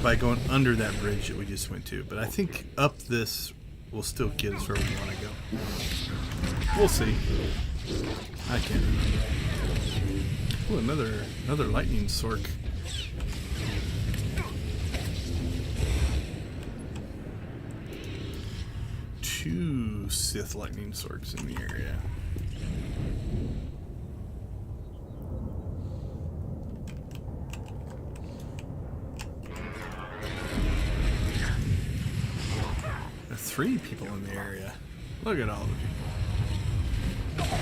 by going under that bridge that we just went to. But I think up this will still get us where we want to go. We'll see. I can't remember. Ooh, another lightning sork. Two Sith lightning sorks in the area. Three people in the area. Look at all the people.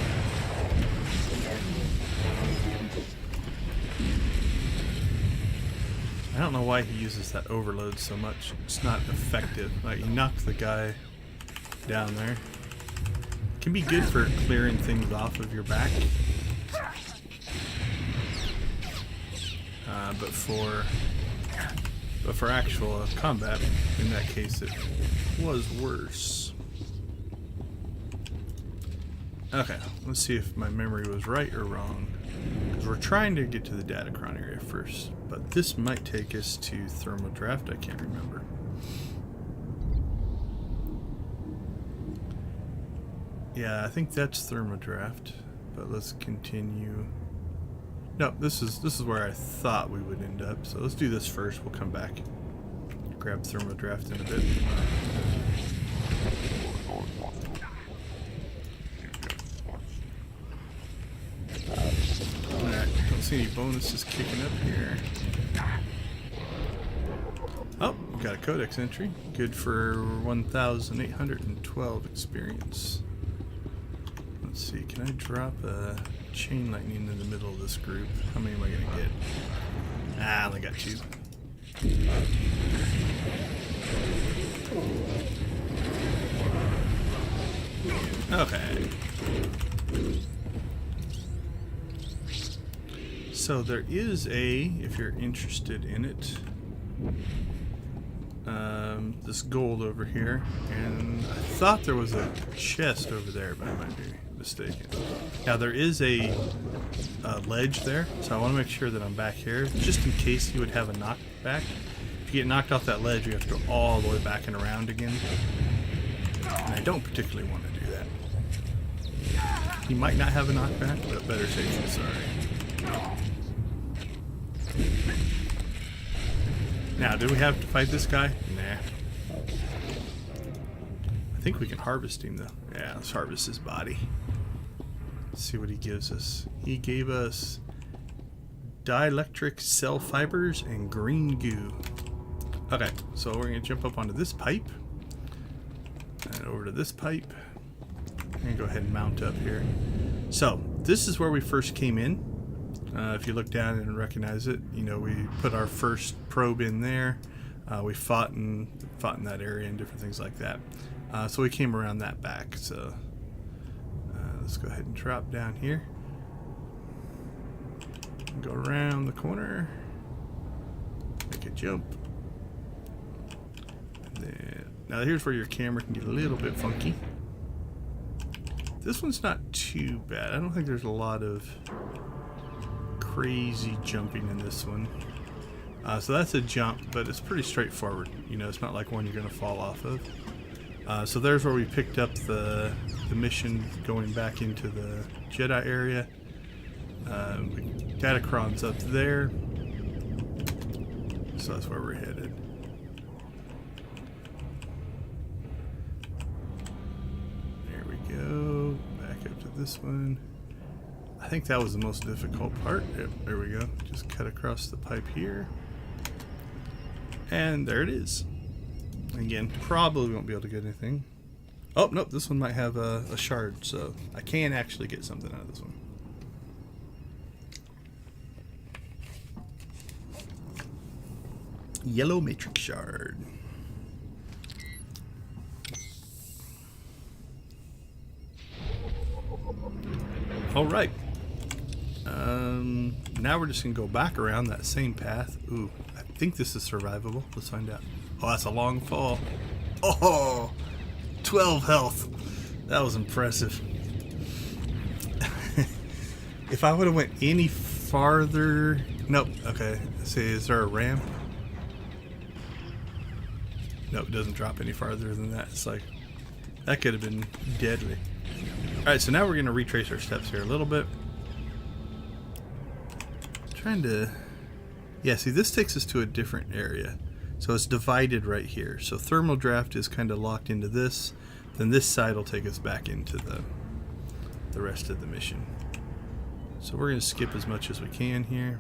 I don't know why he uses that overload so much. It's not effective. Like, you knock the guy down there. It can be good for clearing things off of your back. But for actual combat, in that case, it was worse. Okay, let's see if my memory was right or wrong. Because we're trying to get to the Datacron area first. But this might take us to thermal draft, I can't remember. Yeah, I think that's thermal draft. But let's continue. No, this is where I thought we would end up. So let's do this first. We'll come back. Grab thermal draft in a bit. Alright, don't see any bonuses kicking up here. Oh, we got a codex entry. Good for 1,812 experience. Let's see, can I drop a chain lightning in the middle of this group? How many am I gonna get? Ah, I only got 2. Okay. So there is if you're interested in it, this gold over here, and I thought there was a chest over there, but I might be mistaken. Now there is a ledge there, so I want to make sure that I'm back here, just in case you would have a knockback. If you get knocked off that ledge, you have to go all the way back and around again, and I don't particularly want to do that. He might not have a knockback, but better safe than sorry. Now, do we have to fight this guy? Nah. I think we can harvest him, though. Yeah, let's harvest his body. Let's see what he gives us. He gave us dielectric cell fibers and green goo. Okay, so we're going to jump up onto this pipe. And over to this pipe. I'm going to go ahead and mount up here. So, this is where we first came in. If you look down and recognize it, you know, we put our first probe in there. We fought in that area and different things like that. So we came around that back. So Let's go ahead and drop down here. Go around the corner. Make a jump. And then, now here's where your camera can get a little bit funky. This one's not too bad. I don't think there's a lot of crazy jumping in this one. So that's a jump, but it's pretty straightforward. You know, it's not like one you're going to fall off of. So there's where we picked up the mission going back into the Jedi area. Datacron's up there. So that's where we're headed. There we go. Back up to this one. I think that was the most difficult part. Yep, there we go. Just cut across the pipe here. And there it is. Again, probably won't be able to get anything. Oh, nope, this one might have a shard, so I can actually get something out of this one. Yellow matrix shard. All right. Now we're just gonna go back around that same path. Ooh, I think this is survivable. Let's find out. Oh, that's a long fall. Oh, 12 health. That was impressive. If I would have went any farther, nope. Okay. Let's see, is there a ramp? Nope, it doesn't drop any farther than that. It's like that could have been deadly. All right, so now we're gonna retrace our steps here a little bit. Trying to, yeah, see, this takes us to a different area. So it's divided right here. So thermal draft is kind of locked into this. Then this side will take us back into the rest of the mission. So we're going to skip as much as we can here.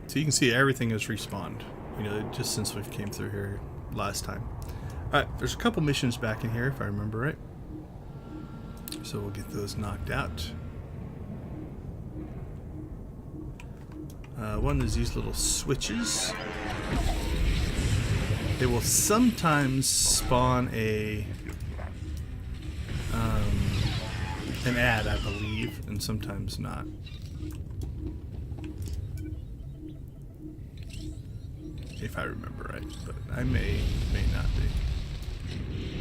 So you can see everything is respawned, you know, just since we came through here last time. All right, there's a couple missions back in here if I remember right. So we'll get those knocked out. One is these little switches. They will sometimes spawn an ad, I believe, and sometimes not. If I remember right, but I may not be.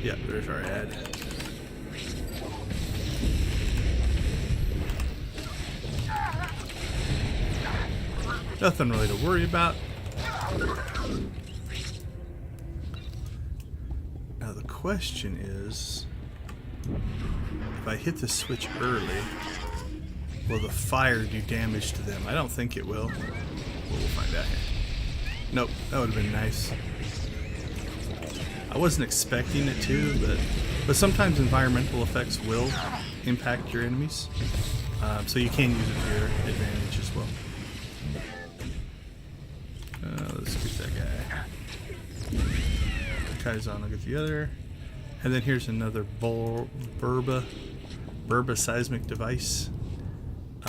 Yeah, there's our ad. Nothing really to worry about. Now the question is, if I hit the switch early, will the fire do damage to them? I don't think it will. We'll find out here. Nope, that would have been nice. I wasn't expecting it to, but sometimes environmental effects will impact your enemies. So you can use it to your advantage as well. Let's get that guy. Kaizen will get the other. And then here's another Burba seismic device.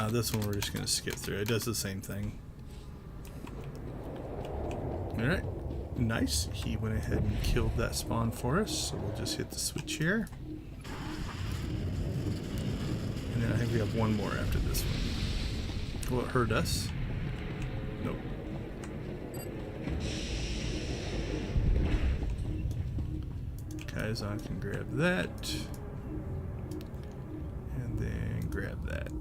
This one we're just going to skip through. It does the same thing. Alright, nice. He went ahead and killed that spawn for us. So we'll just hit the switch here. And then I think we have one more after this one. Will it hurt us? Nope. Kaizen can grab that. And then grab that.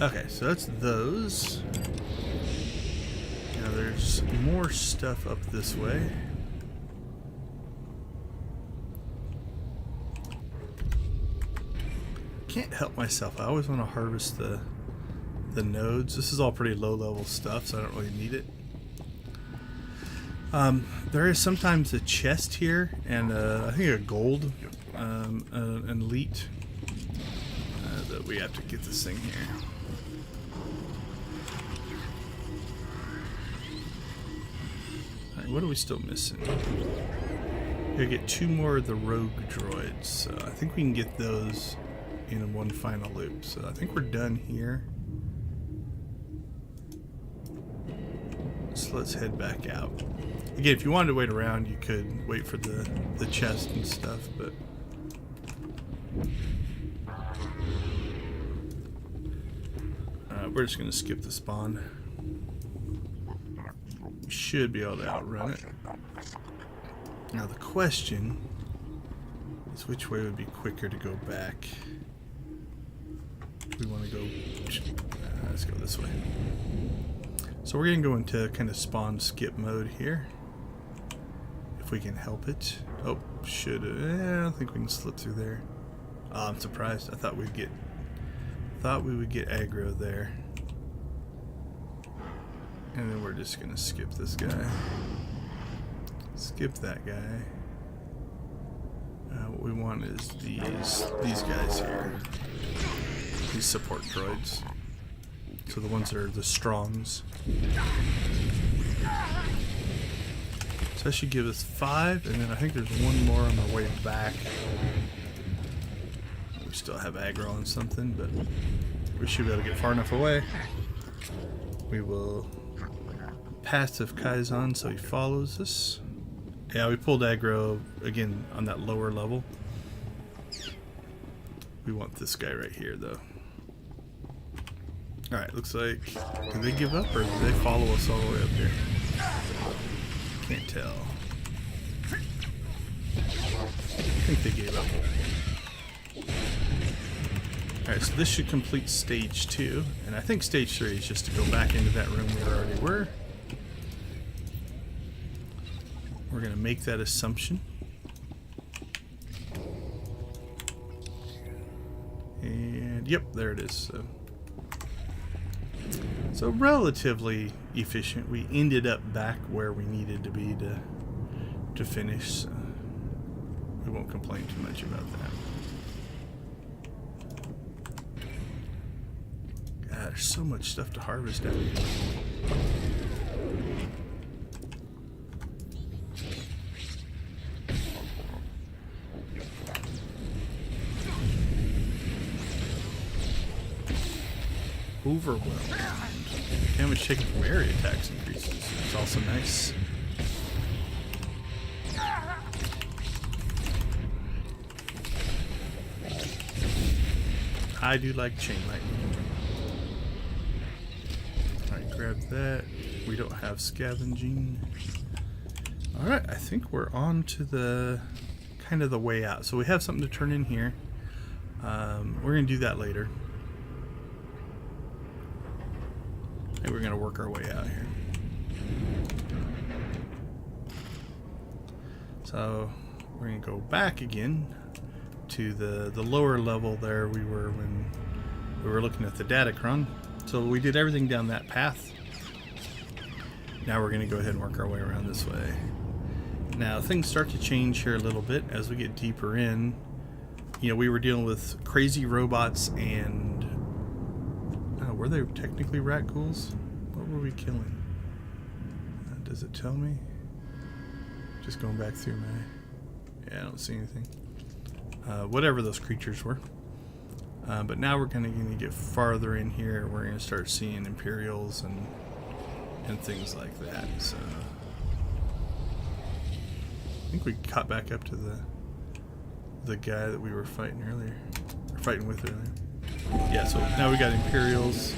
Okay, so that's those. Now there's more stuff up this way. Can't help myself. I always want to harvest the nodes. This is all pretty low level stuff, so I don't really need it. There is sometimes a chest here, and I think a gold, an elite, that we have to get this thing here. Alright, what are we still missing? We gotta get 2 more of the rogue droids, so I think we can get those in one final loop. So I think we're done here. So let's head back out. Again, if you wanted to wait around, you could wait for the chest and stuff, but we're just going to skip the spawn. We should be able to outrun it. Now the question is which way would be quicker to go back. We want to go, let's go this way. So we're going to go into kind of spawn skip mode here. If we can help it. Oh, I don't think we can slip through there. Oh, I'm surprised. I thought we would get aggro there. And then we're just gonna skip this guy. Skip that guy. What we want is these guys here. These support droids. So the ones that are the strongs. So that should give us 5, and then I think there's one more on the way back. We still have aggro on something, but we should be able to get far enough away. We will passive Kaizen so he follows us. Yeah, we pulled aggro again on that lower level. We want this guy right here though. Alright, looks like, do they give up or do they follow us all the way up here? Can't tell. I think they gave up. Alright, so this should complete stage 2, and I think stage 3 is just to go back into that room we already were. We're going to make that assumption. And yep, there it is. So relatively efficient. We ended up back where we needed to be to finish. So we won't complain too much about that. God, there's so much stuff to harvest down here. Overwhelmed. Damage taken from area attacks increases. It's also nice. I do like chain lightning. Alright, grab that. We don't have scavenging. Alright, I think we're on to the kind of the way out. So we have something to turn in here. We're going to do that later. And we're going to work our way out here. So we're going to go back again to the lower level there we were when we were looking at the Datacron. So we did everything down that path. Now we're going to go ahead and work our way around this way. Now things start to change here a little bit as we get deeper in. You know, we were dealing with crazy robots and were they technically rat ghouls? What were we killing? Does it tell me? Just going back through my... Yeah, I don't see anything. Whatever those creatures were. But now we're going to get farther in here. We're going to start seeing Imperials and things like that. So I think we caught back up to the guy that we were fighting earlier. Or fighting with earlier. Yeah, so now we got Imperials.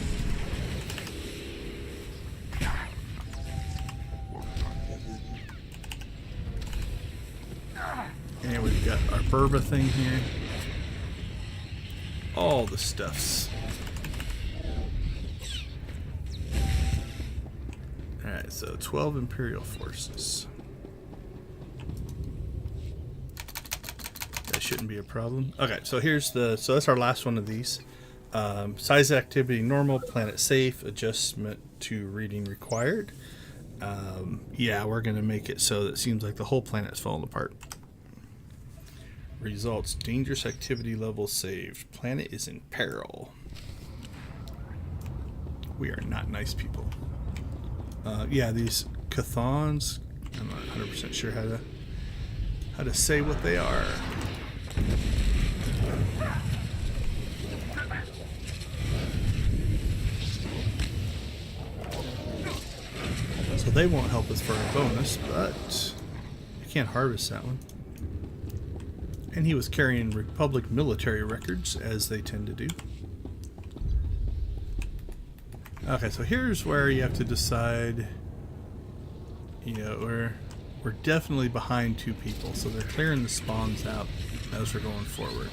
And we've got our Burba thing here. All the stuffs. Alright, so 12 Imperial forces. That shouldn't be a problem. Okay, so so that's our last one of these. Size activity normal, planet safe, adjustment to reading required. Yeah, we're going to make it so that it seems like the whole planet's falling apart. Results, dangerous activity level saved. Planet is in peril. We are not nice people. Yeah, these Cathons, I'm not 100% sure how to say what they are. So they won't help us for a bonus, but we can't harvest that one. And he was carrying Republic military records, as they tend to do. Okay, so here's where you have to decide. You know, we're definitely behind 2 people, so they're clearing the spawns out as we're going forward,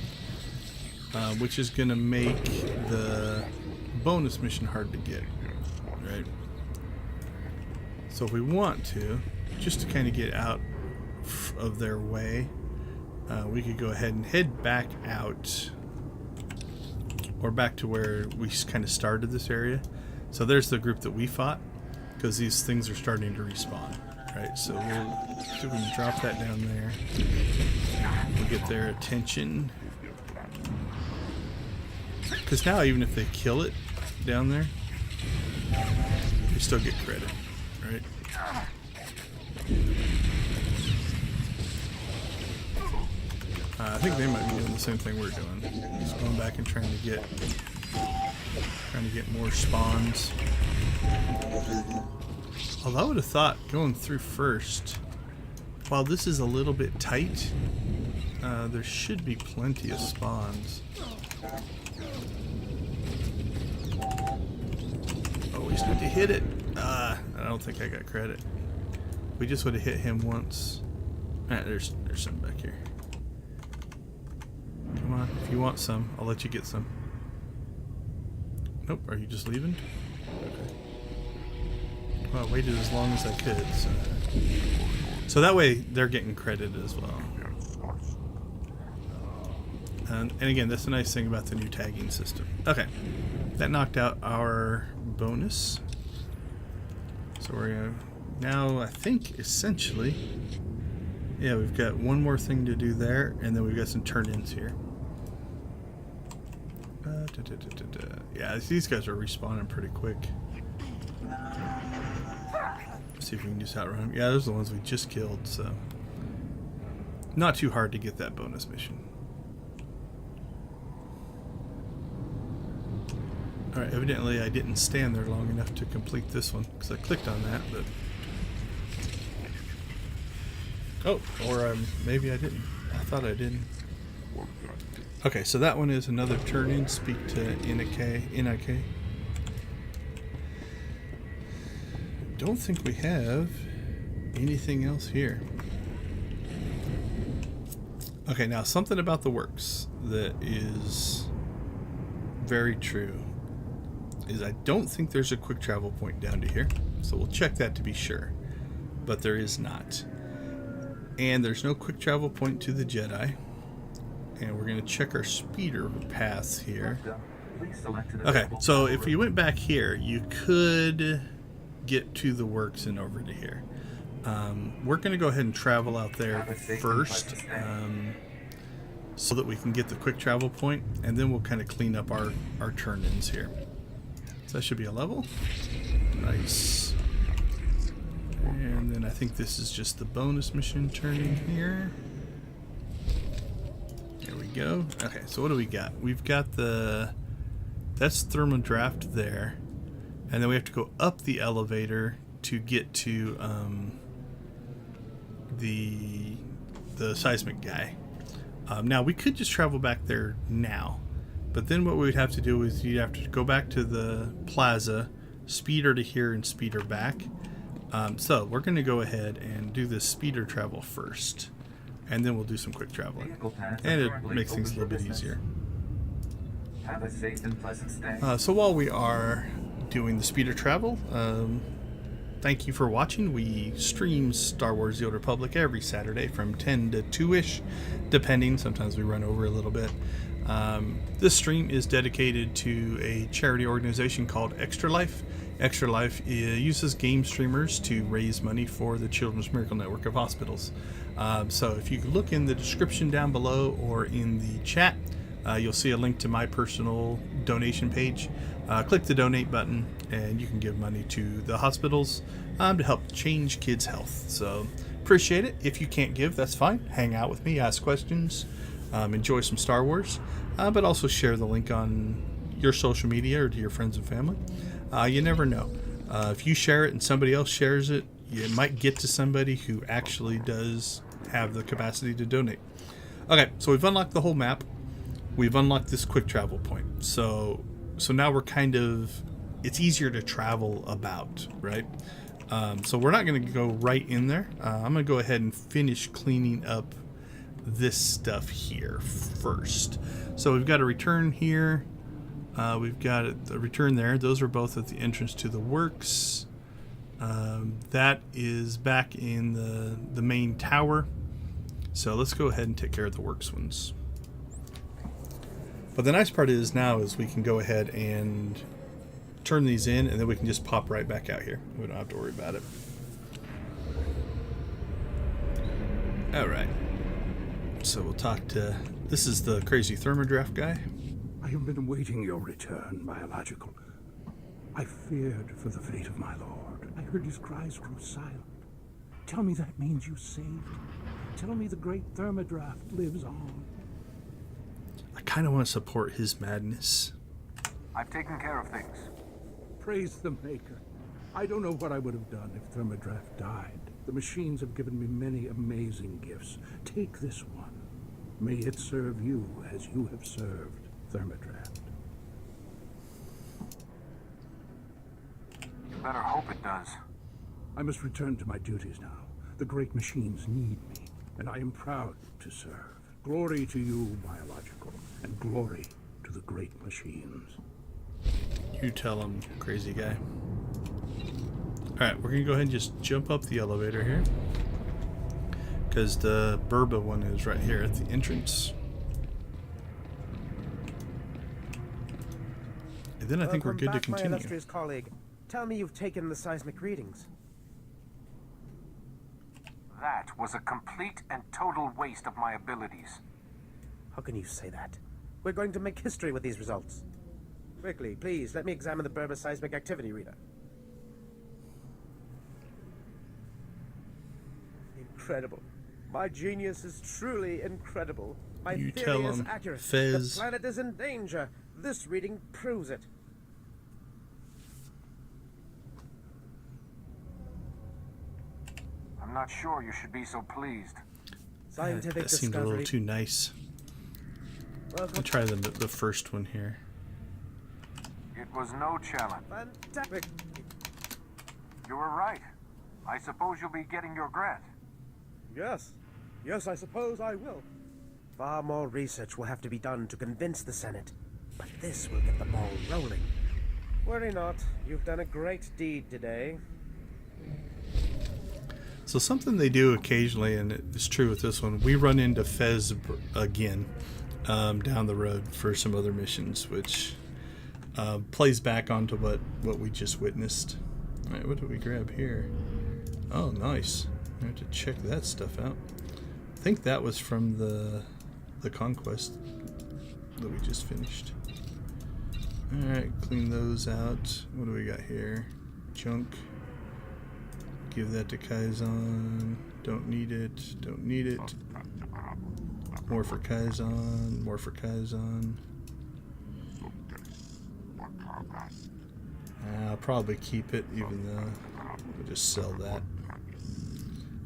which is going to make the bonus mission hard to get, right? So if we want to, just to kind of get out of their way, we could go ahead and head back out, or back to where we kind of started this area. So there's the group that we fought, because these things are starting to respawn, right? So we'll see if we can drop that down there. We'll get their attention. Because now even if they kill it down there, they still get credit, right? I think they might be doing the same thing we're doing. Just going back and trying to get more spawns. Although I would have thought going through first, while this is a little bit tight, there should be plenty of spawns. Oh, we just need to hit it. I don't think I got credit. We just would have hit him once. There's some back here. Come on, if you want some, I'll let you get some. Nope, are you just leaving? Okay. Well, I waited as long as I could, so that way they're getting credit as well. And again, that's the nice thing about the new tagging system. Okay, that knocked out our bonus. So we're gonna now, I think, essentially, yeah, we've got one more thing to do there, and then we've got some turn-ins here. Yeah, these guys are respawning pretty quick. Let's see if we can just outrun them. Yeah, those are the ones we just killed, so not too hard to get that bonus mission. Alright, evidently I didn't stand there long enough to complete this one, because I clicked on that, but... Oh, or maybe I didn't. I thought I didn't. Okay, so that one is another turn-in. Speak to NIK. Don't think we have anything else here. Okay, now something about the works that is very true is I don't think there's a quick travel point down to here, so we'll check that to be sure, but there is not. And there's no quick travel point to the Jedi. And we're going to check our speeder paths here. Okay, so if you went back here, you could get to the works and over to here. We're going to go ahead and travel out there first, so that we can get the quick travel point, and then we'll kind of clean up our turn-ins here. So that should be a level. Nice. And then I think this is just the bonus mission turn-in here. There we go. Okay, so what do we got? We've got that's thermodraft there. And then we have to go up the elevator to get to the seismic guy. Now, we could just travel back there now. But then what we would have to do is you'd have to go back to the plaza, speeder to here, and speeder back. So we're going to go ahead and do this speeder travel first. And then we'll do some quick traveling. And it makes things a little bit easier. Have a safe and pleasant stay. So while we are doing the speeder travel, thank you for watching. We stream Star Wars The Old Republic every Saturday from 10 to 2-ish, depending. Sometimes we run over a little bit. This stream is dedicated to a charity organization called Extra Life. Extra Life uses game streamers to raise money for the Children's Miracle Network of Hospitals. So if you look in the description down below or in the chat, you'll see a link to my personal donation page. Click the donate button and you can give money to the hospitals to help change kids' health. So appreciate it. If you can't give, that's fine. Hang out with me, ask questions, enjoy some Star Wars, but also share the link on your social media or to your friends and family. You never know. If you share it and somebody else shares it, it might get to somebody who actually does have the capacity to donate. Okay, so we've unlocked the whole map. We've unlocked this quick travel point. So now we're kind of, it's easier to travel about, right? So we're not going to go right in there. I'm going to go ahead and finish cleaning up this stuff here first. So we've got a return here. We've got a return there. Those are both at the entrance to the works. That is back in the main tower. So let's go ahead and take care of the works ones. But the nice part is now is we can go ahead and turn these in, and then we can just pop right back out here. We don't have to worry about it. All right. So we'll talk to, this is the crazy thermodraft guy. I have been awaiting your return, biological. I feared for the fate of my lord. I heard his cries grow silent. Tell me that means you saved. Tell me the great thermodraft lives on. I kind of want to support his madness. I've taken care of things. Praise the Maker. I don't know what I would have done if Thermodraft died. The machines have given me many amazing gifts. Take this one. May it serve you as you have served Thermodraft. You better hope it does. I must return to my duties now. The great machines need me, and I am proud to serve. Glory to you, biological, and glory to the great machines. You tell him, crazy guy. Alright, we're going to go ahead and just jump up the elevator here. Because the Burba one is right here at the entrance. And then I think we're good to continue. My illustrious colleague. Tell me you've taken the seismic readings. That was a complete and total waste of my abilities. How can you say that? We're going to make history with these results. Quickly, please, let me examine the Burba seismic activity reader. Incredible. My genius is truly incredible. My You theory tell is him, accurate. Fez. The planet is in danger. This reading proves it. I'm not sure you should be so pleased. Scientific that seemed a little too nice. I'll try the first one here. It was no challenge. Fantastic. You were right. I suppose you'll be getting your grant. Yes. Yes, I suppose I will. Far more research will have to be done to convince the Senate, but this will get the ball rolling. Worry not. You've done a great deed today. So something they do occasionally, and it's true with this one, we run into Fez again down the road for some other missions, which plays back onto what we just witnessed. All right, what did we grab here? Oh, nice. I have to check that stuff out. I think that was from the conquest that we just finished. All right, clean those out. What do we got here? Junk. Give that to Kaizen. Don't need it. Don't need it. More for Kaizen. More for Kaizen. I'll probably keep it, even though we'll just sell that.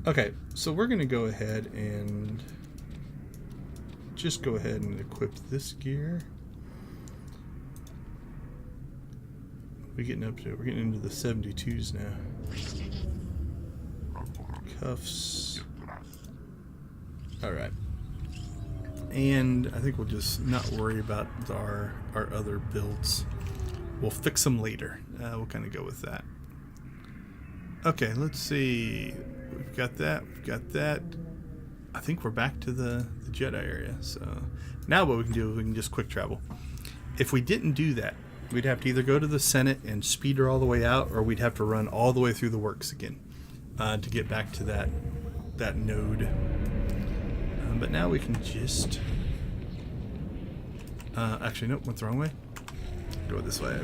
Okay, so we're going to go ahead and just go ahead and equip this gear. We're getting into the 72s now. Cuffs. Alright. And I think we'll just not worry about our other builds. We'll fix them later. We'll kind of go with that. Okay, let's see. We've got that. We've got that. I think we're back to the Jedi area. So now what we can do is we can just quick travel. If we didn't do that, we'd have to either go to the Senate and speed her all the way out, or we'd have to run all the way through the works again to get back to that node. But now we can just... actually, nope, went the wrong way. Go this way.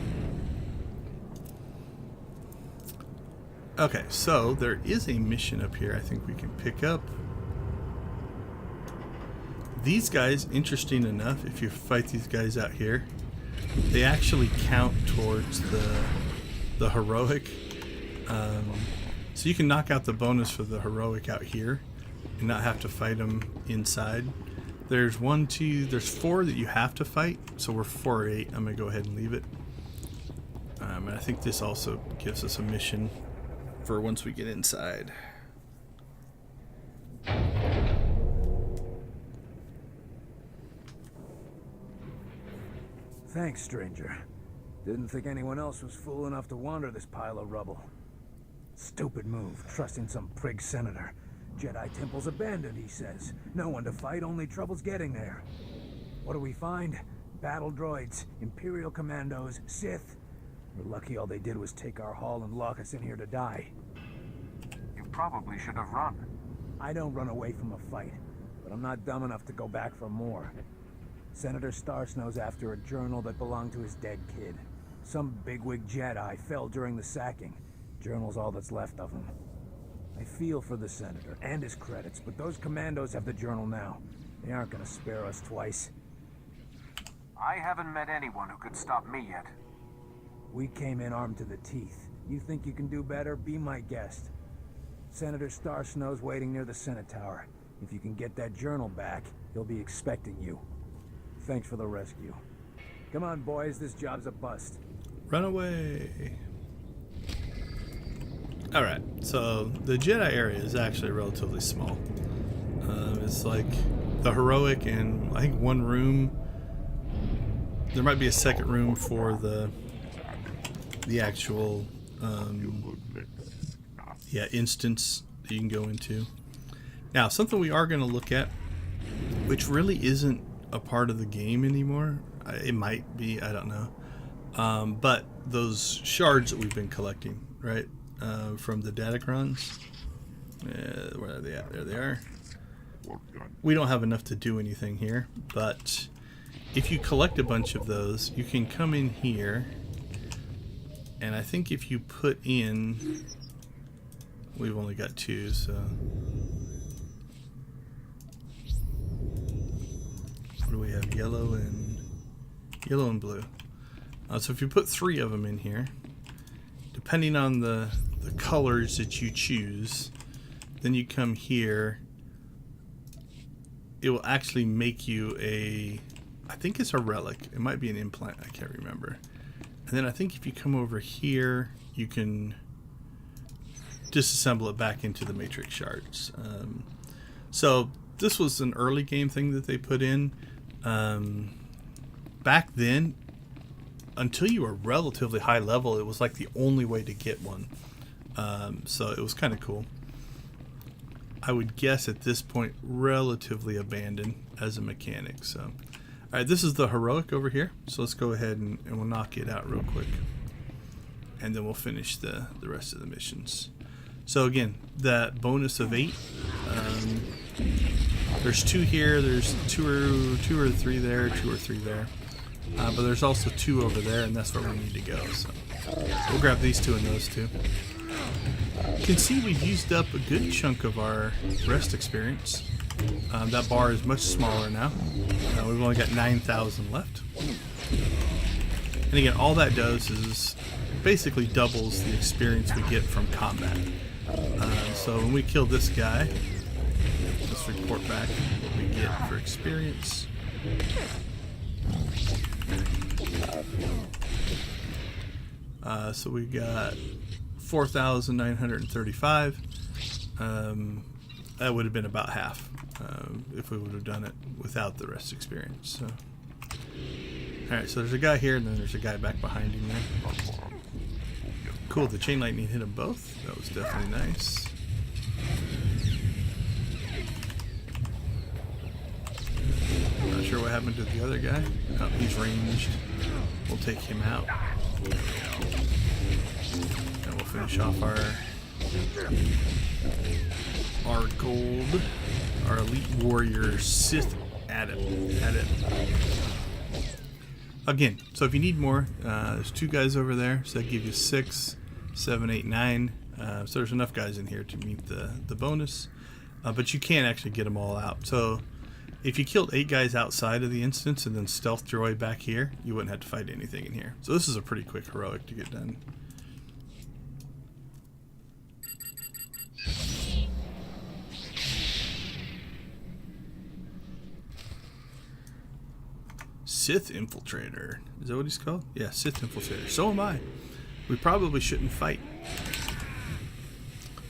Okay, so there is a mission up here I think we can pick up. These guys, interesting enough, if you fight these guys out here, they actually count towards the heroic. So you can knock out the bonus for the heroic out here and not have to fight them inside. There's 1, 2, there's 4 that you have to fight. So we're 4 or 8. I'm going to go ahead and leave it. And I think this also gives us a mission for once we get inside. Thanks, stranger. Didn't think anyone else was fool enough to wander this pile of rubble. Stupid move, trusting some prig senator. Jedi Temple's abandoned, he says. No one to fight, only trouble's getting there. What do we find? Battle droids, Imperial commandos, Sith. We're lucky all they did was take our haul and lock us in here to die. You probably should have run. I don't run away from a fight, but I'm not dumb enough to go back for more. Senator Starsnow's after a journal that belonged to his dead kid. Some bigwig Jedi fell during the sacking. Journal's all that's left of him. I feel for the Senator and his credits, but those commandos have the journal now. They aren't gonna spare us twice. I haven't met anyone who could stop me yet. We came in armed to the teeth. You think you can do better? Be my guest. Senator Starsnow's waiting near the Senate Tower. If you can get that journal back, he'll be expecting you. Thanks for the rescue. Come on, boys, this job's a bust. Run away. Alright, so the Jedi area is actually relatively small. It's like the heroic and I think one room. There might be a second room for the actual instance that you can go into. Now, something we are going to look at, which really isn't a part of the game anymore. It might be, I don't know. But those shards that we've been collecting, right, from the Datacrons. Where are they at? There they are. We don't have enough to do anything here, but if you collect a bunch of those, you can come in here, and I think if you put in, we've only got 2, so what do we have? Yellow and blue. So if you put 3 of them in here, depending on the colors that you choose, then you come here, it will actually make you a, I think it's a relic. It might be an implant. I can't remember. And then I think if you come over here, you can disassemble it back into the matrix shards. So this was an early game thing that they put in. Back then, until you were relatively high level, it was like the only way to get one. So it was kind of cool. I would guess at this point, relatively abandoned as a mechanic. So, all right, this is the heroic over here. So let's go ahead and we'll knock it out real quick. And then we'll finish the rest of the missions. So again, that bonus of 8. There's 2 here. There's 2 or 3 there. 2 or 3 there. But there's also 2 over there, and that's where we need to go. So we'll grab these 2 and those 2. You can see we've used up a good chunk of our rest experience. That bar is much smaller now. We've only got 9,000 left. And again, all that does is basically doubles the experience we get from combat. So when we kill this guy, let's report back what we get for experience. So we got 4,935. That would have been about half if we would have done it without the rest experience. So, alright, so there's a guy here and then there's a guy back behind him there. Cool, the chain lightning hit them both. That was definitely nice. Not sure what happened to the other guy. Oh, he's ranged. We'll take him out. And we'll finish off our gold, our elite warrior Sith adept. Again, so if you need more, there's 2 guys over there, so that gives you 6, 7, 8, 9. So there's enough guys in here to meet the bonus, but you can't actually get them all out. So if you killed 8 guys outside of the instance and then stealth droid back here, you wouldn't have to fight anything in here. So this is a pretty quick heroic to get done. Sith Infiltrator. Is that what he's called? Yeah, Sith Infiltrator. So am I. We probably shouldn't fight.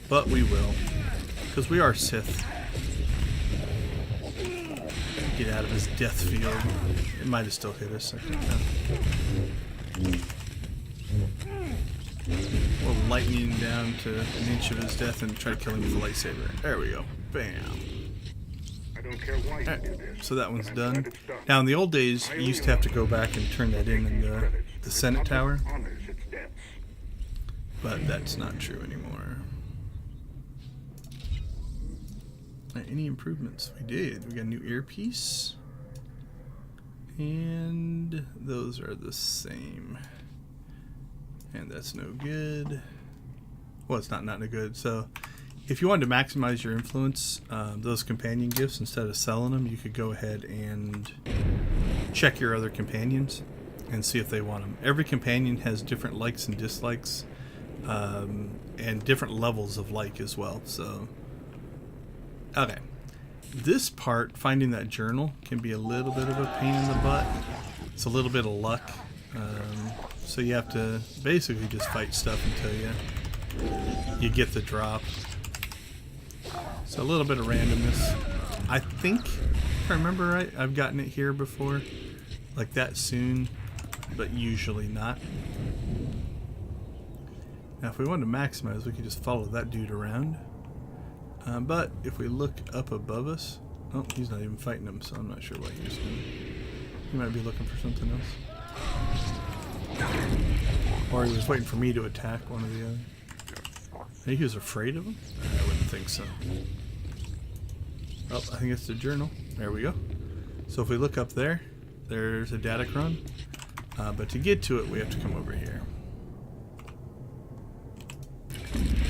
But we will. Because we are Sith. Get out of his death field. It might have still hit us. I don't know. We'll lightning down to an inch of his death and try to kill him with a lightsaber. There we go. Bam. Right, so that one's done. Now in the old days, you used to have to go back and turn that in the Senate Tower. But that's not true anymore. Any improvements? We did. We got a new earpiece. And those are the same. And that's no good. Well, it's not no good. So if you wanted to maximize your influence, those companion gifts, instead of selling them, you could go ahead and check your other companions and see if they want them. Every companion has different likes and dislikes, and different levels of like as well. So, okay. This part, finding that journal, can be a little bit of a pain in the butt. It's a little bit of luck. So you have to basically just fight stuff until you get the drop. So a little bit of randomness. I think, if I remember right, I've gotten it here before. Like that soon, but usually not. Now if we wanted to maximize, we could just follow that dude around. But if we look up above us... Oh, he's not even fighting him, so I'm not sure what he's doing. He might be looking for something else. Or he was waiting for me to attack one or the other. I think he was afraid of him? I wouldn't think so. Oh, I think it's the journal. There we go. So if we look up there, there's a Datacron. But to get to it, we have to come over here.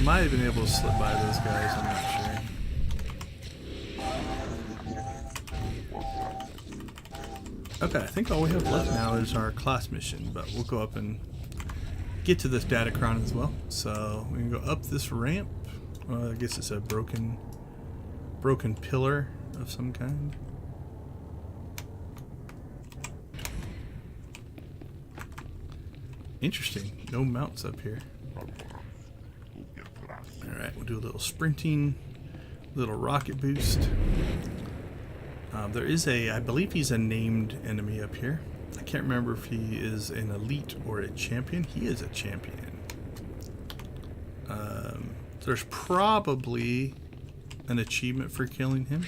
Might have been able to slip by those guys, I'm not sure. Okay, I think all we have left now is our class mission, but we'll go up and get to this Datacron as well. So we can go up this ramp. Well, I guess it's a broken pillar of some kind. Interesting. No mounts up here. Alright, we'll do a little sprinting, little rocket boost. There is I believe he's a named enemy up here. I can't remember if he is an elite or a champion. He is a champion. There's probably an achievement for killing him.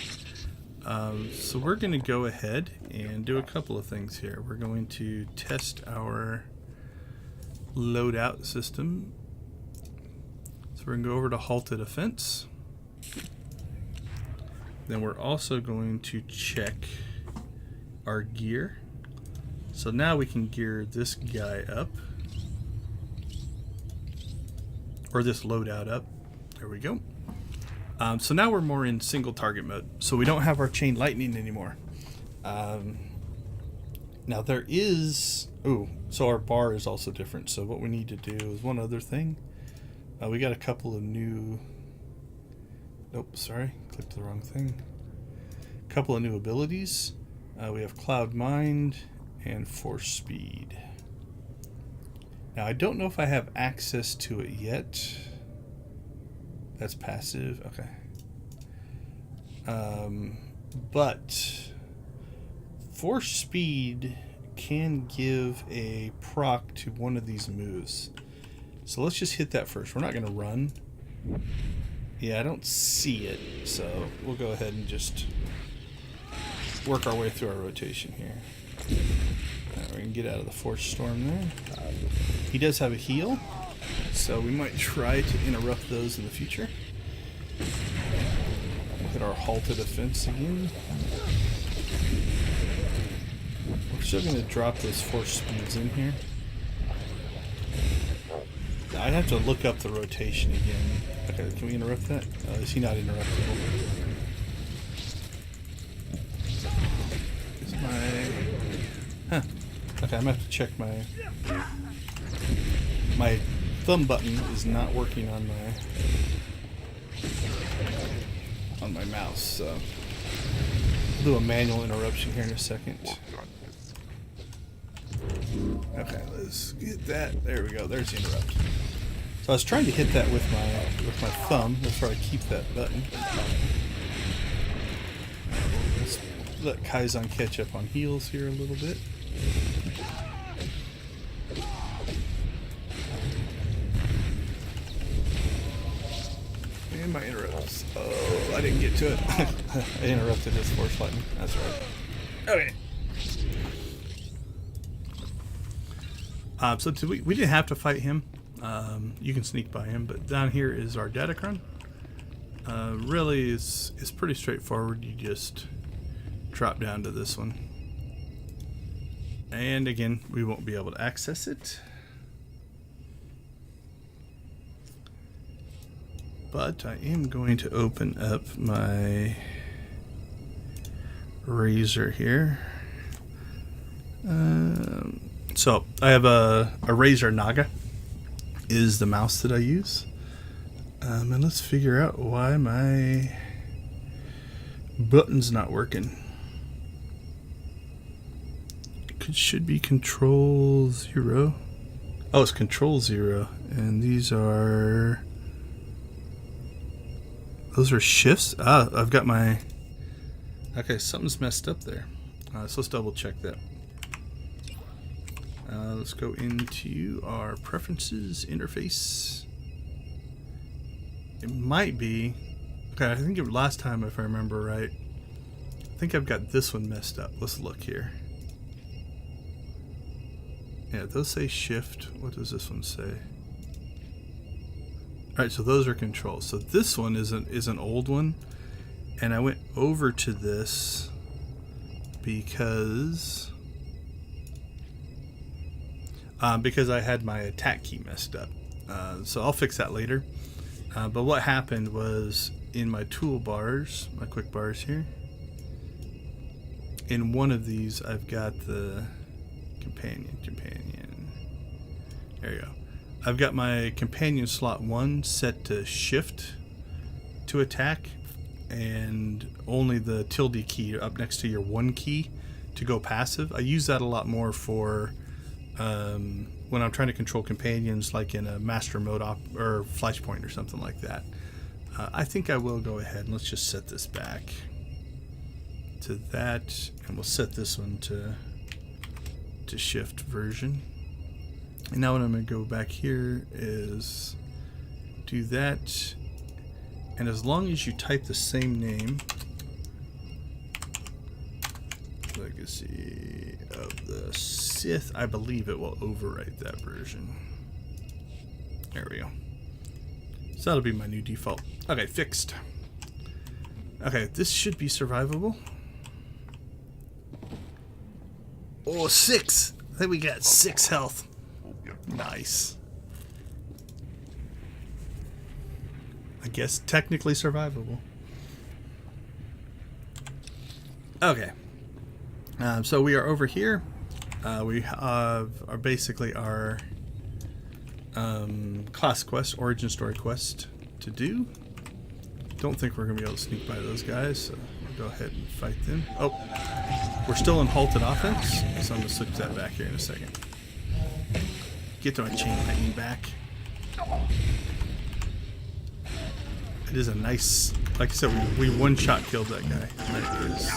So we're going to go ahead and do a couple of things here. We're going to test our loadout system. So we're going to go over to halted offense. Then we're also going to check our gear. So now we can gear this guy up. Or this loadout up. There we go. So now we're more in single target mode. So we don't have our chain lightning anymore. Now there is... Ooh, so our bar is also different. So what we need to do is one other thing. We got a couple of new... Nope, sorry. Clicked the wrong thing. A couple of new abilities. We have Cloud Mind and Force Speed. Now I don't know if I have access to it yet. That's passive. Okay. But Force Speed can give a proc to one of these moves. So let's just hit that first. We're not going to run. Yeah, I don't see it. So we'll go ahead and just work our way through our rotation here. Right, we can get out of the Force Storm there. He does have a heal, so we might try to interrupt those in the future. Look at our halted offense again. We're still going to drop those Force Speeds in here. Now, I'd have to look up the rotation again. Okay, can we interrupt that? Is he not interruptible? Is my... Huh. Okay, I'm going to have to check my... My thumb button is not working on my mouse, so... I'll do a manual interruption here in a second. Okay, let's get that. There we go. There's the interrupt. So I was trying to hit that with my thumb. That's where I keep that button. Let's let Kaizen catch up on heals here a little bit. And my interrupts. Oh, I didn't get to it. I interrupted his force lightning. That's right. Okay. So we didn't have to fight him. You can sneak by him, but down here is our Datacron. Really, it's pretty straightforward. You just drop down to this one. And again, we won't be able to access it. But I am going to open up my Razor here. So I have a Razor Naga is the mouse that I use. And let's figure out why my button's not working. It should be Control 0. Oh, it's Control 0. And these are... Those are shifts? Ah, I've got my... Okay, something's messed up there. So let's double check that. Let's go into our preferences interface. It might be... Okay, I think last time, if I remember right, I think I've got this one messed up. Let's look here. Yeah, those say shift. What does this one say? Alright, so those are controls. So this one is an old one. And I went over to this because I had my attack key messed up. So I'll fix that later. But what happened was in my toolbars, my quick bars here, in one of these I've got the companion. There you go. I've got my companion slot 1 set to shift to attack, and only the tilde key up next to your 1 key to go passive. I use that a lot more for when I'm trying to control companions, like in a master mode or flashpoint or something like that. I think I will go ahead and let's just set this back to that, and we'll set this one to shift version. And now what I'm going to go back here is do that, and as long as you type the same name, Legacy of the Sith, I believe it will overwrite that version. There we go. So that'll be my new default. Okay, fixed. Okay, this should be survivable. Oh, 6! I think we got 6 health. Nice. I guess technically survivable. Okay. So we are over here. We have basically our class quest, origin story quest to do. Don't think we're going to be able to sneak by those guys, so we'll go ahead and fight them. Oh, we're still in halted offense, so I'm going to switch that back here in a second. Get to my chain lightning back. It is a nice, like I said, we one-shot killed that guy. That is,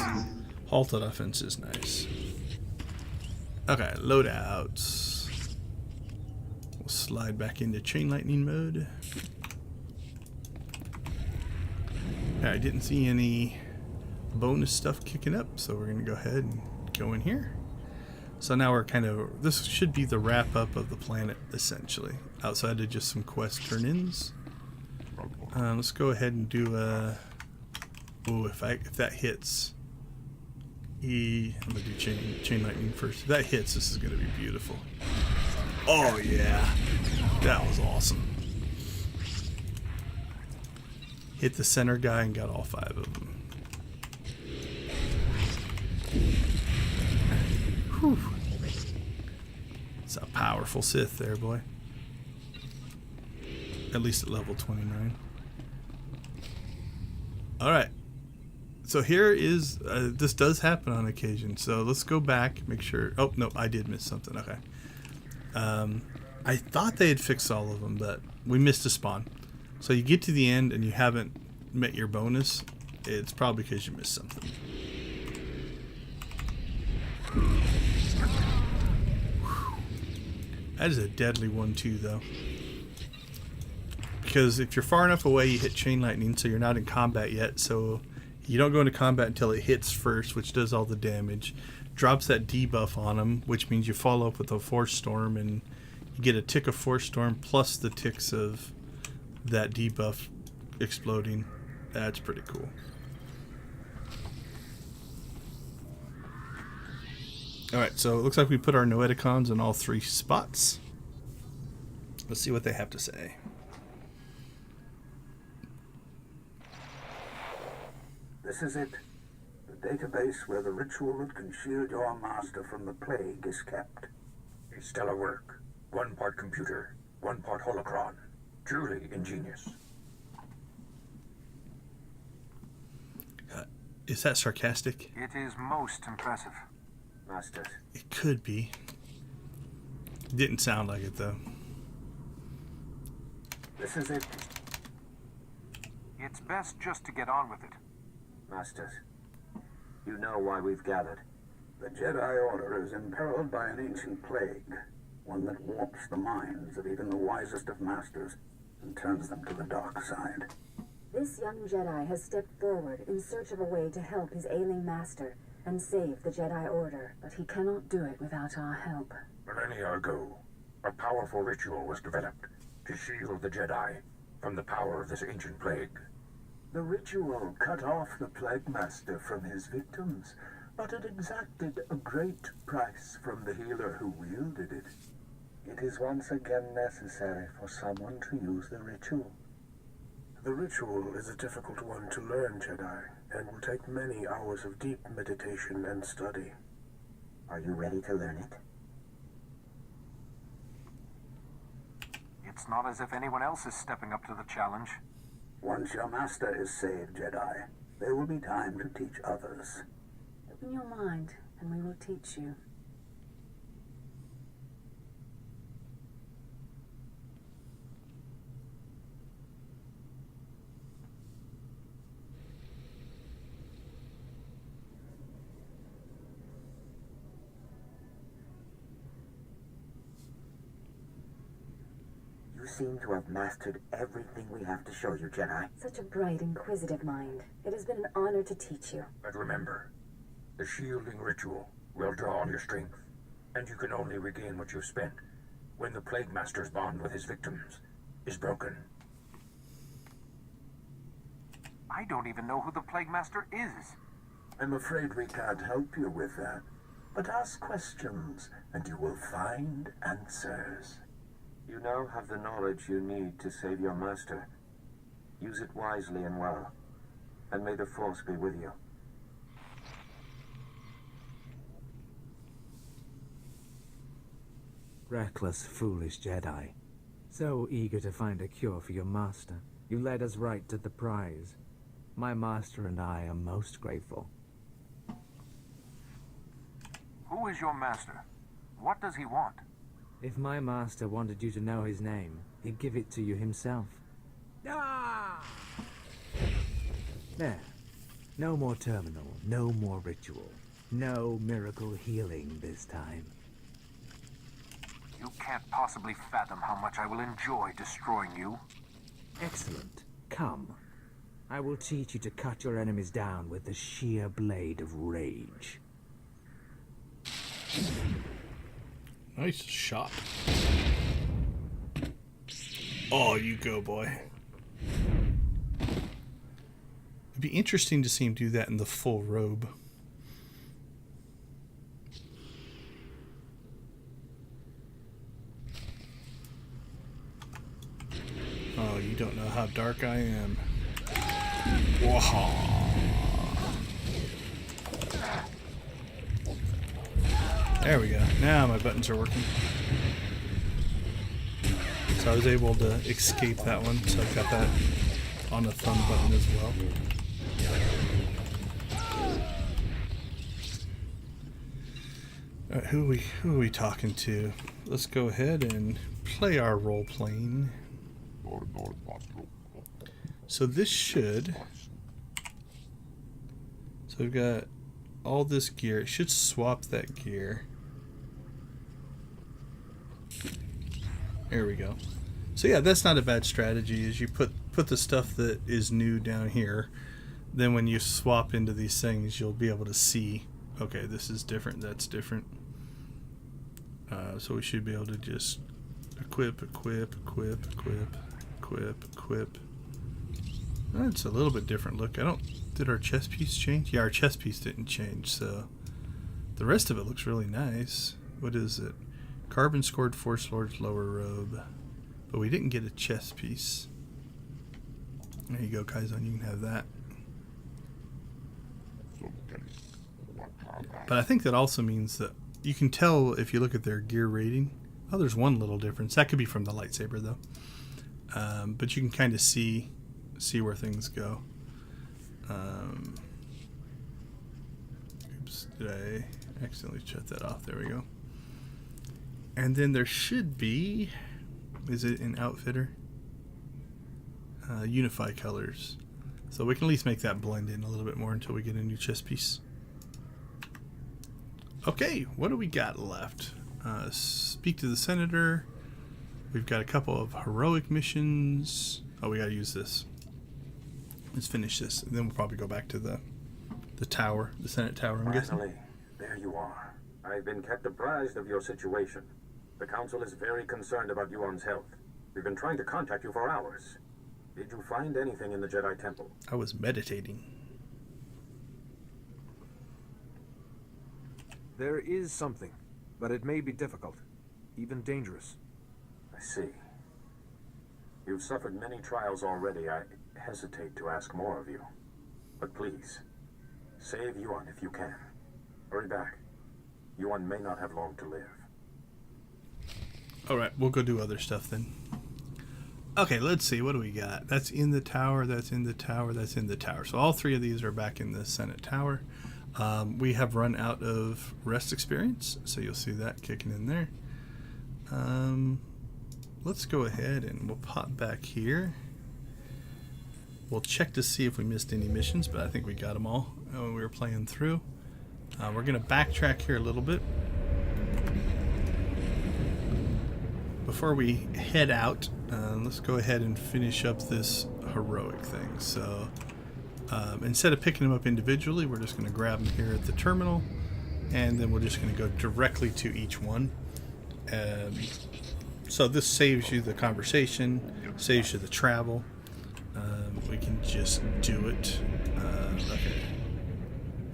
halted offense is nice. Okay, loadouts. We'll slide back into chain lightning mode. I didn't see any bonus stuff kicking up, so we're going to go ahead and go in here. So now we're kind of, this should be the wrap up of the planet, essentially, outside of just some quest turn-ins. Let's go ahead and do a, ooh, if that hits, I'm going to do chain lightning first. If that hits, this is going to be beautiful. Oh yeah, that was awesome. Hit the center guy and got all 5 of them. Whew. It's a powerful Sith there, boy. At least at level 29. Alright. So here is, this does happen on occasion. So let's go back, make sure. Oh, no, I did miss something. Okay. I thought they had fixed all of them, but we missed a spawn. So you get to the end and you haven't met your bonus. It's probably because you missed something. That is a deadly one too, though. Because if you're far enough away, you hit chain lightning, so you're not in combat yet. So you don't go into combat until it hits first, which does all the damage. Drops that debuff on them, which means you follow up with a force storm, and you get a tick of force storm plus the ticks of that debuff exploding. That's pretty cool. Alright, so it looks like we put our Noeticons in all 3 spots. Let's see what they have to say. This is it. The database where the ritual that can shield your master from the plague is kept. A stellar work. 1 part computer, 1 part holocron. Truly ingenious. Is that sarcastic? It is most impressive. Master. It could be. Didn't sound like it, though. This is it. It's best just to get on with it. Masters, you know why we've gathered. The Jedi Order is imperiled by an ancient plague, one that warps the minds of even the wisest of masters and turns them to the dark side. This young Jedi has stepped forward in search of a way to help his ailing master and save the Jedi Order, but he cannot do it without our help. Millennia ago, a powerful ritual was developed to shield the Jedi from the power of this ancient plague. The ritual cut off the Plague Master from his victims, but it exacted a great price from the healer who wielded it. It is once again necessary for someone to use the ritual. The ritual is a difficult one to learn, Jedi, and will take many hours of deep meditation and study. Are you ready to learn it? It's not as if anyone else is stepping up to the challenge. Once your master is saved, Jedi, there will be time to teach others. Open your mind, and we will teach you. You seem to have mastered everything we have to show you, Jedi. Such a bright, inquisitive mind. It has been an honor to teach you. But remember, the shielding ritual will draw on your strength, and you can only regain what you've spent when the Plague Master's bond with his victims is broken. I don't even know who the Plague Master is. I'm afraid we can't help you with that. But ask questions, and you will find answers. You now have the knowledge you need to save your master. Use it wisely and well, and may the Force be with you. Reckless, foolish Jedi. So eager to find a cure for your master. You led us right to the prize. My master and I are most grateful. Who is your master? What does he want? If my master wanted you to know his name, he'd give it to you himself. Ah! There. No more terminal, no more ritual. No miracle healing this time. You can't possibly fathom how much I will enjoy destroying you. Excellent. Come. I will teach you to cut your enemies down with the sheer blade of rage. Nice shot. Oh, you go, boy. It'd be interesting to see him do that in the full robe. Oh, you don't know how dark I am. Whoa. There we go. Now my buttons are working. So I was able to escape that one, so I've got that on the thumb button as well. Alright, who are we talking to? Let's go ahead and play our role playing. So this should... So we've got all this gear. It should swap that gear. There we go. So yeah, that's not a bad strategy, is you put the stuff that is new down here. Then when you swap into these things, you'll be able to see, okay, this is different, that's different. So we should be able to just equip. It's a little bit different look. Did our chest piece change? Yeah, our chest piece didn't change, so the rest of it looks really nice. What is it? Carbon scored Force Lord's lower robe. But we didn't get a chest piece. There you go, Kaizon, you can have that. But I think that also means that you can tell if you look at their gear rating. Oh, there's one little difference. That could be from the lightsaber, though. But you can kind of see where things go. Oops, did I accidentally shut that off? There we go. And then there should be, is it an outfitter? Unify colors. So we can at least make that blend in a little bit more until we get a new chest piece. Okay, what do we got left? Speak to the Senator. We've got a couple of heroic missions. Oh, we gotta use this. Let's finish this, and then we'll probably go back to the tower, the Senate Tower, I'm guessing. Finally, there you are. I've been kept apprised of your situation. The Council is very concerned about Yuan's health. We've been trying to contact you for hours. Did you find anything in the Jedi Temple? I was meditating. There is something, but it may be difficult, even dangerous. I see. You've suffered many trials already. I hesitate to ask more of you. But please, save Yuan if you can. Hurry back. Yuan may not have long to live. Alright, we'll go do other stuff then. Okay, let's see. What do we got? That's in the tower, that's in the tower, that's in the tower. So all three of these are back in the Senate Tower. We have run out of rest experience, so you'll see that kicking in there. Let's go ahead and we'll pop back here. We'll check to see if we missed any missions, but I think we got them all when we were playing through. We're going to backtrack here a little bit. Before we head out, let's go ahead and finish up this heroic thing. So instead of picking them up individually, we're just going to grab them here at the terminal, and then we're just going to go directly to each one. So this saves you the conversation, saves you the travel. We can just do it. Okay.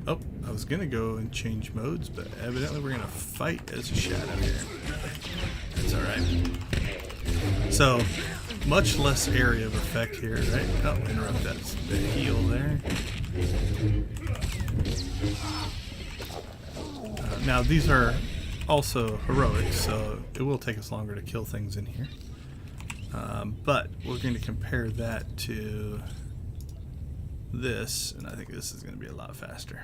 Oh, I was going to go and change modes, but evidently we're going to fight as a shadow here. That's alright. So, much less area of effect here, right? Oh, interrupt that. The heal there. Now, these are also heroic, so it will take us longer to kill things in here. But we're going to compare that to this, and I think this is going to be a lot faster.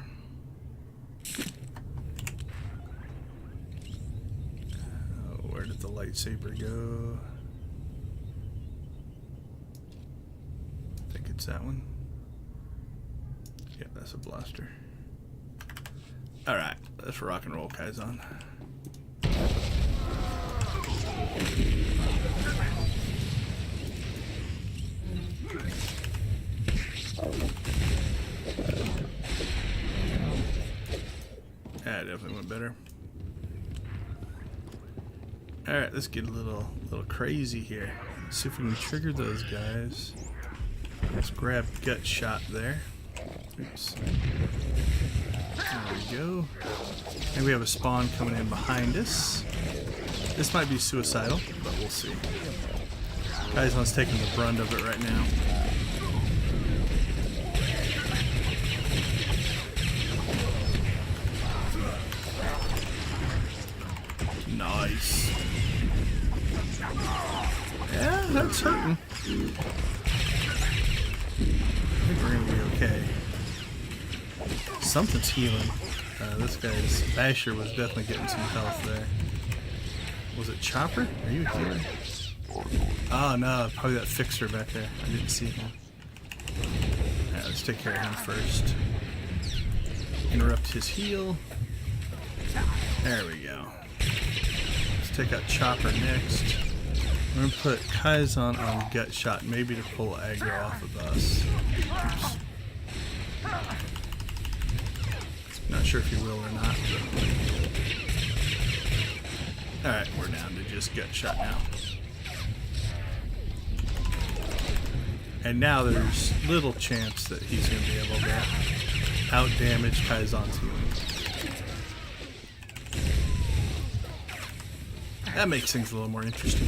Where did the lightsaber go? I think it's that one. Yeah, that's a blaster. Alright, let's rock and roll, Kaizon. That definitely went better. Alright, let's get a little crazy here. Let's see if we can trigger those guys. Let's grab gut shot there. Oops. There we go. And we have a spawn coming in behind us. This might be suicidal, but we'll see. Kaizon's taking the brunt of it right now. Nice. Yeah, that's hurting. I think we're gonna be okay. Something's healing. This guy's Basher was definitely getting some health there. Was it Chopper? Are you a healer? Oh no, probably that fixer back there. I didn't see him. Alright, let's take care of him first. Interrupt his heal. There we go. Let's take out Chopper next. We're going to put Kaizen on Gut Shot, maybe to pull aggro off of us. Oops. Not sure if he will or not. Alright, we're down to just Gut Shot now. And now there's little chance that he's going to be able to out-damage Kaizen's healing. That makes things a little more interesting.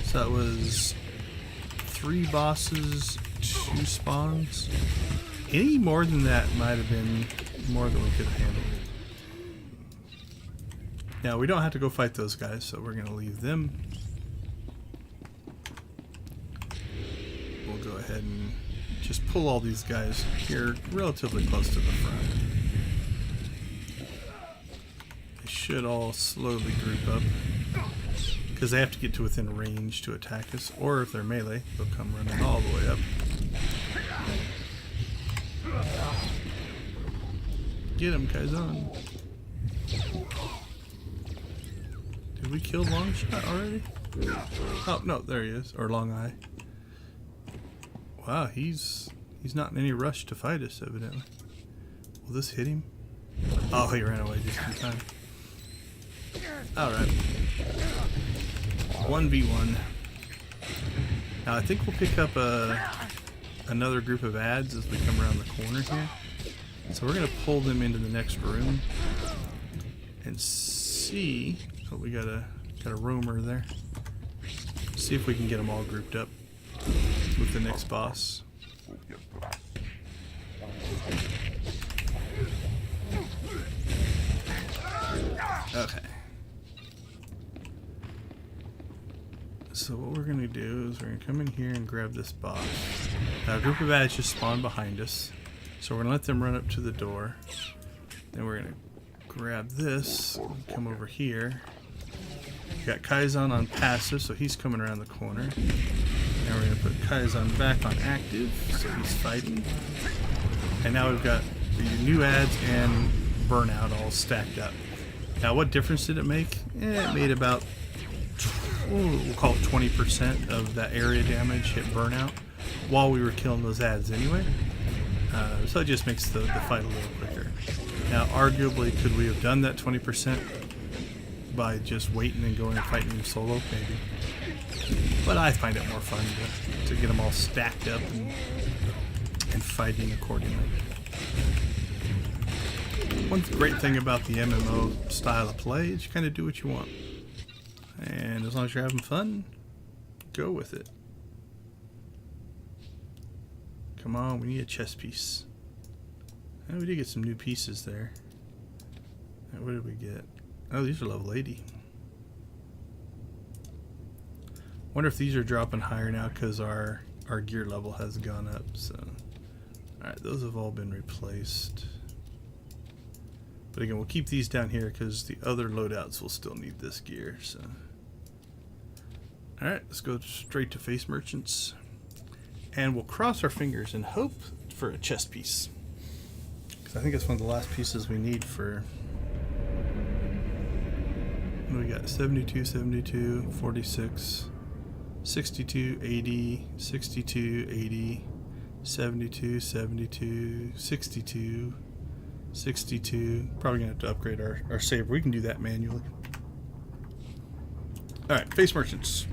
So that was 3 bosses, 2 spawns. Any more than that might have been more than we could have handled. Now, we don't have to go fight those guys, so we're going to leave them. We'll go ahead and just pull all these guys here relatively close to the front. They should all slowly group up, because they have to get to within range to attack us, or if they're melee, they'll come running all the way up. Get him, Kaizen. Did we kill Long Shot already? Oh, no, there he is. Or Long Eye. Wow, he's not in any rush to fight us, evidently. Will this hit him? Oh, he ran away just in time. Alright. 1v1. Now, I think we'll pick up another group of ads as we come around the corner here. So we're going to pull them into the next room and see... Oh, we got a roamer there. See if we can get them all grouped up with the next boss. Okay. So what we're going to do is we're going to come in here and grab this boss. Now a group of ads just spawned behind us. So we're going to let them run up to the door. Then we're going to grab this and come over here. We got Kaizen on passive, so he's coming around the corner. Now we're going to put Kaizen back on active, so he's fighting. And now we've got the new ads and Burnout all stacked up. Now what difference did it make? It made about, we'll call it 20% of that area damage hit Burnout while we were killing those ads anyway. So it just makes the fight a little quicker. Now arguably, could we have done that 20% by just waiting and going and fighting them solo? Maybe. But I find it more fun to get them all stacked up and fighting accordingly. One great thing about the MMO style of play is you kind of do what you want. And as long as you're having fun, go with it. Come on, we need a chess piece. And we did get some new pieces there. Now, what did we get? Oh, these are level 80. Wonder if these are dropping higher now because our gear level has gone up. So, alright, those have all been replaced. But again, we'll keep these down here because the other loadouts will still need this gear. So, alright, let's go straight to Face Merchants. And we'll cross our fingers and hope for a chest piece. Because I think it's one of the last pieces we need for... What do we got? 72, 72, 46, 62, 80, 62, 80, 72, 72, 62, 62. Probably going to have to upgrade our saber. We can do that manually. Alright, Face Merchants.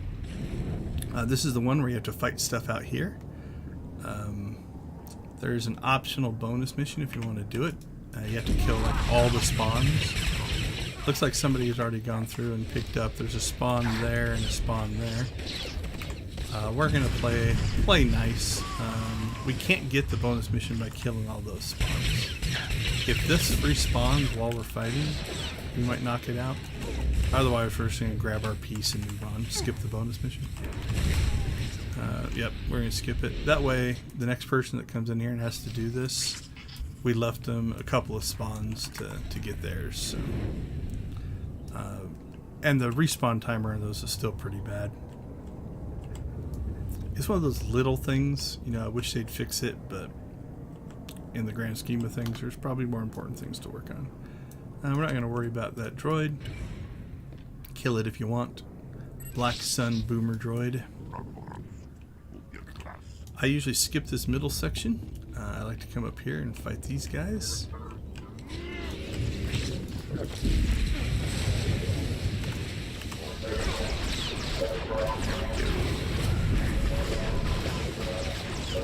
This is the one where you have to fight stuff out here. There's an optional bonus mission if you want to do it. You have to kill like all the spawns. Looks like somebody has already gone through and picked up. There's a spawn there and a spawn there. We're gonna play nice. We can't get the bonus mission by killing all those spawns. If this respawns while we're fighting, we might knock it out. Otherwise, we're just gonna grab our piece and move on. Skip the bonus mission. Yep, we're gonna skip it. That way, the next person that comes in here and has to do this, we left them a couple of spawns to get theirs. So. And the respawn timer on those is still pretty bad. It's one of those little things, you know, I wish they'd fix it, but in the grand scheme of things, there's probably more important things to work on. We're not going to worry about that droid. Kill it if you want. Black Sun Boomer droid. I usually skip this middle section. I like to come up here and fight these guys.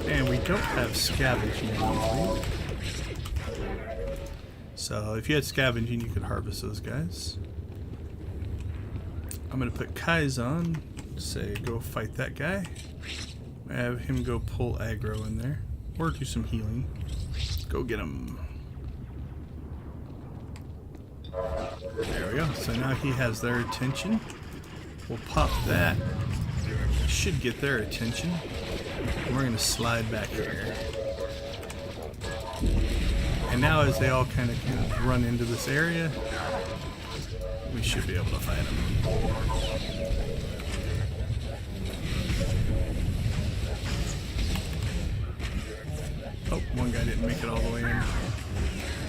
And we don't have scavenging anymore. So if you had scavenging, you could harvest those guys. I'm going to put Kai's on. Say, go fight that guy. Have him go pull aggro in there. Or do some healing. Go get him. There we go. So now he has their attention. We'll pop that. Should get their attention. And we're going to slide back here. And now as they all kind of run into this area, we should be able to fight them. Oh, one guy didn't make it all the way in.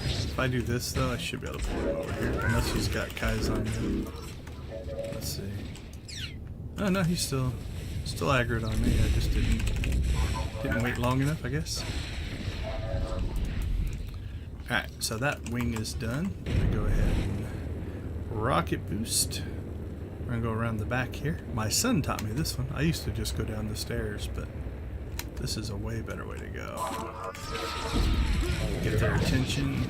If I do this though, I should be able to pull him over here. Unless he's got Kai's on him. Let's see. Oh no, he's still aggroed on me. I just didn't wait long enough, I guess. Alright, so that wing is done. I'm gonna go ahead and rocket boost. We're gonna go around the back here. My son taught me this one. I used to just go down the stairs, but this is a way better way to go. Get their attention.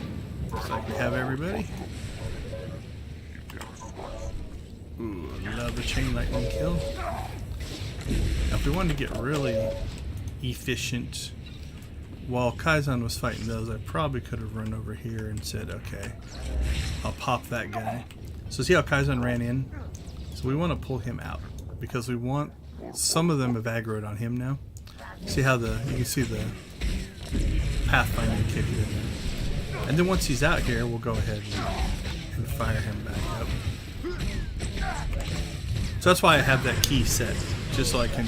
Looks like we have everybody. Ooh, love the chain lightning kill. Now, if we wanted to get really efficient, while Kaizen was fighting those, I probably could have run over here and said, okay, I'll pop that guy. So see how Kaizen ran in? So we want to pull him out because we want, some of them have aggroed on him now. See how you can see the pathfinder kick in there. And then once he's out here, we'll go ahead and fire him back up. So that's why I have that key set, just so I can,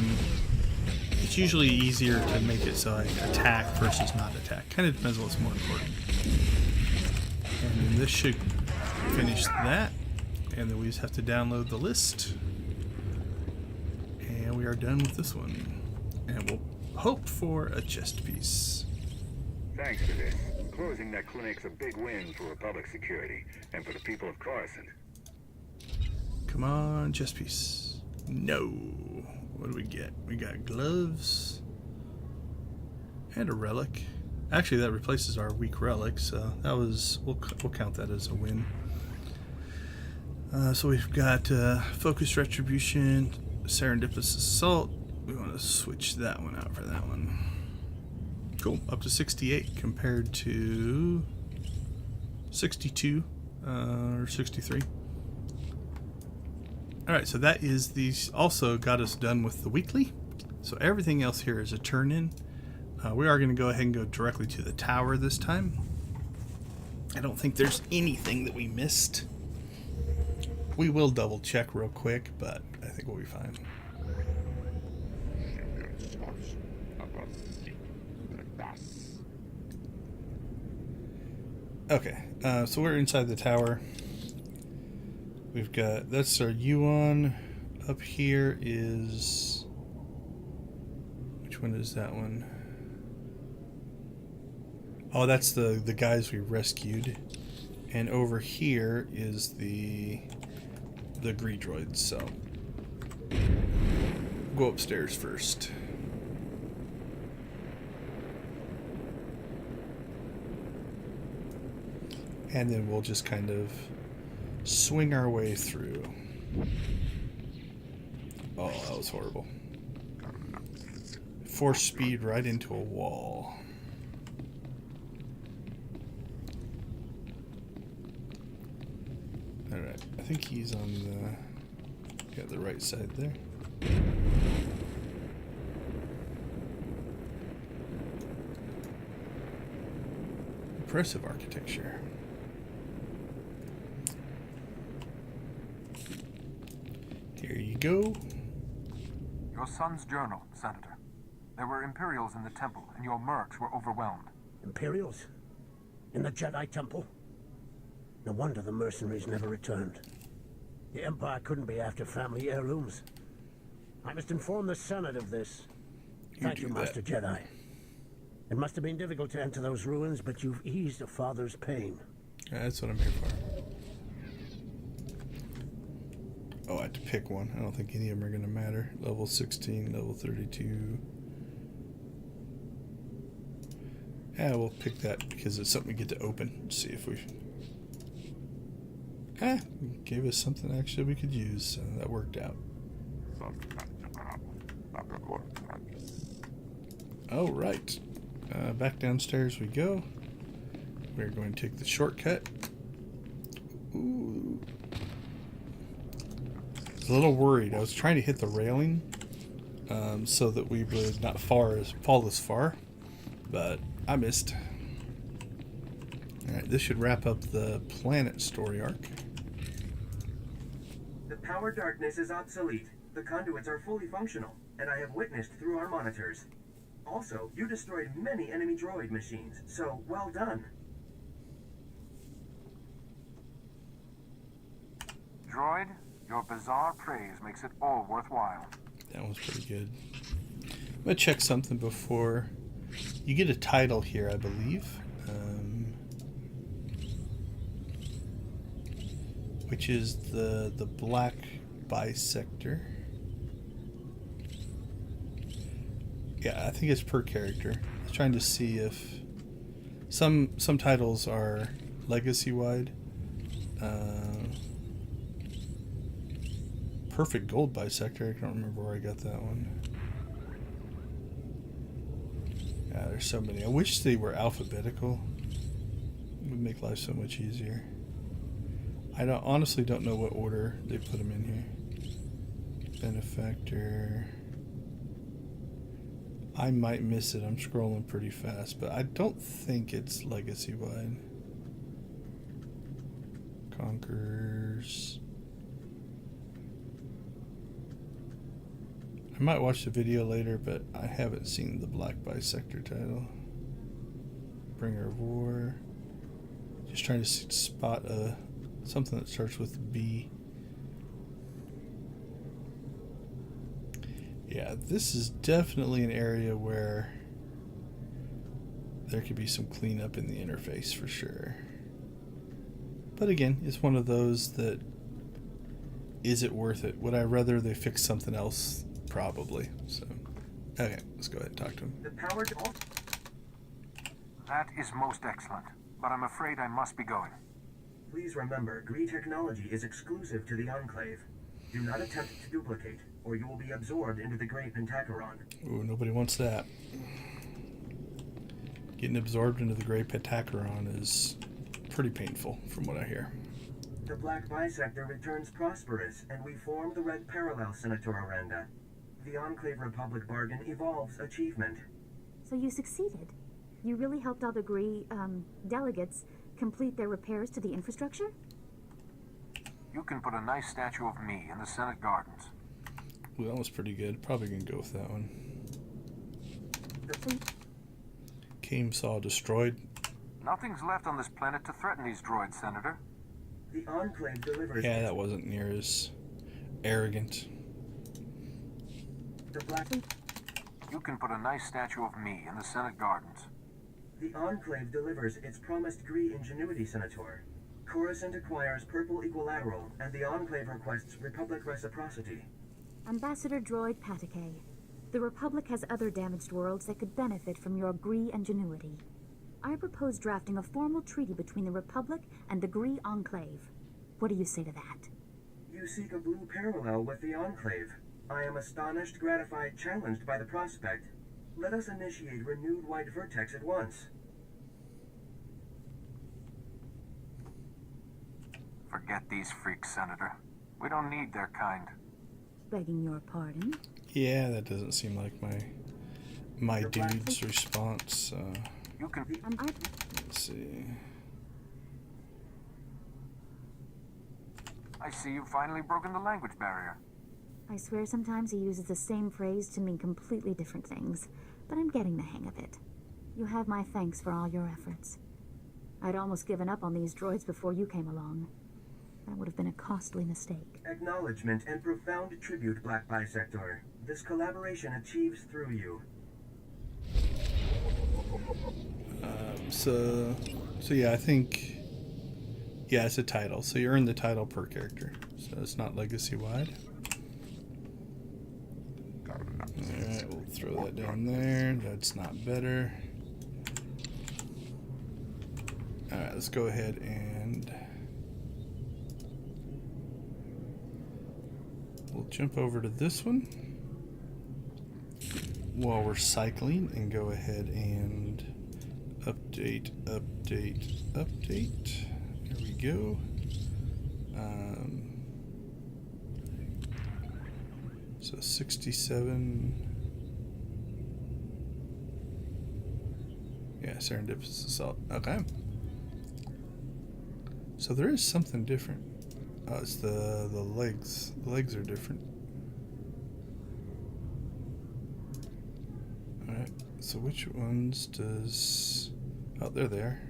it's usually easier to make it so I attack versus not attack. Kind of depends on what's more important. And then this should finish that. And then we just have to download the list. And we are done with this one. And we'll hope for a chest piece. Thanks for this. Closing that clinic's a big win for Republic security and for the people of Coruscant. Come on, chest piece. No. What do we get? We got gloves and a relic. Actually, that replaces our weak relic, so that was, we'll count that as a win. So we've got focused retribution, serendipitous assault. We want to switch that one out for that one. Cool. Up to 68 compared to 62 or 63. Alright, so that is these also got us done with the weekly. So everything else here is a turn in. We are going to go ahead and go directly to the tower this time. I don't think there's anything that we missed. We will double check real quick, but I think we'll be fine. Okay, so we're inside the tower. We've got, that's our Yuan. Up here is, which one is that one? Oh, that's the guys we rescued. And over here is the Gree droids, so go upstairs first. And then we'll just kind of swing our way through. Oh, that was horrible. Force speed right into a wall. Alright, I think he's on the right side there. Impressive architecture. Here you go. Your son's journal, Senator. There were Imperials in the temple, and your mercs were overwhelmed. Imperials? In the Jedi Temple? No wonder the mercenaries never returned. The Empire couldn't be after family heirlooms. I must inform the Senate of this. Thank you, Master Jedi. It must have been difficult to enter those ruins, but you've eased a father's pain. Yeah, that's what I'm here for. Oh, I had to pick one. I don't think any of them are going to matter. Level 16, level 32. Yeah, we'll pick that because it's something we get to open. See if we... gave us something actually we could use, so that worked out. Oh, right. Back downstairs we go. We're going to take the shortcut. Ooh. I was a little worried. I was trying to hit the railing so that we would not fall as far, but I missed. Alright, this should wrap up the planet story arc. The power darkness is obsolete. The conduits are fully functional, and I have witnessed through our monitors. Also, you destroyed many enemy droid machines, so well done. Droid, your bizarre praise makes it all worthwhile. That was pretty good. I'm going to check something before. You get a title here, I believe. Which is the black bisector. Yeah, I think it's per character. I was trying to see if some titles are legacy wide. Perfect gold bisector. I don't remember where I got that one. Yeah, there's so many. I wish they were alphabetical. It would make life so much easier. I honestly don't know what order they put them in here. Benefactor. I might miss it. I'm scrolling pretty fast, but I don't think it's legacy wide. Conquerors. I might watch the video later, but I haven't seen the black bisector title. Bringer of War. Just trying to spot something that starts with B. Yeah, this is definitely an area where there could be some cleanup in the interface for sure. But again, it's one of those that, is it worth it? Would I rather they fix something else? Probably. So, okay, let's go ahead and talk to him. That is most excellent, but I'm afraid I must be going. Please remember, Gree technology is exclusive to the Enclave. Do not attempt to duplicate, or you will be absorbed into the Great Pentacheron. Ooh, nobody wants that. Getting absorbed into the Great Pentacheron is pretty painful, from what I hear. The Black Bisector returns prosperous, and we form the Red Parallel, Senator Aranda. The Enclave Republic bargain evolves achievement. So you succeeded. You really helped all the Gree delegates complete their repairs to the infrastructure? You can put a nice statue of me in the Senate gardens. Ooh, that was pretty good. Probably gonna go with that one. Came saw destroyed. Nothing's left on this planet to threaten these droids, Senator. The Enclave delivers... Yeah, that wasn't near as arrogant. The Black... You can put a nice statue of me in the Senate gardens. The Enclave delivers its promised Gree ingenuity, Senator. Coruscant acquires Purple Equilateral, and the Enclave requests Republic reciprocity. Ambassador Droid Patakay, the Republic has other damaged worlds that could benefit from your Gree ingenuity. I propose drafting a formal treaty between the Republic and the Gree Enclave. What do you say to that? You seek a blue parallel with the Enclave. I am astonished, gratified, challenged by the prospect. Let us initiate renewed white vertex at once. Forget these freaks, Senator. We don't need their kind. Begging your pardon? Yeah, that doesn't seem like my dude's response. You can... Let's see. I see you've finally broken the language barrier. I swear sometimes he uses the same phrase to mean completely different things, but I'm getting the hang of it. You have my thanks for all your efforts. I'd almost given up on these droids before you came along. That would have been a costly mistake. Acknowledgement and profound tribute, Black Bisector. This collaboration achieves through you. So yeah, I think, yeah, it's a title. So you earn the title per character. So it's not legacy-wide. Alright, we'll throw that down there. That's not better. Alright, let's go ahead and we'll jump over to this one while we're cycling and go ahead and update. There we go. So 67. Yeah, serendipitous assault. Okay. So there is something different. Oh, it's the legs. The legs are different. Alright, so which ones does... Oh, they're there.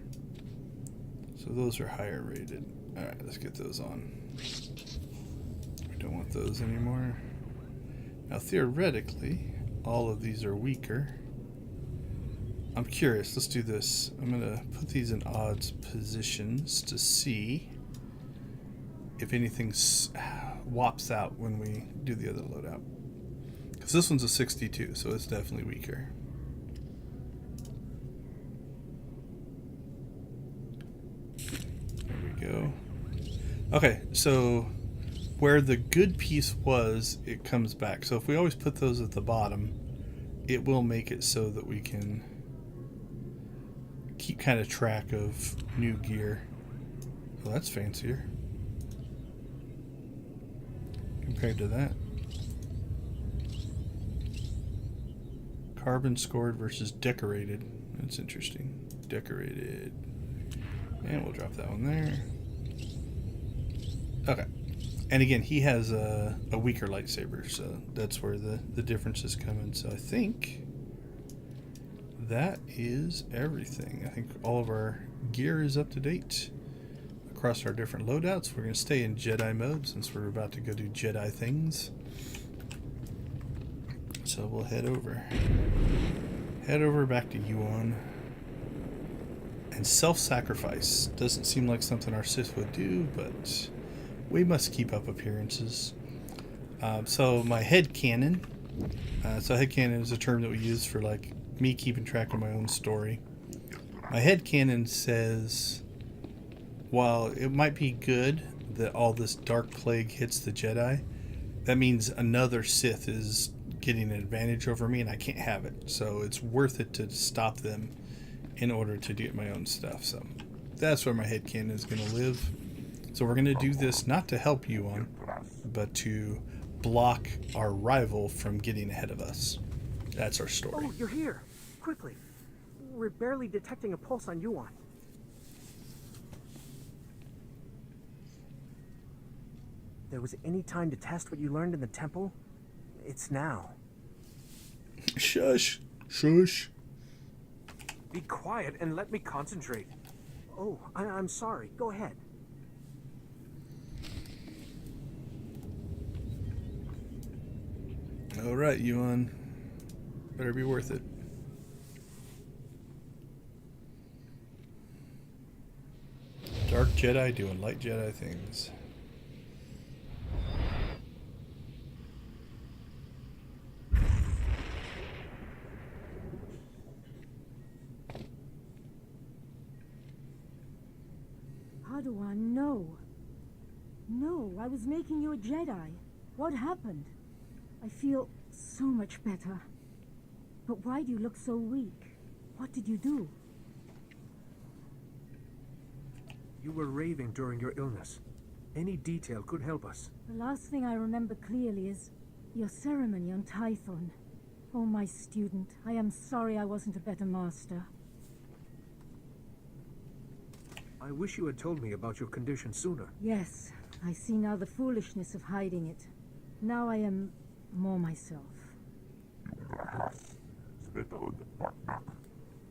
So those are higher rated. Alright, let's get those on. We don't want those anymore. Now, theoretically, all of these are weaker. I'm curious. Let's do this. I'm going to put these in odds positions to see if anything wops out when we do the other loadout. Because this one's a 62, so it's definitely weaker. There we go. Okay, so where the good piece was, it comes back. So if we always put those at the bottom, it will make it so that we can keep kind of track of new gear. Well, that's fancier compared to that. Carbon scored versus decorated. That's interesting. Decorated. And we'll drop that one there. Okay. And again, he has a weaker lightsaber, so that's where the differences come in. So I think that is everything. I think all of our gear is up to date across our different loadouts. We're going to stay in Jedi mode since we're about to go do Jedi things. So we'll head over back to Yuan. And self-sacrifice doesn't seem like something our Sith would do, but we must keep up appearances. So my headcanon. So headcanon is a term that we use for like me keeping track of my own story. My headcanon says, while it might be good that all this dark plague hits the Jedi, that means another Sith is getting an advantage over me and I can't have it. So it's worth it to stop them in order to get my own stuff. So that's where my headcanon is going to live. So we're going to do this not to help Yuan, but to block our rival from getting ahead of us. That's our story. Oh, you're here. Quickly. We're barely detecting a pulse on Yuan. There was any time to test what you learned in the temple? It's now. Shush. Shush. Be quiet and let me concentrate. Oh, I'm sorry. Go ahead. All right, Yuan. Better be worth it. Dark Jedi doing light Jedi things. How do I know? No, I was making you a Jedi. What happened? I feel so much better. But why do you look so weak? What did you do? You were raving during your illness. Any detail could help us. The last thing I remember clearly is your ceremony on Tython. Oh, my student, I am sorry I wasn't a better master. I wish you had told me about your condition sooner. Yes, I see now the foolishness of hiding it. Now I am more myself.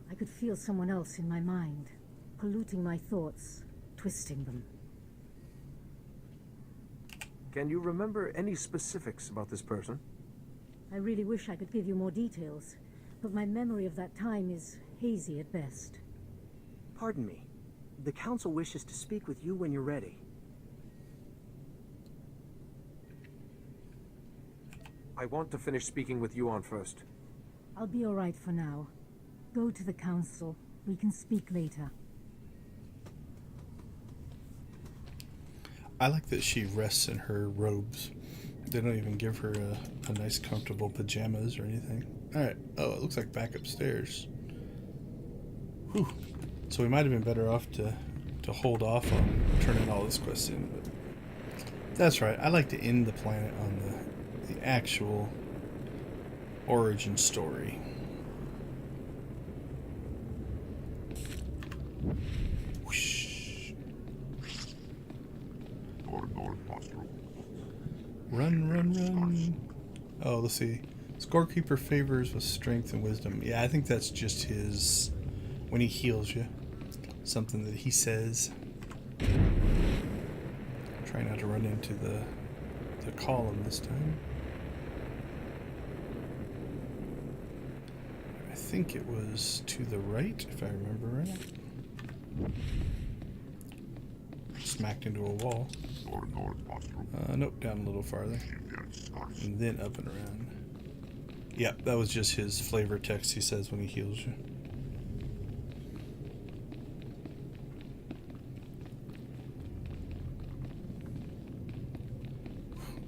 I could feel someone else in my mind, polluting my thoughts, twisting them. Can you remember any specifics about this person? I really wish I could give you more details, but my memory of that time is hazy at best. Pardon me. The Council wishes to speak with you when you're ready. I want to finish speaking with Yuan first. I'll be all right for now. Go to the Council. We can speak later. I like that she rests in her robes. They don't even give her a nice comfortable pajamas or anything. Alright. Oh, it looks like back upstairs. Whew. So we might have been better off to hold off on turning all this quest in. But that's right. I like to end the planet on the actual origin story. Whoosh. Run, run, run. Oh, let's see. Scorekeeper favors with strength and wisdom. Yeah, I think that's just his... when he heals you. Something that he says. Try not to run into the column this time. I think it was to the right, if I remember right. Smacked into a wall. Nope, down a little farther. And then up and around. Yep, that was just his flavor text he says when he heals you.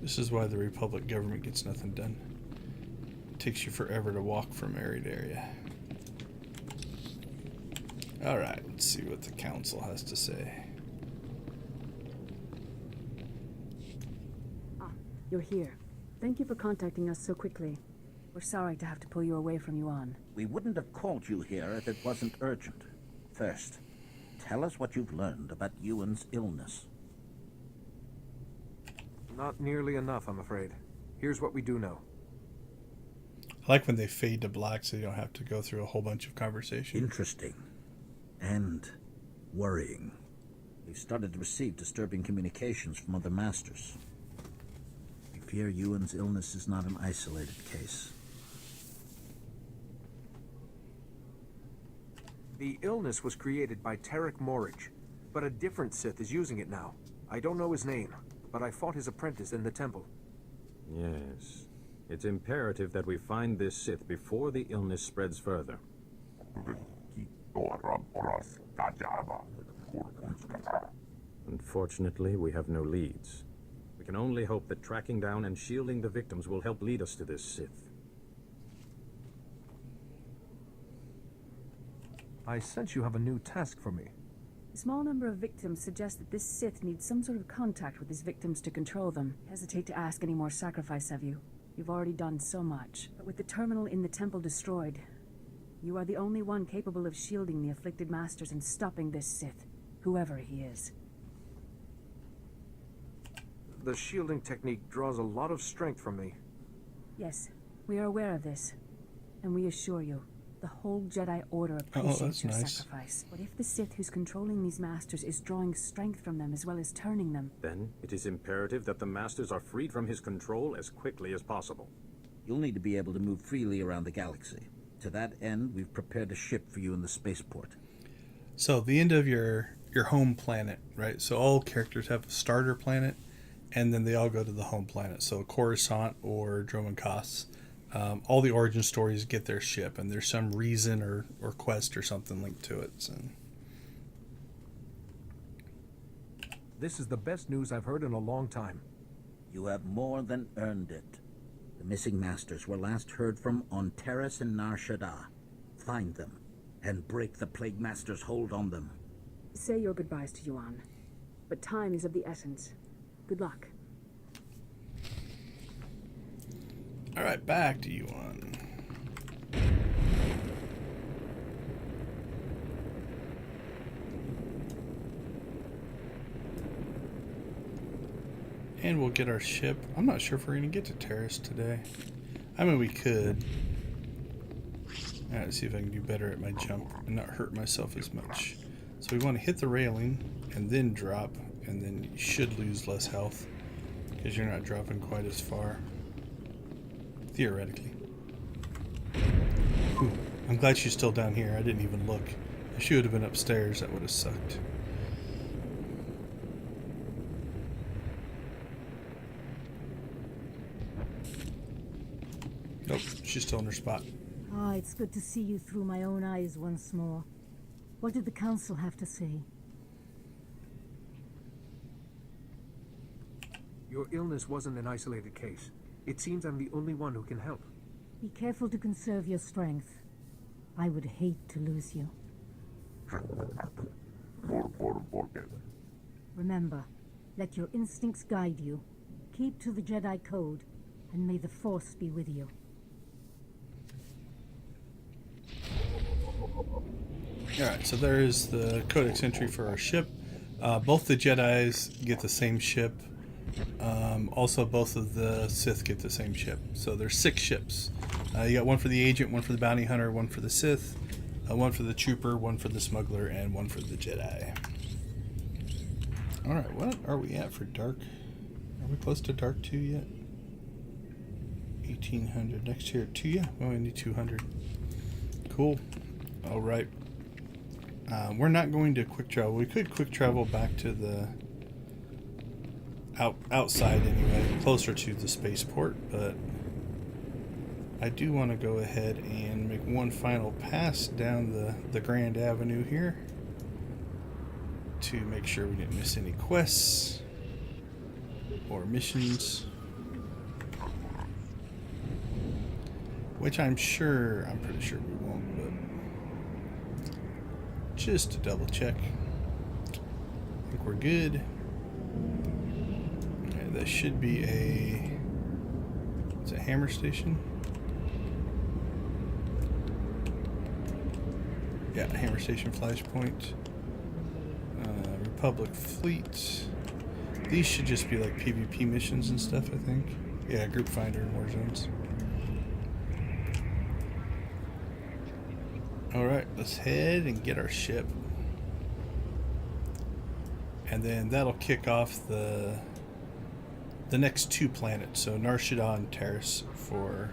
This is why the Republic government gets nothing done. It takes you forever to walk from area to area. Alright, let's see what the Council has to say. You're here. Thank you for contacting us so quickly. We're sorry to have to pull you away from Yuan. We wouldn't have called you here if it wasn't urgent. First, tell us what you've learned about Yuan's illness. Not nearly enough, I'm afraid. Here's what we do know. I like when they fade to black so you don't have to go through a whole bunch of conversation. Interesting. And worrying. We've started to receive disturbing communications from other masters. We fear Yuan's illness is not an isolated case. The illness was created by Tarek Morridge, but a different Sith is using it now. I don't know his name, but I fought his apprentice in the temple. Yes. It's imperative that we find this Sith before the illness spreads further. Unfortunately, we have no leads. We can only hope that tracking down and shielding the victims will help lead us to this Sith. I sense you have a new task for me. A small number of victims suggest that this Sith needs some sort of contact with his victims to control them. Hesitate to ask any more sacrifice of you. You've already done so much. But with the terminal in the temple destroyed, you are the only one capable of shielding the afflicted masters and stopping this Sith, whoever he is. The shielding technique draws a lot of strength from me. Yes, we are aware of this. And we assure you, the whole Jedi Order appreciates your sacrifice. But if the Sith who's controlling these masters is drawing strength from them as well as turning them... Then it is imperative that the masters are freed from his control as quickly as possible. You'll need to be able to move freely around the galaxy. To that end, we've prepared a ship for you in the spaceport. So the end of your home planet, right? So all characters have a starter planet, and then they all go to the home planet. So Coruscant or Dromankos. All the origin stories get their ship, and there's some reason or quest or something linked to it. So. This is the best news I've heard in a long time. You have more than earned it. The missing masters were last heard from on Terrace and Nar Shaddaa. Find them, and break the Plague Master's hold on them. Say your goodbyes to Yuan. But time is of the essence. Good luck. All right, back to Yuan. And we'll get our ship. I'm not sure if we're going to get to Terrace today. I mean, we could. Alright, see if I can do better at my jump and not hurt myself as much. So we want to hit the railing and then drop, and then you should lose less health because you're not dropping quite as far. Theoretically. Whew. I'm glad she's still down here. I didn't even look. If she would have been upstairs, that would have sucked. Nope, she's still in her spot. Ah, it's good to see you through my own eyes once more. What did the Council have to say? Your illness wasn't an isolated case. It seems I'm the only one who can help. Be careful to conserve your strength. I would hate to lose you. Remember, let your instincts guide you. Keep to the Jedi Code, and may the Force be with you. Alright, so there is the codex entry for our ship. Both the Jedis get the same ship. Also, both of the Sith get the same ship. So there's 6 ships. You got one for the agent, one for the bounty hunter, one for the Sith, one for the trooper, one for the smuggler, and one for the Jedi. Alright, what are we at for dark? Are we close to dark 2 yet? 1800. Next year at 2, yeah. We only need 200. Cool. Alright. We're not going to quick travel. We could quick travel back to the outside anyway, closer to the spaceport, but I do want to go ahead and make one final pass down the Grand Avenue here to make sure we didn't miss any quests or missions, which I'm pretty sure we won't, but just to double check. I think we're good. Okay, that should be it's a hammer station. Yeah, hammer station flashpoint. Republic fleet. These should just be like PvP missions and stuff, I think. Yeah, group finder and war zones. Alright, let's head and get our ship. And then that'll kick off the next 2 planets. So Nar Shaddaa and Terrace for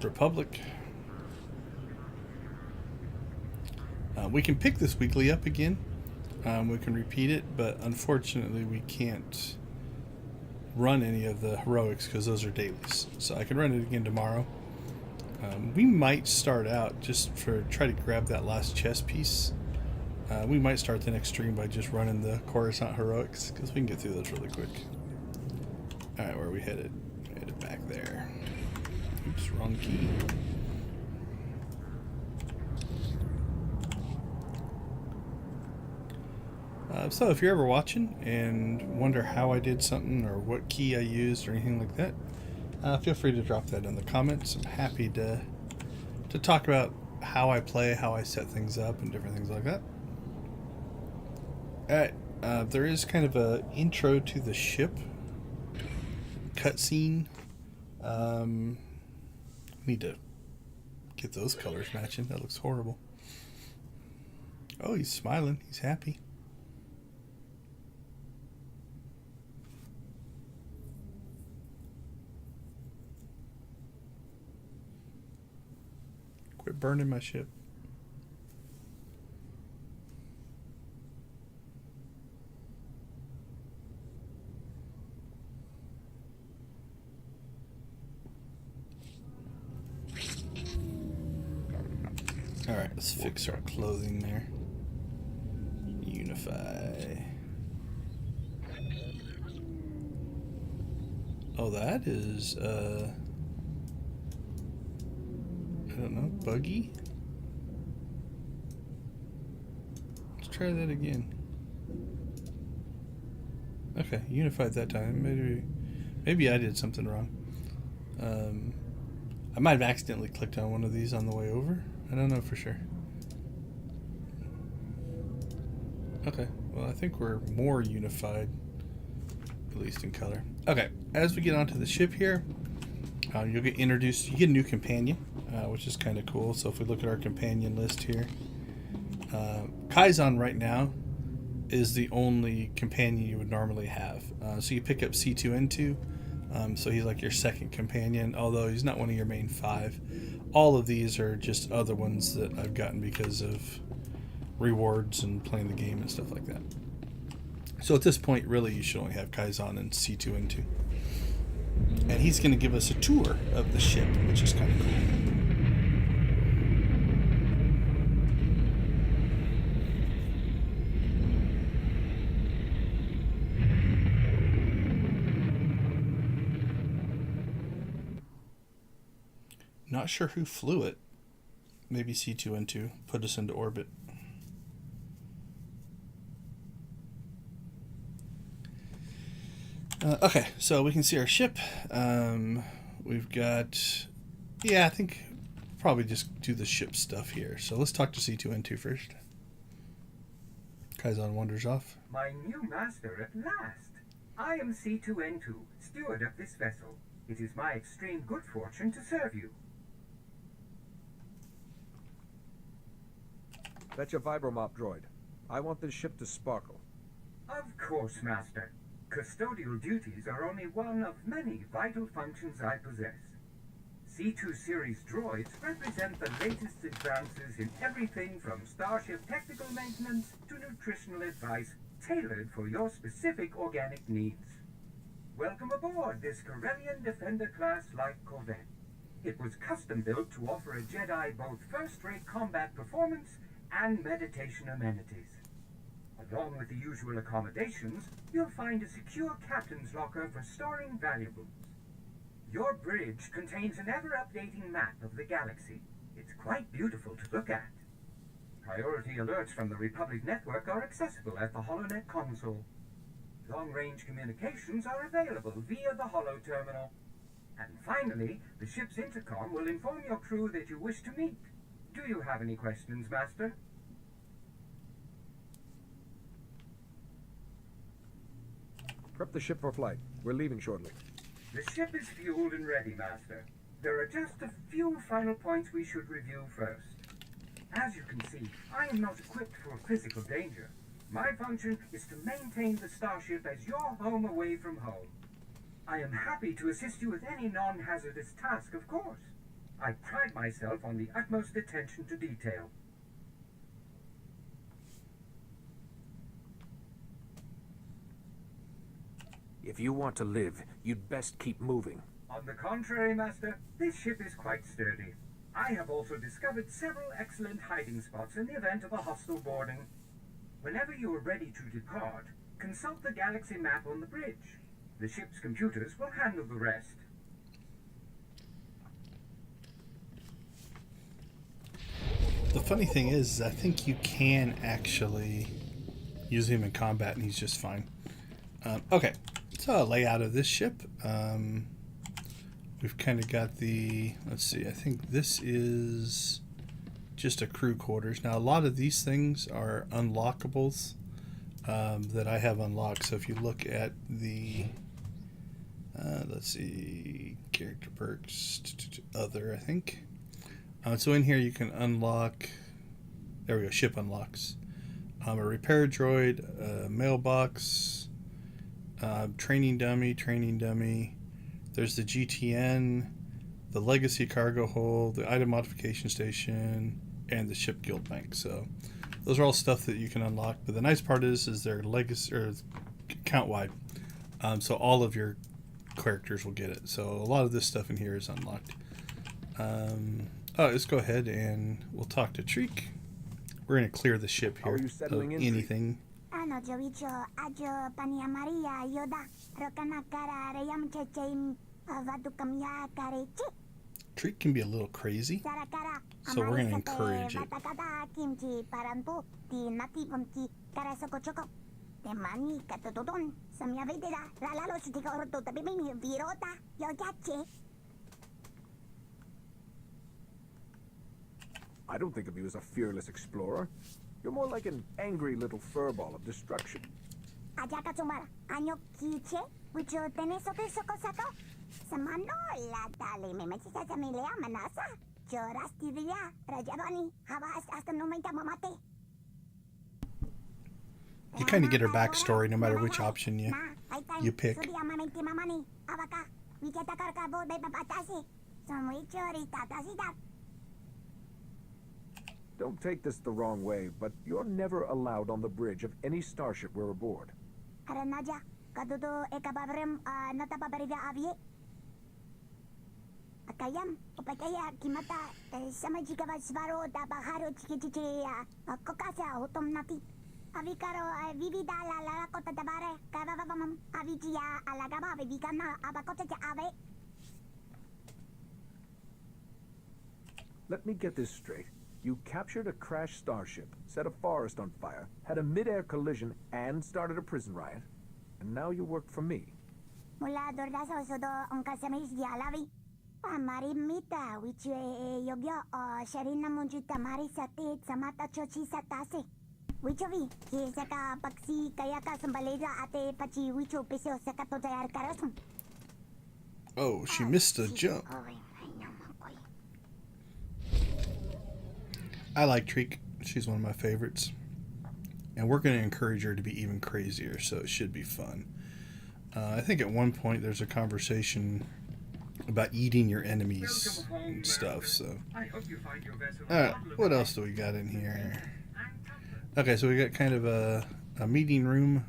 Republic. We can pick this weekly up again. We can repeat it, but unfortunately we can't run any of the heroics because those are dailies. So I can run it again tomorrow. We might start out just try to grab that last chess piece. We might start the next stream by just running the Coruscant heroics because we can get through those really quick. Alright, where are we headed? Headed back there. Oops, wrong key. So if you're ever watching and wonder how I did something or what key I used or anything like that, feel free to drop that in the comments. I'm happy to talk about how I play, how I set things up, and different things like that. Alright, there is kind of a intro to the ship cutscene. Need to get those colors matching. That looks horrible. Oh, he's smiling. He's happy. Quit burning my ship. Alright, let's fix our clothing there. Unify. Oh, that is, I don't know, buggy? Let's try that again. Okay, unified that time. Maybe I did something wrong. I might have accidentally clicked on one of these on the way over. I don't know for sure. Okay, well I think we're more unified. At least in color. Okay, as we get onto the ship here, you'll get introduced. You get a new companion, which is kind of cool. So if we look at our companion list here, Kaizen right now is the only companion you would normally have. So you pick up C2N2. So he's like your second companion, although he's not one of your main 5. All of these are just other ones that I've gotten because of rewards and playing the game and stuff like that. So at this point, really, you should only have Kaizen and C2N2. And he's going to give us a tour of the ship, which is kind of cool. Not sure who flew it. Maybe C2N2 put us into orbit. Okay, so we can see our ship. We've got... Yeah, I think probably just do the ship stuff here. So let's talk to C2N2 first. Kaizen wanders off. My new master at last. I am C2N2, steward of this vessel. It is my extreme good fortune to serve you. That's your vibromop droid. I want this ship to sparkle. Of course, Master. Custodial duties are only one of many vital functions I possess. C2 series droids represent the latest advances in everything from starship technical maintenance to nutritional advice tailored for your specific organic needs. Welcome aboard this Corellian Defender-class light corvette. It was custom-built to offer a Jedi both first-rate combat performance and meditation amenities. Along with the usual accommodations, you'll find a secure captain's locker for storing valuables. Your bridge contains an ever-updating map of the galaxy. It's quite beautiful to look at. Priority alerts from the Republic Network are accessible at the HoloNet console. Long-range communications are available via the Holo Terminal. And finally, the ship's intercom will inform your crew that you wish to meet. Do you have any questions, Master? Prep the ship for flight. We're leaving shortly. The ship is fueled and ready, Master. There are just a few final points we should review first. As you can see, I am not equipped for physical danger. My function is to maintain the starship as your home away from home. I am happy to assist you with any non-hazardous task, of course. I pride myself on the utmost attention to detail. If you want to live, you'd best keep moving. On the contrary, Master, this ship is quite sturdy. I have also discovered several excellent hiding spots in the event of a hostile boarding. Whenever you are ready to depart, consult the galaxy map on the bridge. The ship's computers will handle the rest. The funny thing is, I think you can actually use him in combat and he's just fine. Okay, so a layout of this ship. We've kind of got the, let's see, I think this is just a crew quarters. Now, a lot of these things are unlockables that I have unlocked. So if you look at the, let's see, character perks, other, I think. So in here you can unlock, there we go, ship unlocks. A repair droid, a mailbox, training dummy. There's the GTN, the legacy cargo hold, the item modification station, and the ship guild bank. So those are all stuff that you can unlock. But the nice part is they're legacy or count wide. So all of your characters will get it. So a lot of this stuff in here is unlocked. Let's go ahead and we'll talk to Treek. We're going to clear the ship here of anything. Treek can be a little crazy, so we're going to encourage it. I don't think of you as a fearless explorer. You're more like an angry little furball of destruction. You kind of get her backstory no matter which option you pick. Don't take this the wrong way, but you're never allowed on the bridge of any starship we're aboard. Let me get this straight. You captured a crashed starship, set a forest on fire, had a mid-air collision, and started a prison riot. And now you work for me. Oh, she missed a jump. I like Treek. She's one of my favorites. And we're going to encourage her to be even crazier, so it should be fun. I think at one point there's a conversation about eating your enemies and stuff, so... Alright, what else do we got in here? Okay, so we got kind of a meeting room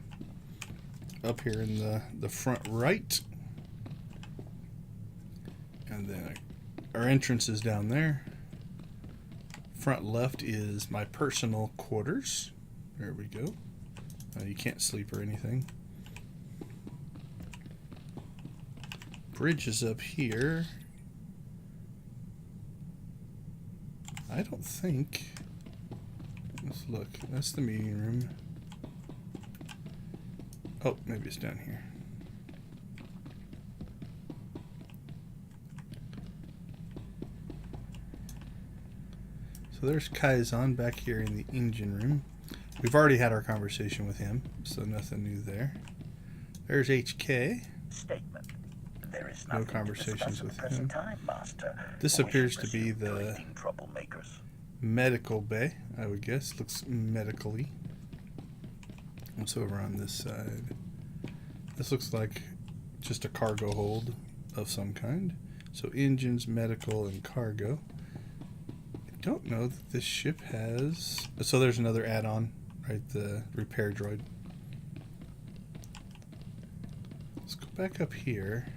up here in the front right. And then our entrance is down there. Front left is my personal quarters. There we go. You can't sleep or anything. Bridge is up here. I don't think... Let's look. That's the meeting room. Oh, maybe it's down here. So there's Kaizen back here in the engine room. We've already had our conversation with him, so nothing new there. There's HK. Statement. There is no conversations with him. Time, Master. This appears to be the troublemakers. Medical bay, I would guess. Looks medically. What's over on this side? This looks like just a cargo hold of some kind. So engines, medical, and cargo. I don't know that this ship has... So there's another add-on, right? The repair droid. Let's go back up here.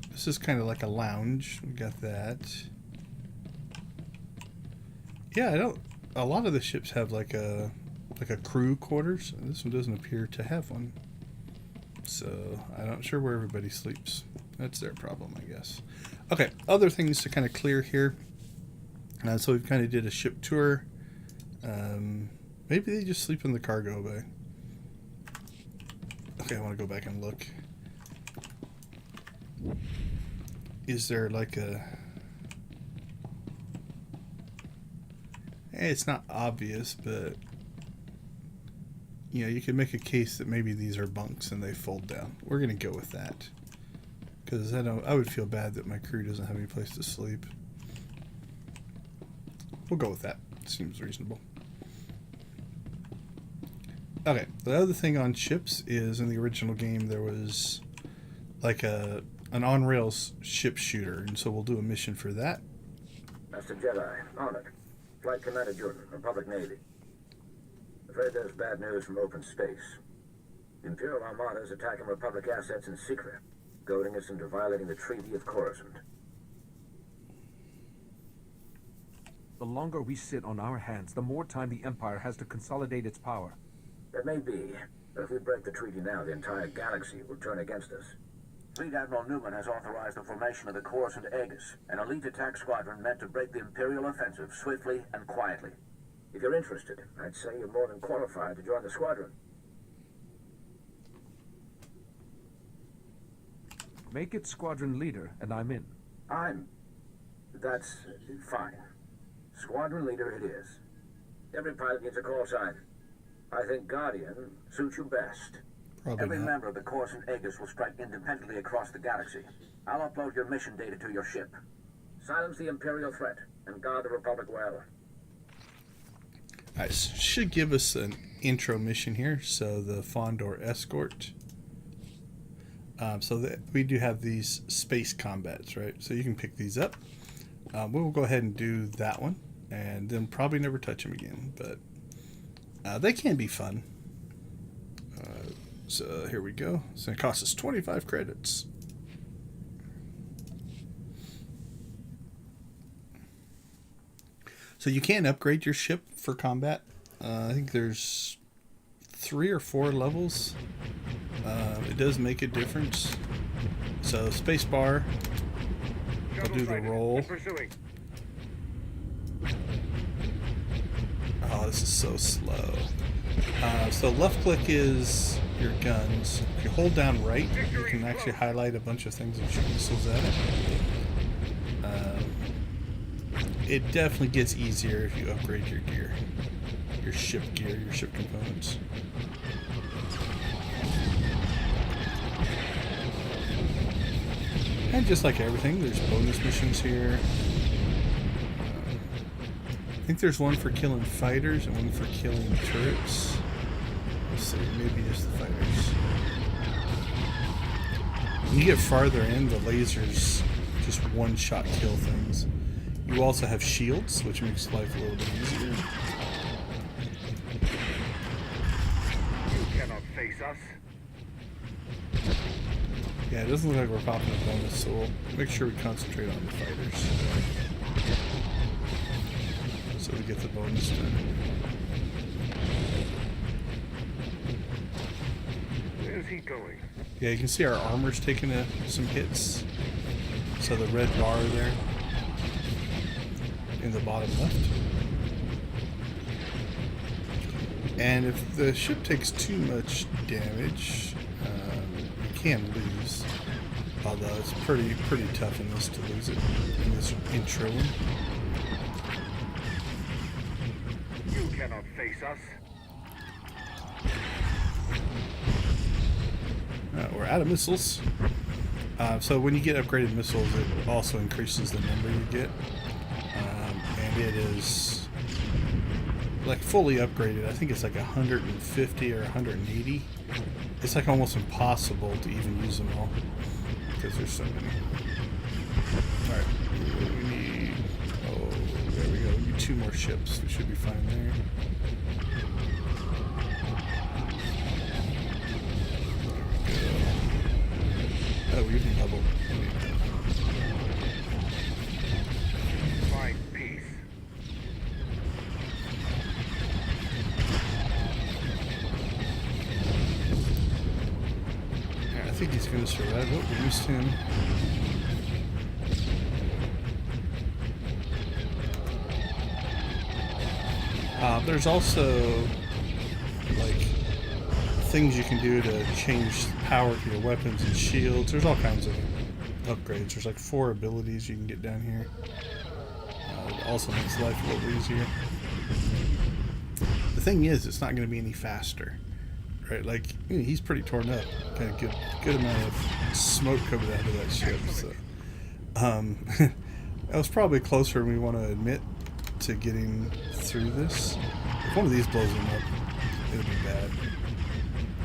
This is kind of like a lounge. We got that. Yeah, I don't... A lot of the ships have like a crew quarters. This one doesn't appear to have one. So I'm not sure where everybody sleeps. That's their problem, I guess. Okay, other things to kind of clear here. So we kind of did a ship tour. Maybe they just sleep in the cargo bay. Okay, I want to go back and look. Is there like a... It's not obvious, but... You know, you could make a case that maybe these are bunks and they fold down. We're going to go with that. Because I would feel bad that my crew doesn't have any place to sleep. We'll go with that. Seems reasonable. Okay, the other thing on ships is in the original game there was like an on-rails ship shooter, and so we'll do a mission for that. Master Jedi, on it. Flight Commander Jordan, Republic Navy. Afraid there's bad news from open space. The Imperial Armada is attacking Republic assets in secret, goading us into violating the Treaty of Coruscant. The longer we sit on our hands, the more time the Empire has to consolidate its power. It may be, but if we break the treaty now, the entire galaxy will turn against us. Fleet Admiral Newman has authorized the formation of the Coruscant Aegis, an elite attack squadron meant to break the Imperial offensive swiftly and quietly. If you're interested, I'd say you're more than qualified to join the squadron. Make it squadron leader, and I'm in. That's fine. Squadron leader it is. Every pilot needs a call sign. I think Guardian suits you best. Probably Every not. member of the Coruscant Aegis will strike independently across the galaxy. I'll upload your mission data to your ship. Silence the Imperial threat and guard the Republic well. Alright, should give us an intro mission here. So the Fondor Escort. So that we do have these space combats, right? So you can pick these up. We'll go ahead and do that one, and then probably never touch them again. But they can be fun. So here we go. It's going to cost us 25 credits. So you can upgrade your ship for combat. I think there's 3 or 4 levels. It does make a difference. So spacebar, I'll do the roll. Oh, this is so slow. So left click is your guns. If you hold down right, you can actually highlight a bunch of things and shoot missiles at it. It definitely gets easier if you upgrade your gear. Your ship gear, your ship components. And just like everything, there's bonus missions here. I think there's one for killing fighters and one for killing turrets. Let's see, maybe just the fighters. When you get farther in, the lasers just one-shot kill things. You also have shields, which makes life a little bit easier. You cannot face us. Yeah, it doesn't look like we're popping a bonus, so we'll make sure we concentrate on the fighters. So we get the bonus done. Where's he going? Yeah, you can see our armor's taking some hits. So the red bar there in the bottom left. And if the ship takes too much damage, you can lose. Although it's pretty tough in this to lose it in this intro one. You cannot face us. We're out of missiles. So when you get upgraded missiles, it also increases the number you get. And it is like fully upgraded. I think it's like 150 or 180. It's like almost impossible to even use them all because there's so many. Alright, we need, oh, there we go. We need 2 more ships. We should be fine there. Oh, we even leveled. Find peace. Yeah, I think he's going to survive. Oh, we missed him. There's also like things you can do to change power to your weapons and shields. There's all kinds of upgrades. There's like 4 abilities you can get down here. It also makes life a little easier. The thing is, it's not going to be any faster, right? Like, you know, he's pretty torn up. Kind of good amount of smoke coming out of that ship. So, that was probably closer than we want to admit to getting through this. If one of these blows him up, it'll be bad.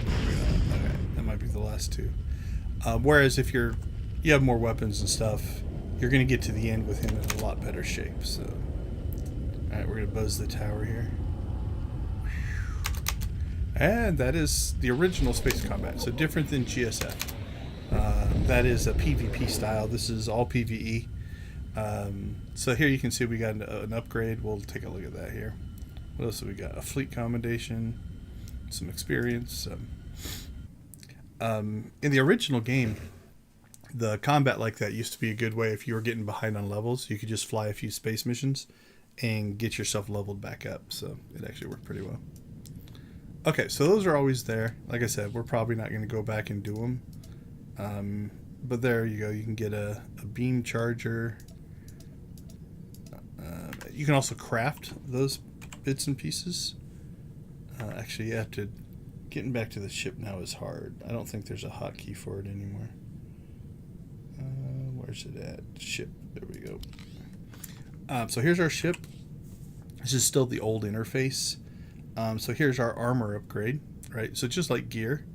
Okay, that might be the last 2. Whereas if you have more weapons and stuff, you're going to get to the end with him in a lot better shape. So, all right, we're going to buzz the tower here. And that is the original space combat, so different than GSF. That is a PvP style. This is all PvE. So here you can see we got an upgrade. We'll take a look at that here. What else have we got? A fleet commendation, some experience. In the original game, the combat like that used to be a good way if you were getting behind on levels. You could just fly a few space missions and get yourself leveled back up. So it actually worked pretty well. Okay, so those are always there. Like I said, we're probably not going to go back and do them. But there you go. You can get a beam charger. You can also craft those bits and pieces. Actually, you have to... Getting back to the ship now is hard. I don't think there's a hotkey for it anymore. Where's it at? Ship. There we go. So here's our ship. This is still the old interface. So here's our armor upgrade, right? So just like gear,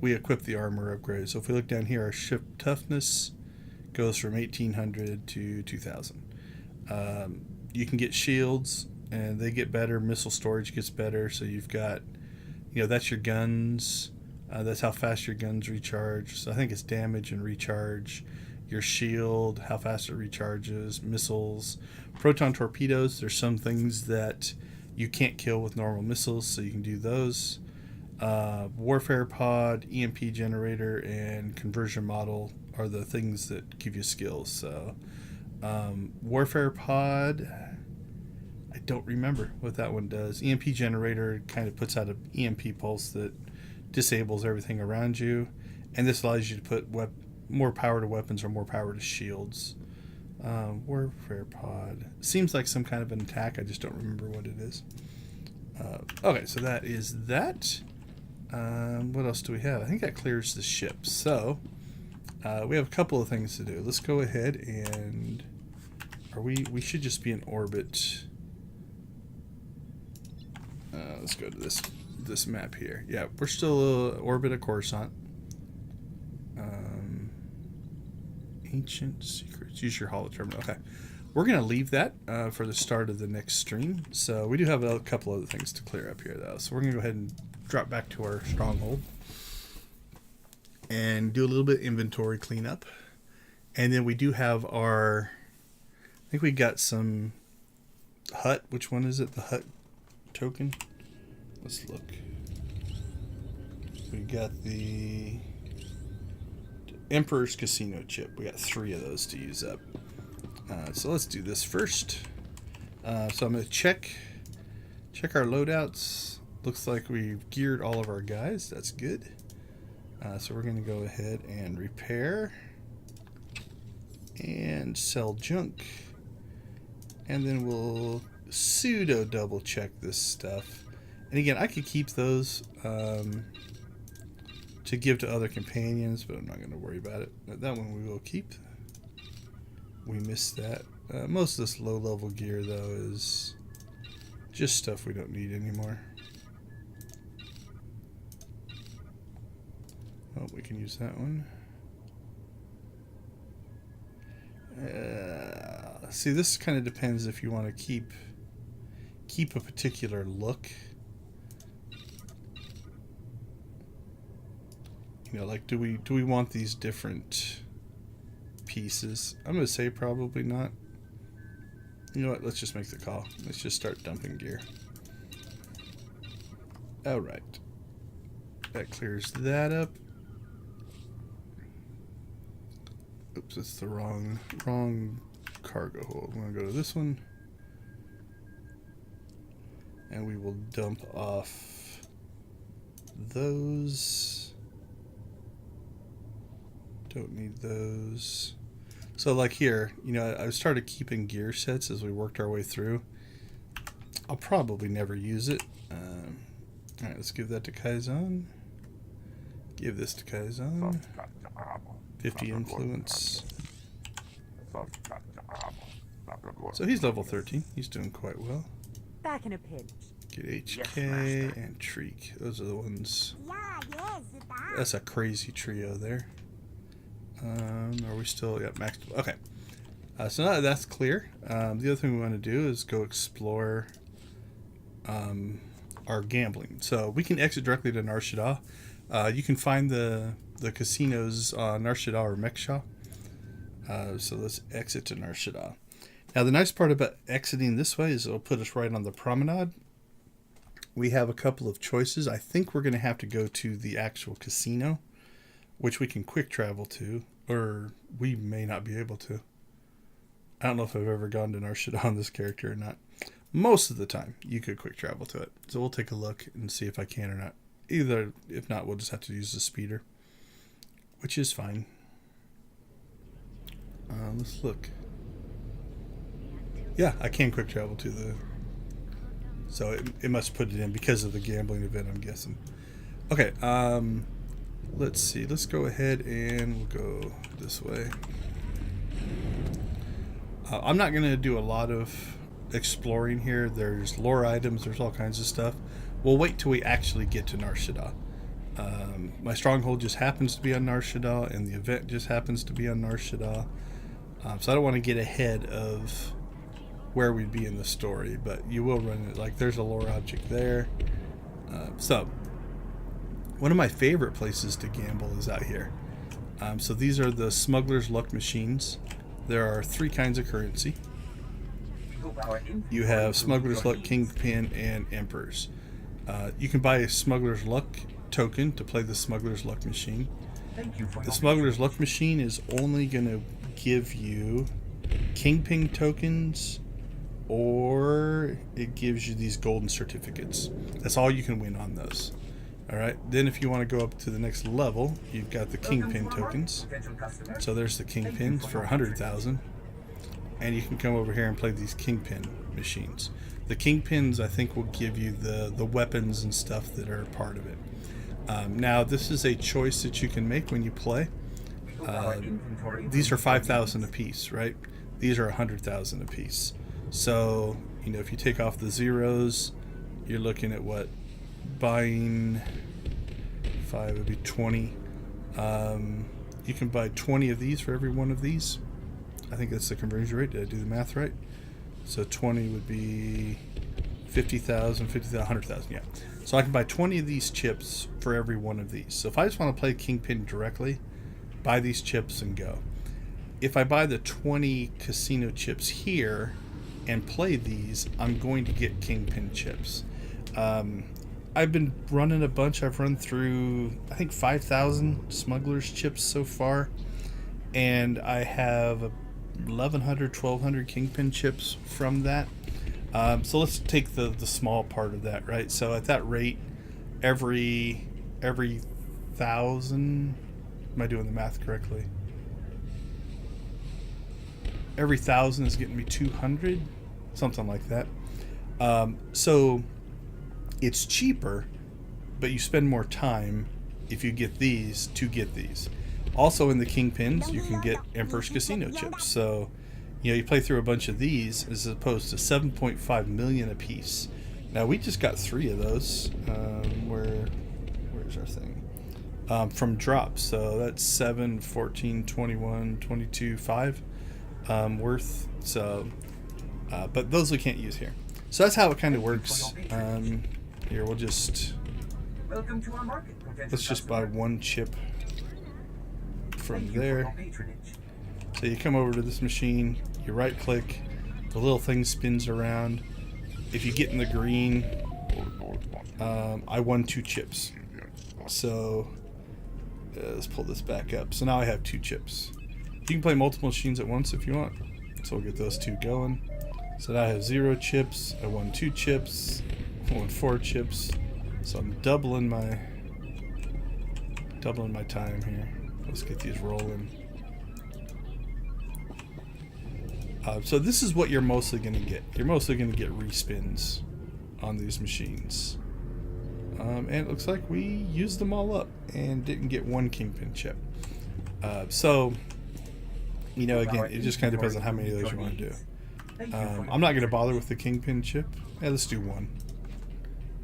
we equip the armor upgrade. So if we look down here, our ship toughness goes from 1800 to 2000. You can get shields, and they get better. Missile storage gets better. So you've got, that's your guns. That's how fast your guns recharge. So I think it's damage and recharge. Your shield, how fast it recharges. Missiles. Proton torpedoes. There's some things that you can't kill with normal missiles, so you can do those. Warfare pod, EMP generator, and conversion model are the things that give you skills. So warfare pod, I don't remember what that one does. EMP generator kind of puts out an EMP pulse that disables everything around you, and this allows you to put more power to weapons or more power to shields. Warfare pod seems like some kind of an attack. I just don't remember what it is. Okay, so that is that. What else do we have? I think that clears the ship. So we have a couple of things to do. Let's go ahead and we should just be in orbit. Let's go to this map here. Yeah, we're still orbit of Coruscant. Ancient secrets. Use your holo terminal. Okay, we're gonna leave that for the start of the next stream. So we do have a couple other things to clear up here, though. So we're gonna go ahead and drop back to our stronghold and do a little bit of inventory cleanup, and then we do have our. I think we got some hut. Which one is it? The hut token. Let's look. We got the Emperor's Casino chip. We got 3 of those to use up. So let's do this first. So I'm going to check our loadouts. Looks like we've geared all of our guys. That's good. So we're going to go ahead and repair and sell junk. And then we'll pseudo double check this stuff. And again, I could keep those to give to other companions, but I'm not going to worry about it. That one we will keep. We missed that. Most of this low-level gear, though, is just stuff we don't need anymore. Oh, we can use that one. See, this kind of depends if you want to keep a particular look. Like, do we want these different pieces? I'm going to say probably not. You know what? Let's just make the call. Let's just start dumping gear. All right. That clears that up. Oops, it's the wrong cargo hold. I'm going to go to this one. And we will dump off those. Don't need those. So like here, I started keeping gear sets as we worked our way through. I'll probably never use it. All right, let's give that to Kaizen. Give this to Kaizen. 50 influence. So he's level 13. He's doing quite well. Back in a pinch. Get HK and Treek. Those are the ones. That's a crazy trio there. Are we still maxed? Okay. So now that's clear. The other thing we want to do is go explore our gambling. So we can exit directly to Nar Shaddaa. You can find the casinos on Nar Shaddaa or Meksha. So let's exit to Nar Shaddaa. Now the nice part about exiting this way is it'll put us right on the promenade. We have a couple of choices. I think we're going to have to go to the actual casino, which we can quick travel to, or we may not be able to. I don't know if I've ever gone to Nar Shaddaa on this character or not. Most of the time, you could quick travel to it. So we'll take a look and see if I can or not. Either, if not, we'll just have to use the speeder, which is fine. Let's look. Yeah, I can quick travel to So it must put it in because of the gambling event, I'm guessing. Okay, let's see. Let's go ahead and we'll go this way. I'm not going to do a lot of exploring here. There's lore items. There's all kinds of stuff. We'll wait till we actually get to Nar Shaddaa. My stronghold just happens to be on Nar Shaddaa, and the event just happens to be on Nar Shaddaa. So I don't want to get ahead of where we'd be in the story, but you will run it. Like, there's a lore object there. So one of my favorite places to gamble is out here. So these are the Smuggler's Luck machines. There are 3 kinds of currency. You have Smuggler's Luck, Kingpin, and Emperor's. You can buy a Smuggler's Luck token to play the Smuggler's Luck machine. The Smuggler's Luck machine is only going to give you Kingpin tokens, or it gives you these golden certificates. That's all you can win on those. Alright, then if you want to go up to the next level, you've got the Kingpin tokens. So there's the Kingpins for 100,000. And you can come over here and play these Kingpin machines. The Kingpins, I think, will give you the weapons and stuff that are part of it. Now, this is a choice that you can make when you play. These are 5,000 apiece, right? These are 100,000 apiece. So, you know, if you take off the zeros, you're looking at what? Buying 5 would be 20. You can buy 20 of these for every one of these. I think that's the conversion rate. Did I do the math right? So 20 would be 50,000, 50,000, 100,000, yeah. So I can buy 20 of these chips for every one of these. So if I just want to play Kingpin directly, buy these chips and go. If I buy the 20 casino chips here and play these, I'm going to get Kingpin chips. I've been running a bunch. I've run through, I think, 5,000 Smuggler's chips so far. And I have 1,100, 1,200 Kingpin chips from that. So let's take the small part of that, right? So at that rate, every 1,000, am I doing the math correctly? Every 1,000 is getting me 200, something like that. So it's cheaper, but you spend more time if you get these to get these. Also in the Kingpins, you can get Emperor's Casino chips. So, you know, you play through a bunch of these as opposed to 7.5 million a piece. Now, we just got 3 of those. Where's our thing? From drops. So that's 7, 14, 21, 22, 5 worth. So, but those we can't use here. So that's how it kind of works. Here, we'll just... Let's just buy 1 chip from there. So you come over to this machine, you right click, the little thing spins around. If you get in the green, I won 2 chips. So let's pull this back up. So now I have 2 chips. You can play multiple machines at once if you want. So we'll get those 2 going. So now I have 0 chips. I won 2 chips. I won 4 chips. So I'm doubling my time here. Let's get these rolling. So this is what you're mostly going to get. You're mostly going to get respins on these machines. And it looks like we used them all up and didn't get 1 Kingpin chip. So, you know, again, it just kind of depends on how many of those you want to do. I'm not going to bother with the Kingpin chip. Yeah, let's do 1.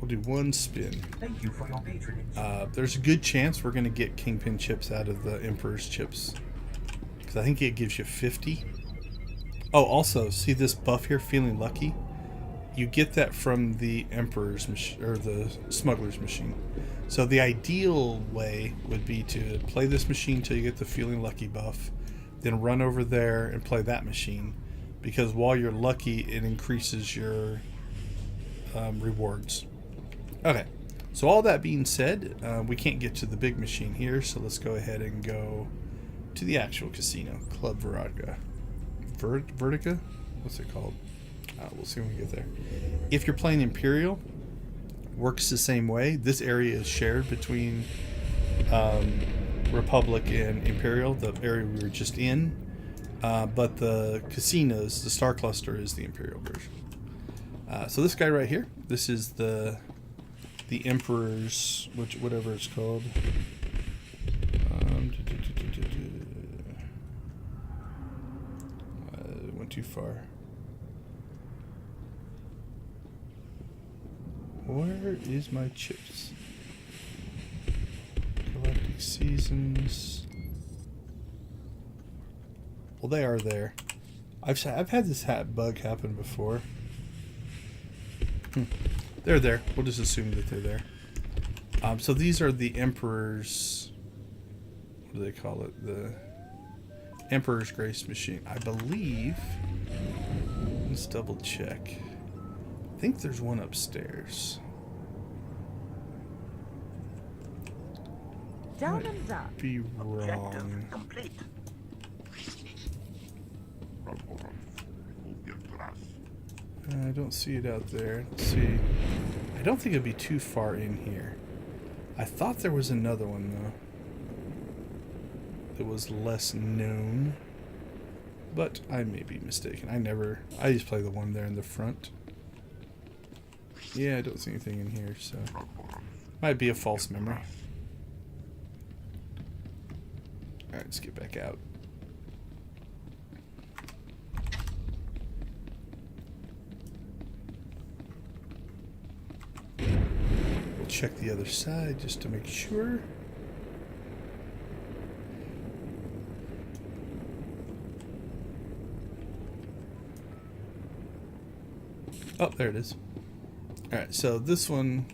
We'll do 1 spin. Thank you for your patronage. There's a good chance we're going to get Kingpin chips out of the Emperor's chips. Because I think it gives you 50. Oh, also, see this buff here, Feeling Lucky? You get that from the Emperor's or the Smuggler's machine. So the ideal way would be to play this machine till you get the Feeling Lucky buff, then run over there and play that machine. Because while you're lucky, it increases your rewards. Okay, so all that being said, we can't get to the big machine here, so let's go ahead and go to the actual casino, Club Vertica. Vertica? What's it called? We'll see when we get there. If you're playing Imperial, works the same way. This area is shared between Republic and Imperial, the area we were just in. But the casinos, the Star Cluster is the Imperial version. So this guy right here, this is the Emperor's, whatever it's called. Went too far. Where is my chips? Galactic Seasons. Well, they are there. I've had this bug happen before. They're there. We'll just assume that they're there. So these are the Emperor's... What do they call it? The Emperor's Grace Machine. I believe... Let's double check. I think there's one upstairs. Down and down. Be wrong. Complete. I don't see it out there. Let's see. I don't think it'd be too far in here. I thought there was another one though. That was less known. But I may be mistaken. I just play the one there in the front. Yeah, I don't see anything in here, so might be a false memory. Alright, let's get back out. We'll check the other side just to make sure. Oh, there it is. Alright, so this one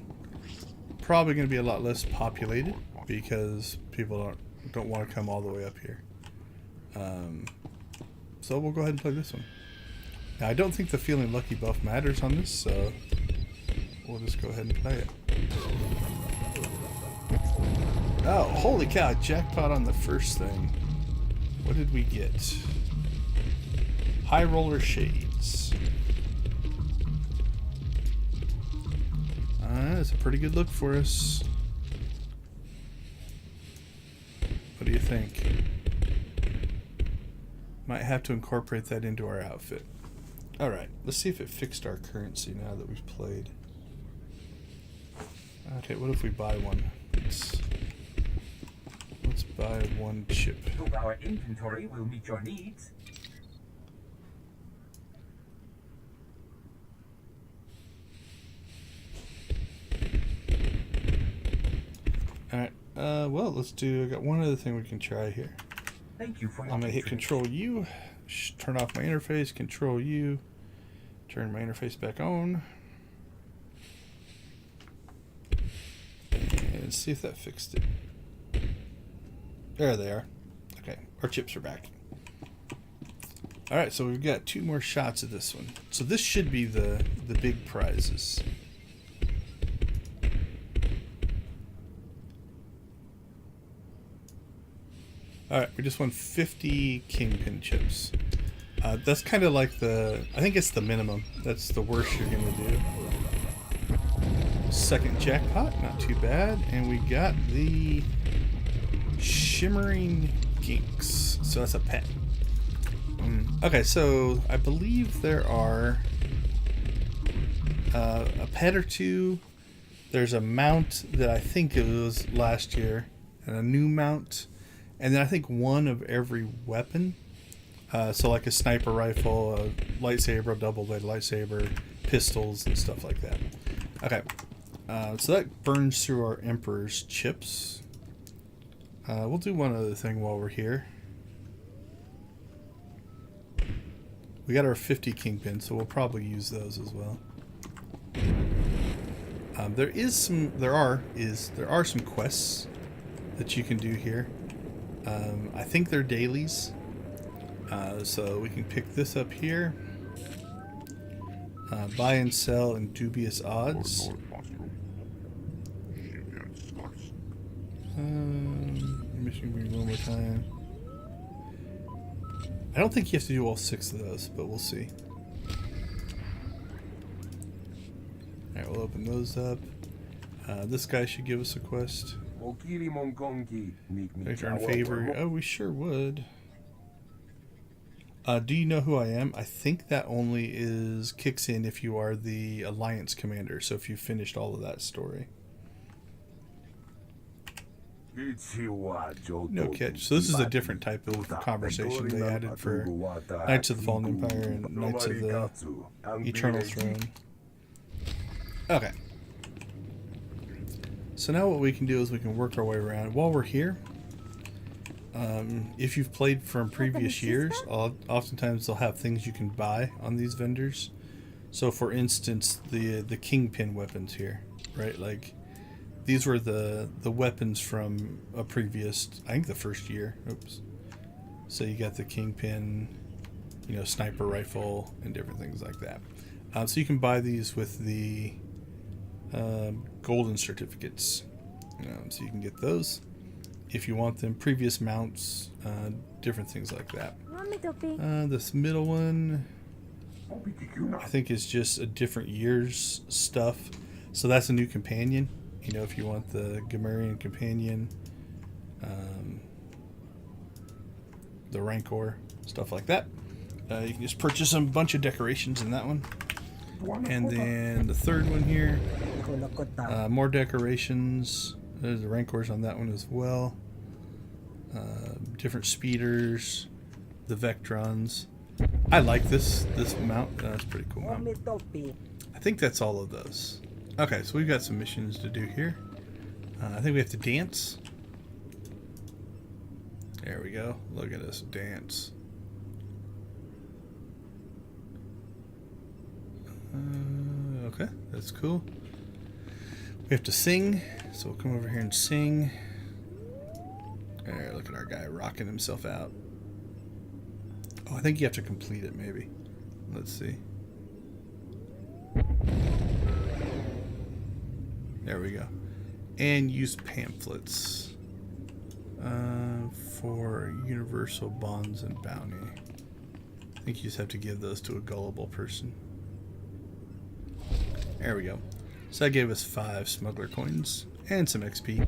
probably going to be a lot less populated because people don't want to come all the way up here. So we'll go ahead and play this one. Now, I don't think the feeling lucky buff matters on this, so we'll just go ahead and play it. Oh, holy cow, jackpot on the first thing. What did we get? High Roller Shades. That's a pretty good look for us. What do you think? Might have to incorporate that into our outfit. Alright, let's see if it fixed our currency now that we've played. Okay, what if we buy one? Let's buy one chip. Hope our inventory will meet your needs. Alright, well, let's do... I got one other thing we can try here. Thank you for your I'm going to hit Control U, turn off my interface, Control U, turn my interface back on, and see if that fixed it. There they are. Okay, our chips are back. Alright, so we've got 2 more shots of this one. So this should be the big prizes. Alright, we just won 50 Kingpin chips. That's kind of like I think it's the minimum. That's the worst you're going to do. Second jackpot, not too bad. And we got the Shimmering Ginks. So that's a pet. Okay, so I believe there are a pet or 2. There's a mount that I think it was last year. And a new mount. And then I think 1 of every weapon. So like a sniper rifle, a lightsaber, a double-bladed lightsaber, pistols, and stuff like that. Okay. So that burns through our Emperor's chips. We'll do one other thing while we're here. We got our 50 Kingpin, so we'll probably use those as well. There are some quests that you can do here. I think they're dailies, so we can pick this up here. Buy and sell in dubious odds. Mission green one more time. I don't think you have to do all 6 of those, but we'll see. Alright, we'll open those up. This guy should give us a quest. Return favor. Oh, we sure would. Do you know who I am? I think that only kicks in if you are the Alliance commander. So if you finished all of that story. No catch. So this is a different type of conversation they added for Knights of the Fallen Empire and Knights of the Eternal Throne. Okay. So now what we can do is we can work our way around. While we're here, if you've played from previous years, oftentimes they'll have things you can buy on these vendors. So for instance, the Kingpin weapons here, right? Like, these were the weapons from a previous, I think the first year. Oops. So you got the Kingpin, sniper rifle and different things like that. So you can buy these with the golden certificates. So you can get those if you want them. Previous mounts, different things like that. This middle one, I think, is just a different year's stuff. So that's a new companion. If you want the Gamorrean companion, the Rancor, stuff like that, you can just purchase a bunch of decorations in that one. And then the third one here, more decorations. There's the Rancors on that one as well. Different speeders, the Vectrons. I like this mount. That's a pretty cool mount. I think that's all of those. Okay, so we've got some missions to do here. I think we have to dance. There we go. Look at us dance. Okay, that's cool. We have to sing, so we'll come over here and sing. There, look at our guy rocking himself out. Oh, I think you have to complete it, maybe. Let's see. There we go. And use pamphlets for universal bonds and bounty. I think you just have to give those to a gullible person. There we go. So that gave us 5 smuggler coins and some XP.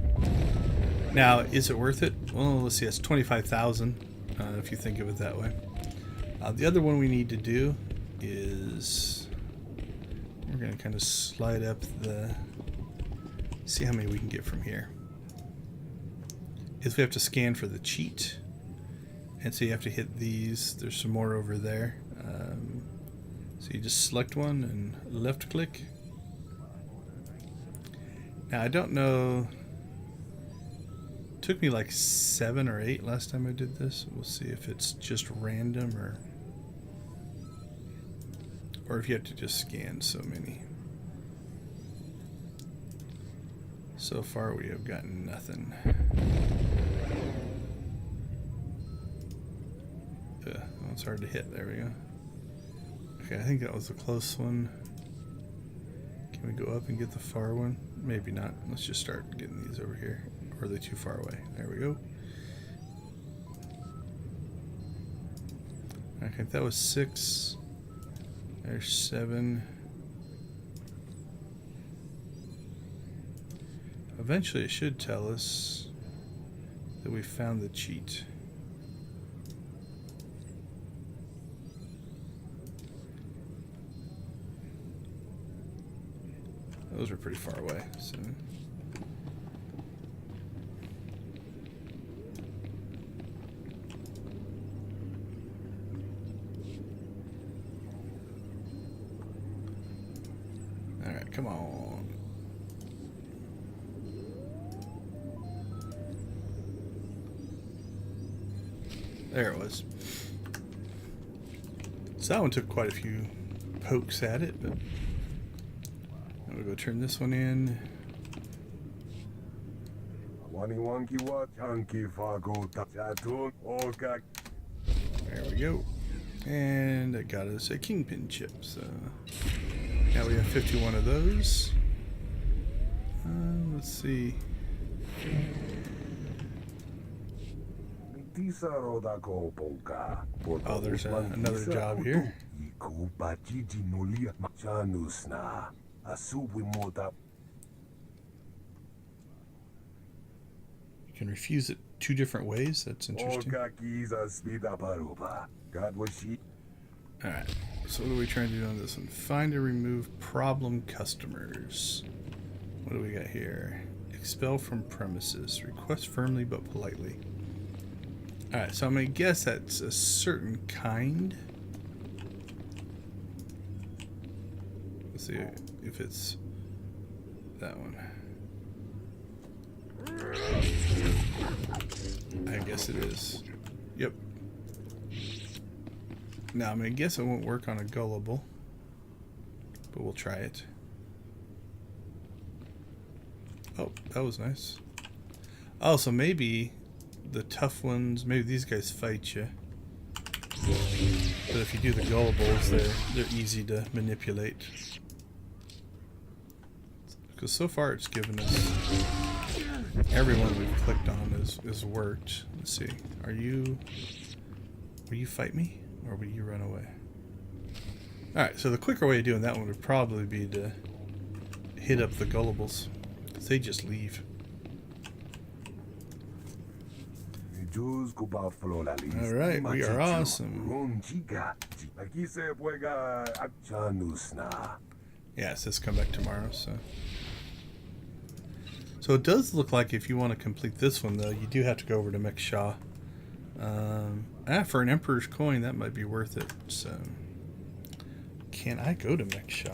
Now, is it worth it? Well, let's see. It's 25,000 if you think of it that way. The other one we need to do is we're going to kind of slide up the... See how many we can get from here. Is we have to scan for the cheat, and so you have to hit these. There's some more over there. So you just select one and left click. Now I don't know. It took me like 7 or 8 last time I did this. We'll see if it's just random or if you have to just scan so many. So far we have gotten nothing. Oh, it's hard to hit. There we go. Okay, I think that was a close one. Can we go up and get the far one? Maybe not. Let's just start getting these over here. Or are they too far away? There we go. Okay, that was 6. There's 7. Eventually it should tell us that we found the cheat. Those are pretty far away, so... Alright, come on. There it was. So that one took quite a few pokes at it, but I'm gonna go turn this one in. There we go. And it got us a Kingpin chip, so now we have 51 of those. Let's see. Oh, there's another job here. You can refuse it 2 different ways. That's interesting. Alright, so what are we trying to do on this one? Find and remove problem customers. What do we got here? Expel from premises. Request firmly but politely. Alright, so I'm going to guess that's a certain kind. Let's see if it's that one. I guess it is. Yep. Now, I'm going to guess it won't work on a gullible, but we'll try it. Oh, that was nice. Oh, so maybe the tough ones, maybe these guys fight you. But if you do the gullibles, they're easy to manipulate. Because so far it's given us everyone we've clicked on has worked. Let's see. Will you fight me or will you run away? Alright, so the quicker way of doing that one would probably be to hit up the gullibles. Because they just leave. Alright, we are awesome. Yeah, it says come back tomorrow, so. So it does look like if you want to complete this one, though, you do have to go over to Mek Shah. For an Emperor's coin, that might be worth it. So, can I go to Mek Shah?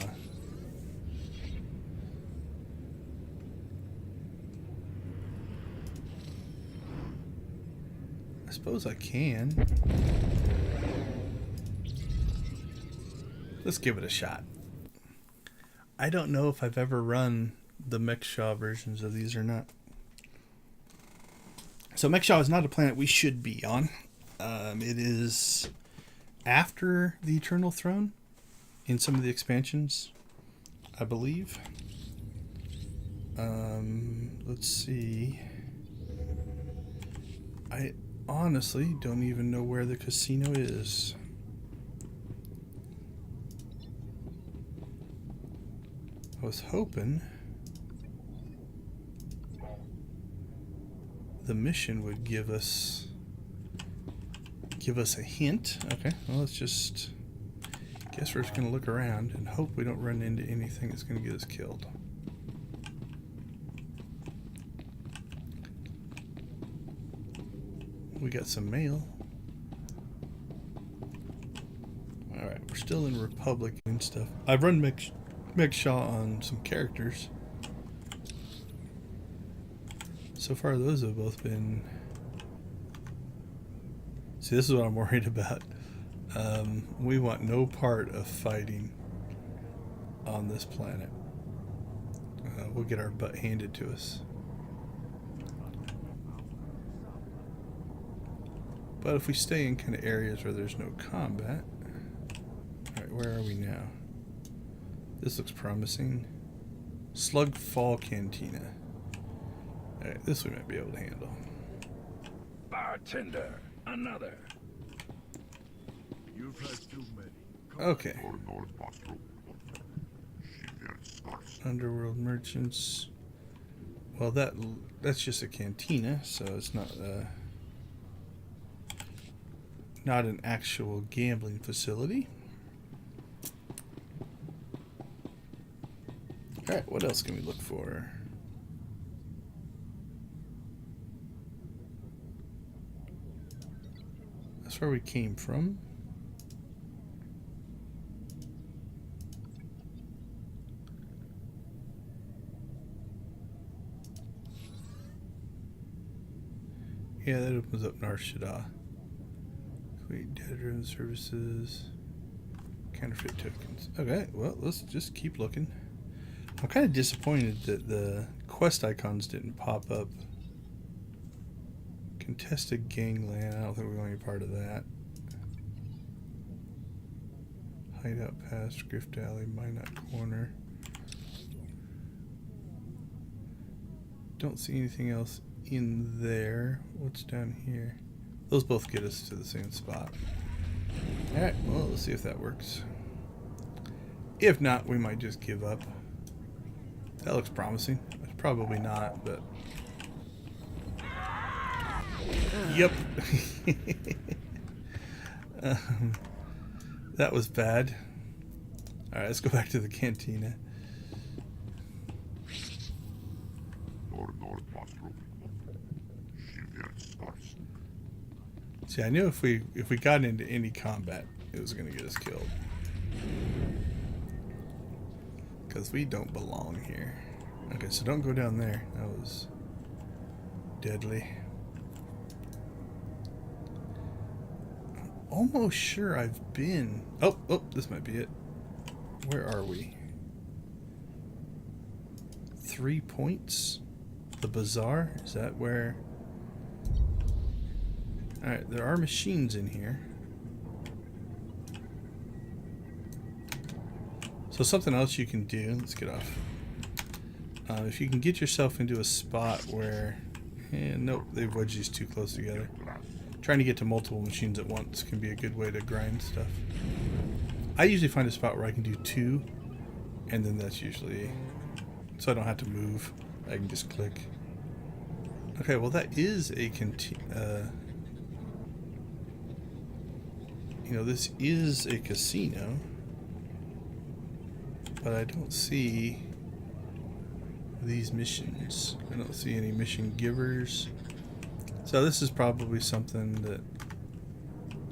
I suppose I can. Let's give it a shot. I don't know if I've ever run the Mek Shah versions of these or not. So Mek Shah is not a planet we should be on. It is after the Eternal Throne in some of the expansions, I believe. Let's see. I honestly don't even know where the casino is. I was hoping the mission would give us a hint. Okay, well, let's just guess we're just going to look around and hope we don't run into anything that's going to get us killed. We got some mail. Alright, we're still in Republic and stuff. I've run Mek Shah on some characters. So far, those have both been... See, this is what I'm worried about. We want no part of fighting on this planet. We'll get our butt handed to us. But if we stay in kind of areas where there's no combat... Alright, where are we now? This looks promising. Slugfall Cantina. Alright, this we might be able to handle. Bartender, another. You've had too many. Okay. Underworld merchants. Well, that's just a cantina, so it's not an actual gambling facility. Alright, what else can we look for? That's where we came from. Yeah, that opens up Nar Shaddaa. Complete data-driven services. Counterfeit tokens. Okay, well, let's just keep looking. I'm kind of disappointed that the quest icons didn't pop up. Contested gangland. I don't think we're going to be part of that. Hideout Pass, Grift Alley, Minot Corner. Don't see anything else in there. What's down here? Those both get us to the same spot. Alright, well, let's see if that works. If not, we might just give up. That looks promising. It's probably not, but... Yep. That was bad. Alright, let's go back to the cantina. See, I knew if we got into any combat, it was going to get us killed. Because we don't belong here. Okay, so don't go down there. That was deadly. I'm almost sure I've been... Oh, this might be it. Where are we? 3 points? The bazaar? Is that where... Alright, there are machines in here. So something else you can do... Let's get off. If you can get yourself into a spot where... nope, they've wedged these too close together. Trying to get to multiple machines at once can be a good way to grind stuff. I usually find a spot where I can do 2, and then that's usually... So I don't have to move. I can just click. Okay, well that is a this is a casino, but I don't see these missions. I don't see any mission givers. So this is probably something that,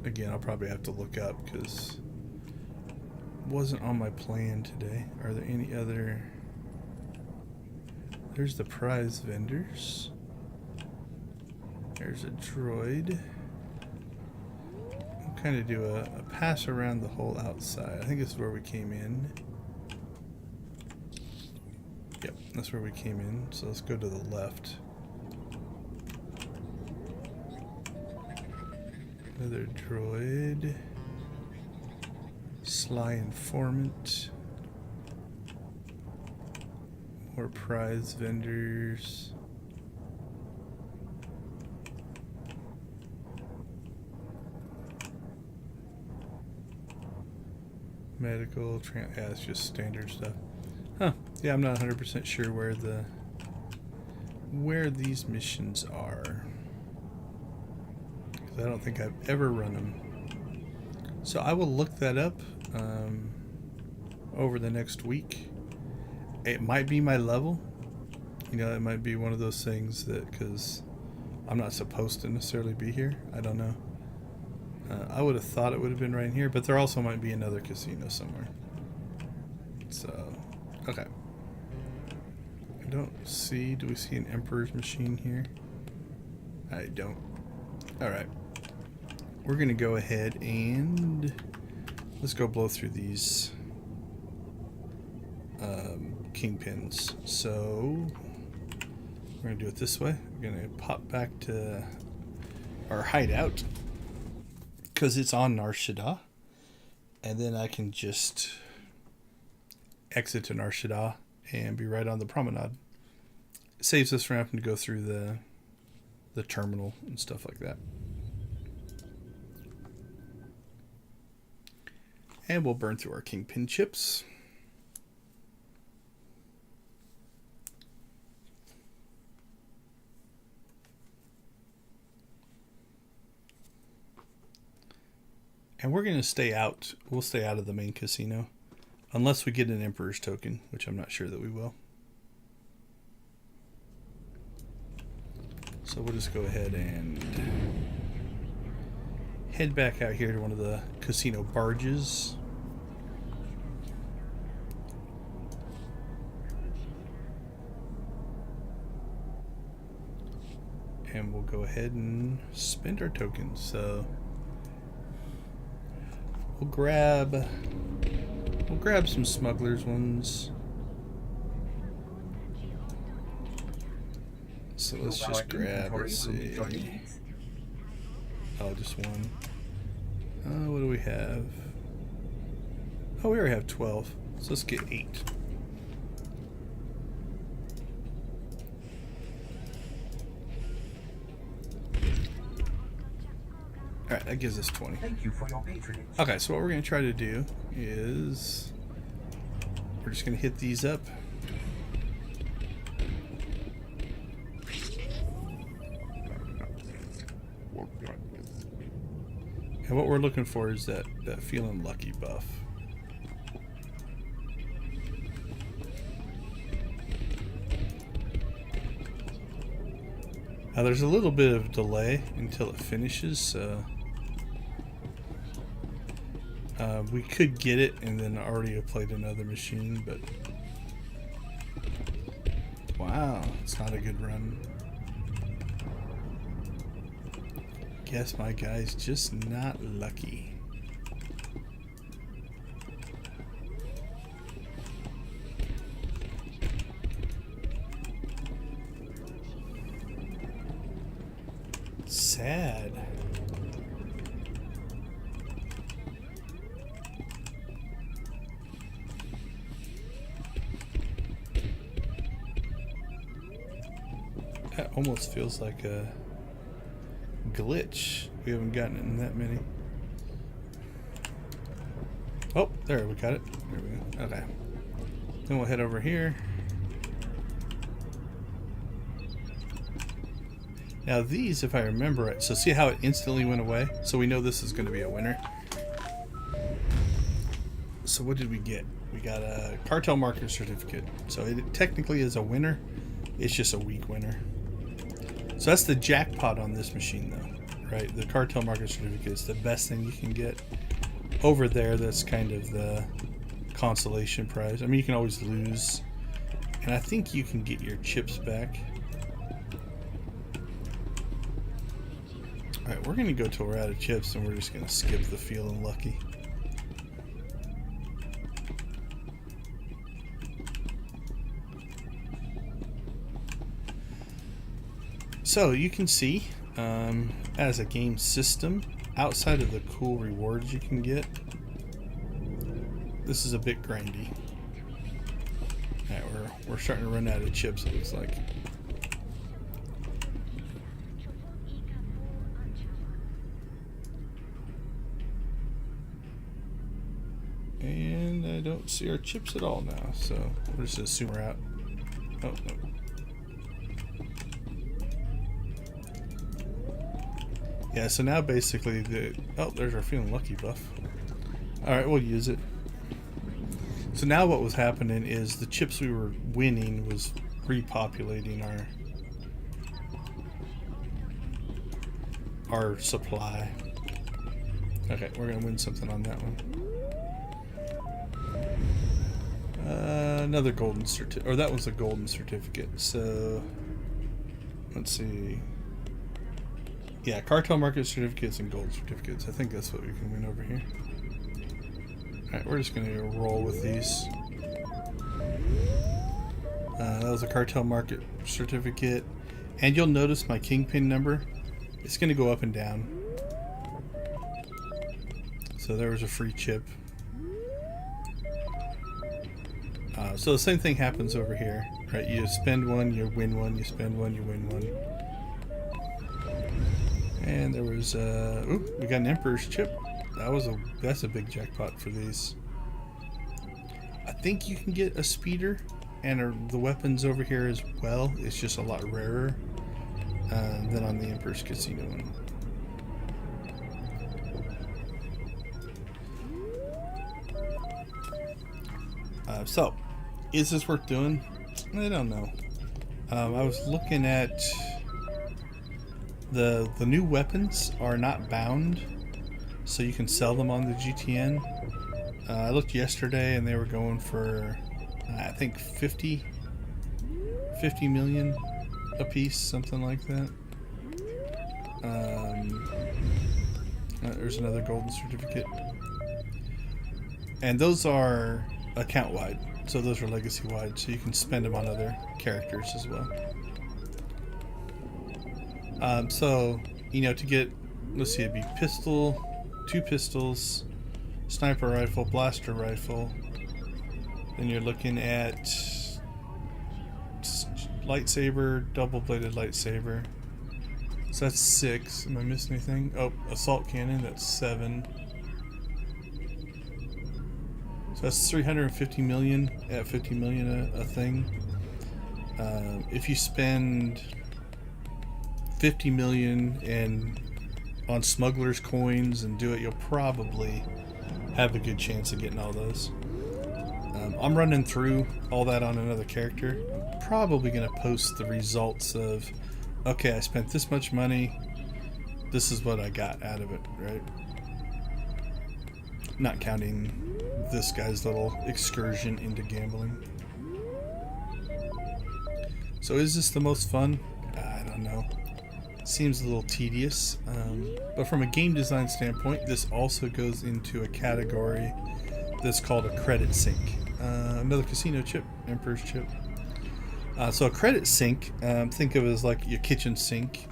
again, I'll probably have to look up because it wasn't on my plan today. Are there any other... There's the prize vendors. There's a droid. We'll kind of do a pass around the whole outside. I think this is where we came in. Yep, that's where we came in. So let's go to the left. Another droid. Sly informant. More prize vendors. Medical, yeah, it's just standard stuff. Huh. Yeah, I'm not 100% sure where these missions are. Because I don't think I've ever run them. So I will look that up over the next week. It might be my level. You know, it might be one of those things that, because I'm not supposed to necessarily be here. I don't know. I would have thought it would have been right here, but there also might be another casino somewhere. So, okay. I don't see, do we see an Emperor's machine here? I don't. Alright. We're going to go ahead and let's go blow through these kingpins. So we're going to do it this way. We're going to pop back to our hideout because it's on Nar Shaddaa, and then I can just exit to Nar Shaddaa and be right on the promenade. It saves us from having to go through the terminal and stuff like that. And we'll burn through our kingpin chips. And we're going to stay out. We'll stay out of the main casino. Unless we get an Emperor's token, which I'm not sure that we will. So we'll just go ahead and head back out here to one of the casino barges. And we'll go ahead and spend our tokens. So we'll grab some smugglers ones. So let's just grab, let's see. Oh, just one. What do we have? Oh, we already have 12. So let's get 8. Alright, that gives us 20. Thank you for your patronage. Okay, so what we're going to try to do is we're just going to hit these up. And what we're looking for is that feeling lucky buff. Now there's a little bit of delay until it finishes, so we could get it and then already have played another machine, but wow, it's not a good run. Guess my guy's just not lucky. Sad. That almost feels like a glitch. We haven't gotten it in that many. Oh, there, we got it. There we go. Okay. Then we'll head over here. Now these, if I remember it, so see how it instantly went away? So we know this is going to be a winner. So what did we get? We got a cartel marker certificate. So it technically is a winner. It's just a weak winner. So that's the jackpot on this machine though, right? The cartel marker certificate is the best thing you can get. Over there, that's kind of the consolation prize. I mean, you can always lose. And I think you can get your chips back. Alright, we're going to go till we're out of chips and we're just going to skip the feeling lucky. So you can see, as a game system, outside of the cool rewards you can get, this is a bit grindy. Alright, we're starting to run out of chips, it looks like. And I don't see our chips at all now, so we'll just assume we're out. Oh, no. Yeah, so now basically there's our feeling lucky buff. Alright, we'll use it. So now what was happening is the chips we were winning was repopulating our supply. Okay, we're gonna win something on that one. Another golden certificate, or that was a golden certificate. So let's see. Yeah, cartel market certificates and gold certificates. I think that's what we can win over here. Alright, we're just gonna roll with these. That was a cartel market certificate, and you'll notice my kingpin number. It's gonna go up and down. So there was a free chip. So the same thing happens over here, right? You spend one, you win one. You spend one, you win one. And there was ooh, we got an Emperor's chip. That's a big jackpot for these. I think you can get a speeder and the weapons over here as well. It's just a lot rarer than on the Emperor's Casino one. So, is this worth doing? I don't know. I was looking at the new weapons are not bound, so you can sell them on the GTN. I looked yesterday and they were going for I think 50 million a piece, something like that. There's another golden certificate, and those are account wide, so those are legacy wide, so you can spend them on other characters as well. So, you know, to get, let's see, it'd be pistol, 2 pistols, sniper rifle, blaster rifle. Then you're looking at lightsaber, double-bladed lightsaber. So that's 6. Am I missing anything? Oh, assault cannon, that's 7. So that's 350 million at 50 million a thing. If you spend 50 million and on smugglers' coins and do it, you'll probably have a good chance of getting all those. I'm running through all that on another character. Probably going to post the results of, okay, I spent this much money. This is what I got out of it, right? Not counting this guy's little excursion into gambling. So is this the most fun? I don't know. Seems a little tedious. But from a game design standpoint, this also goes into a category that's called a credit sink. Another casino chip, Emperor's chip. So a credit sink, think of it as like your kitchen sink,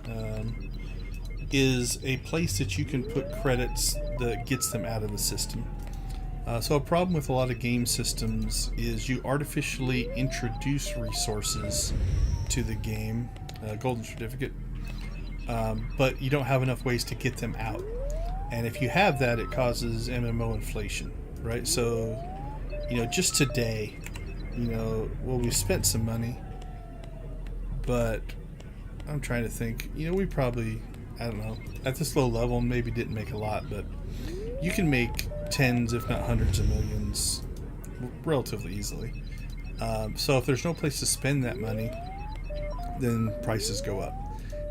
is a place that you can put credits that gets them out of the system. So a problem with a lot of game systems is you artificially introduce resources to the game, golden certificate, but you don't have enough ways to get them out. And if you have that, it causes MMO inflation, right? So, you know, just today, you know, well, we spent some money, but I'm trying to think, you know, we probably, I don't know, at this low level, maybe didn't make a lot, but you can make tens, if not hundreds of millions relatively easily. So if there's no place to spend that money, then prices go up.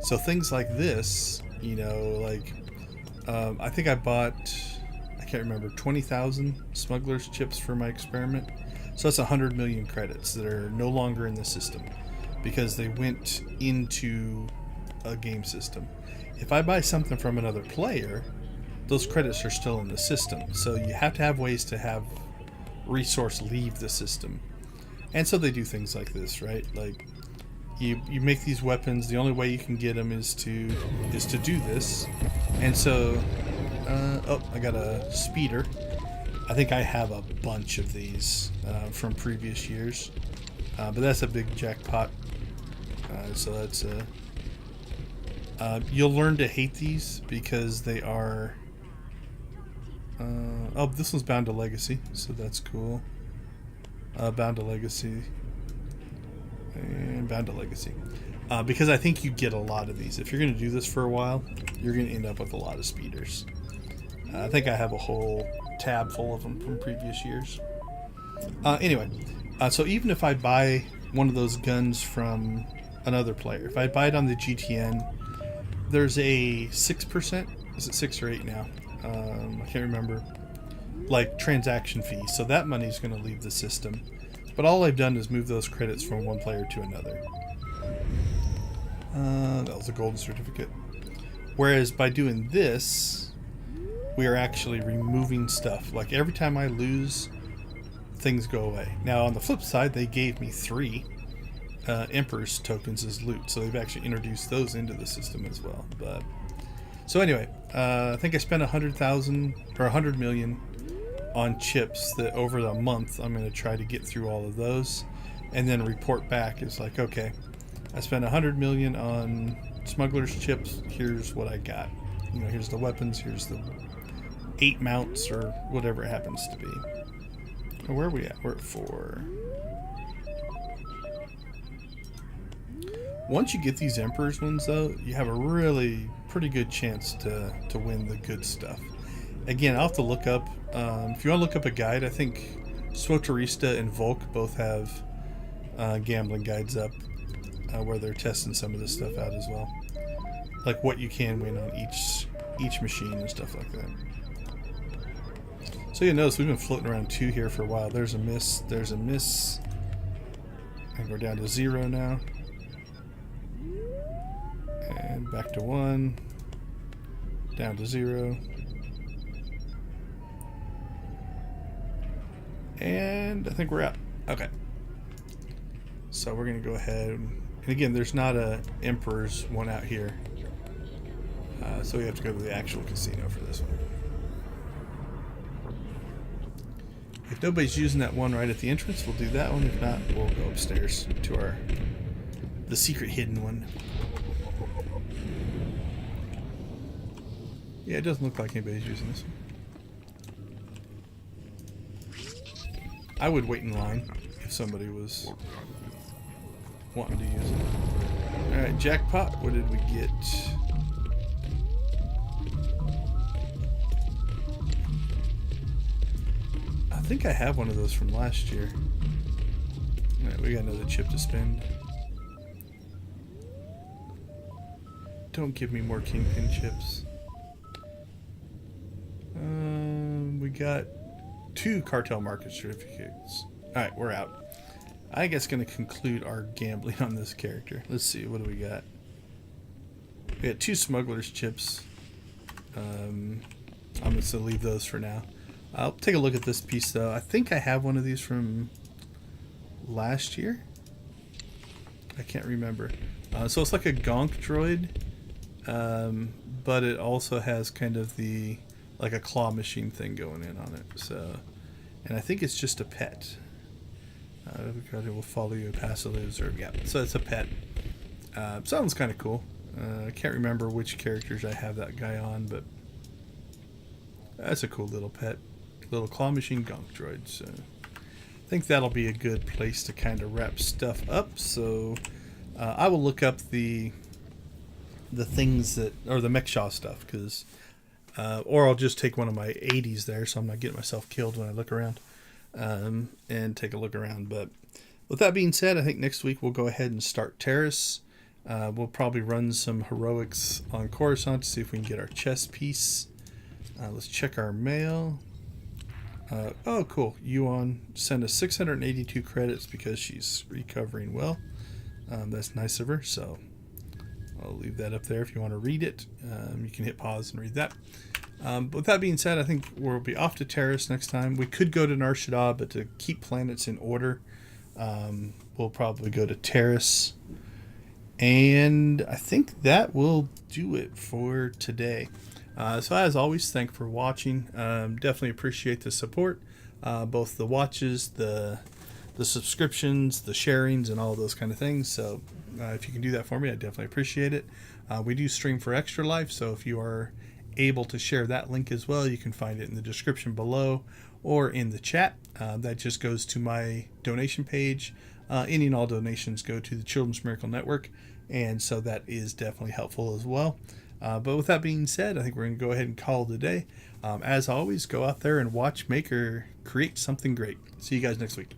So things like this, you know, like, I think I bought, I can't remember, 20,000 smugglers chips for my experiment. So that's 100 million credits that are no longer in the system because they went into a game system. If I buy something from another player, those credits are still in the system. So you have to have ways to have resource leave the system. And so they do things like this, right? Like you make these weapons, the only way you can get them is to do this. And so oh, I got a speeder. I think I have a bunch of these from previous years. But that's a big jackpot. So that's you'll learn to hate these because they are oh, this one's bound to legacy, so that's cool. Bound to legacy and bound to legacy, because I think you get a lot of these. If you're going to do this for a while, you're going to end up with a lot of speeders. I think I have a whole tab full of them from previous years. Anyway, so even if I buy one of those guns from another player, if I buy it on the GTN, there's a 6%, is it 6 or 8 now? I can't remember, like transaction fee. So that money's going to leave the system. But all I've done is move those credits from one player to another. That was a golden certificate. Whereas by doing this, we are actually removing stuff. Like every time I lose, things go away. Now on the flip side, they gave me 3 Emperor's tokens as loot. So they've actually introduced those into the system as well. But so anyway, I think I spent 100,000 or 100 million on chips that over the month I'm going to try to get through all of those and then report back. It's like, okay, I spent 100 million on smugglers chips, here's what I got. You know, here's the weapons, here's the 8 mounts or whatever it happens to be. Oh, where are we at? We're at 4. Once you get these Emperor's ones though, you have a really pretty good chance to win the good stuff. Again, I'll have to look up, if you want to look up a guide, I think SWTOR and Volk both have gambling guides up where they're testing some of this stuff out as well. Like what you can win on each machine and stuff like that. So you notice we've been floating around 2 here for a while. There's a miss, there's a miss. And we're down to 0 now. And back to 1. Down to 0. And I think we're out. Okay. So we're going to go ahead. And again, there's not a Emperor's one out here. So we have to go to the actual casino for this one. If nobody's using that one right at the entrance, we'll do that one. If not, we'll go upstairs to the secret hidden one. Yeah, it doesn't look like anybody's using this one. I would wait in line if somebody was wanting to use it. Alright, jackpot. What did we get? think I have one of those from last year. Alright, we got another chip to spend. Don't give me more Kingpin chips. We got 2 cartel market certificates. Alright, we're out. I guess going to conclude our gambling on this character. Let's see, what do we got? We got 2 smugglers chips. I'm just going to leave those for now. I'll take a look at this piece though. I think I have one of these from last year. I can't remember. So it's like a gonk droid, but it also has kind of the like a claw machine thing going in on it. So, and I think it's just a pet. Because it will follow you past the observe. Yeah, so it's a pet. Sounds kind of cool. I can't remember which characters I have that guy on, but that's a cool little pet. Little claw machine gonk droid. So I think that'll be a good place to kind of wrap stuff up. So I will look up the things that, or the Mechshaw stuff, because or I'll just take one of my 80s there, so I'm not getting myself killed when I look around, and take a look around. But with that being said, I think next week we'll go ahead and start Terrace. We'll probably run some heroics on Coruscant to see if we can get our chess piece. Let's check our mail. Oh, cool. Yuan sent us 682 credits because she's recovering well. That's nice of her, so I'll leave that up there if you want to read it. You can hit pause and read that. But with that being said, I think we'll be off to Terrace next time. We could go to Nar Shaddaa, but to keep planets in order, we'll probably go to Terrace. And I think that will do it for today. So as always, thank you for watching. Definitely appreciate the support, both the watches, the subscriptions, the sharings, and all those kind of things. So if you can do that for me, I definitely appreciate it. We do stream for Extra Life, so if you are able to share that link as well, you can find it in the description below or in the chat. That just goes to my donation page. Any and all donations go to the Children's Miracle Network, and so that is definitely helpful as well. But with that being said, I think we're going to go ahead and call it a day. As always, go out there and watch, make, or create something great. See you guys next week.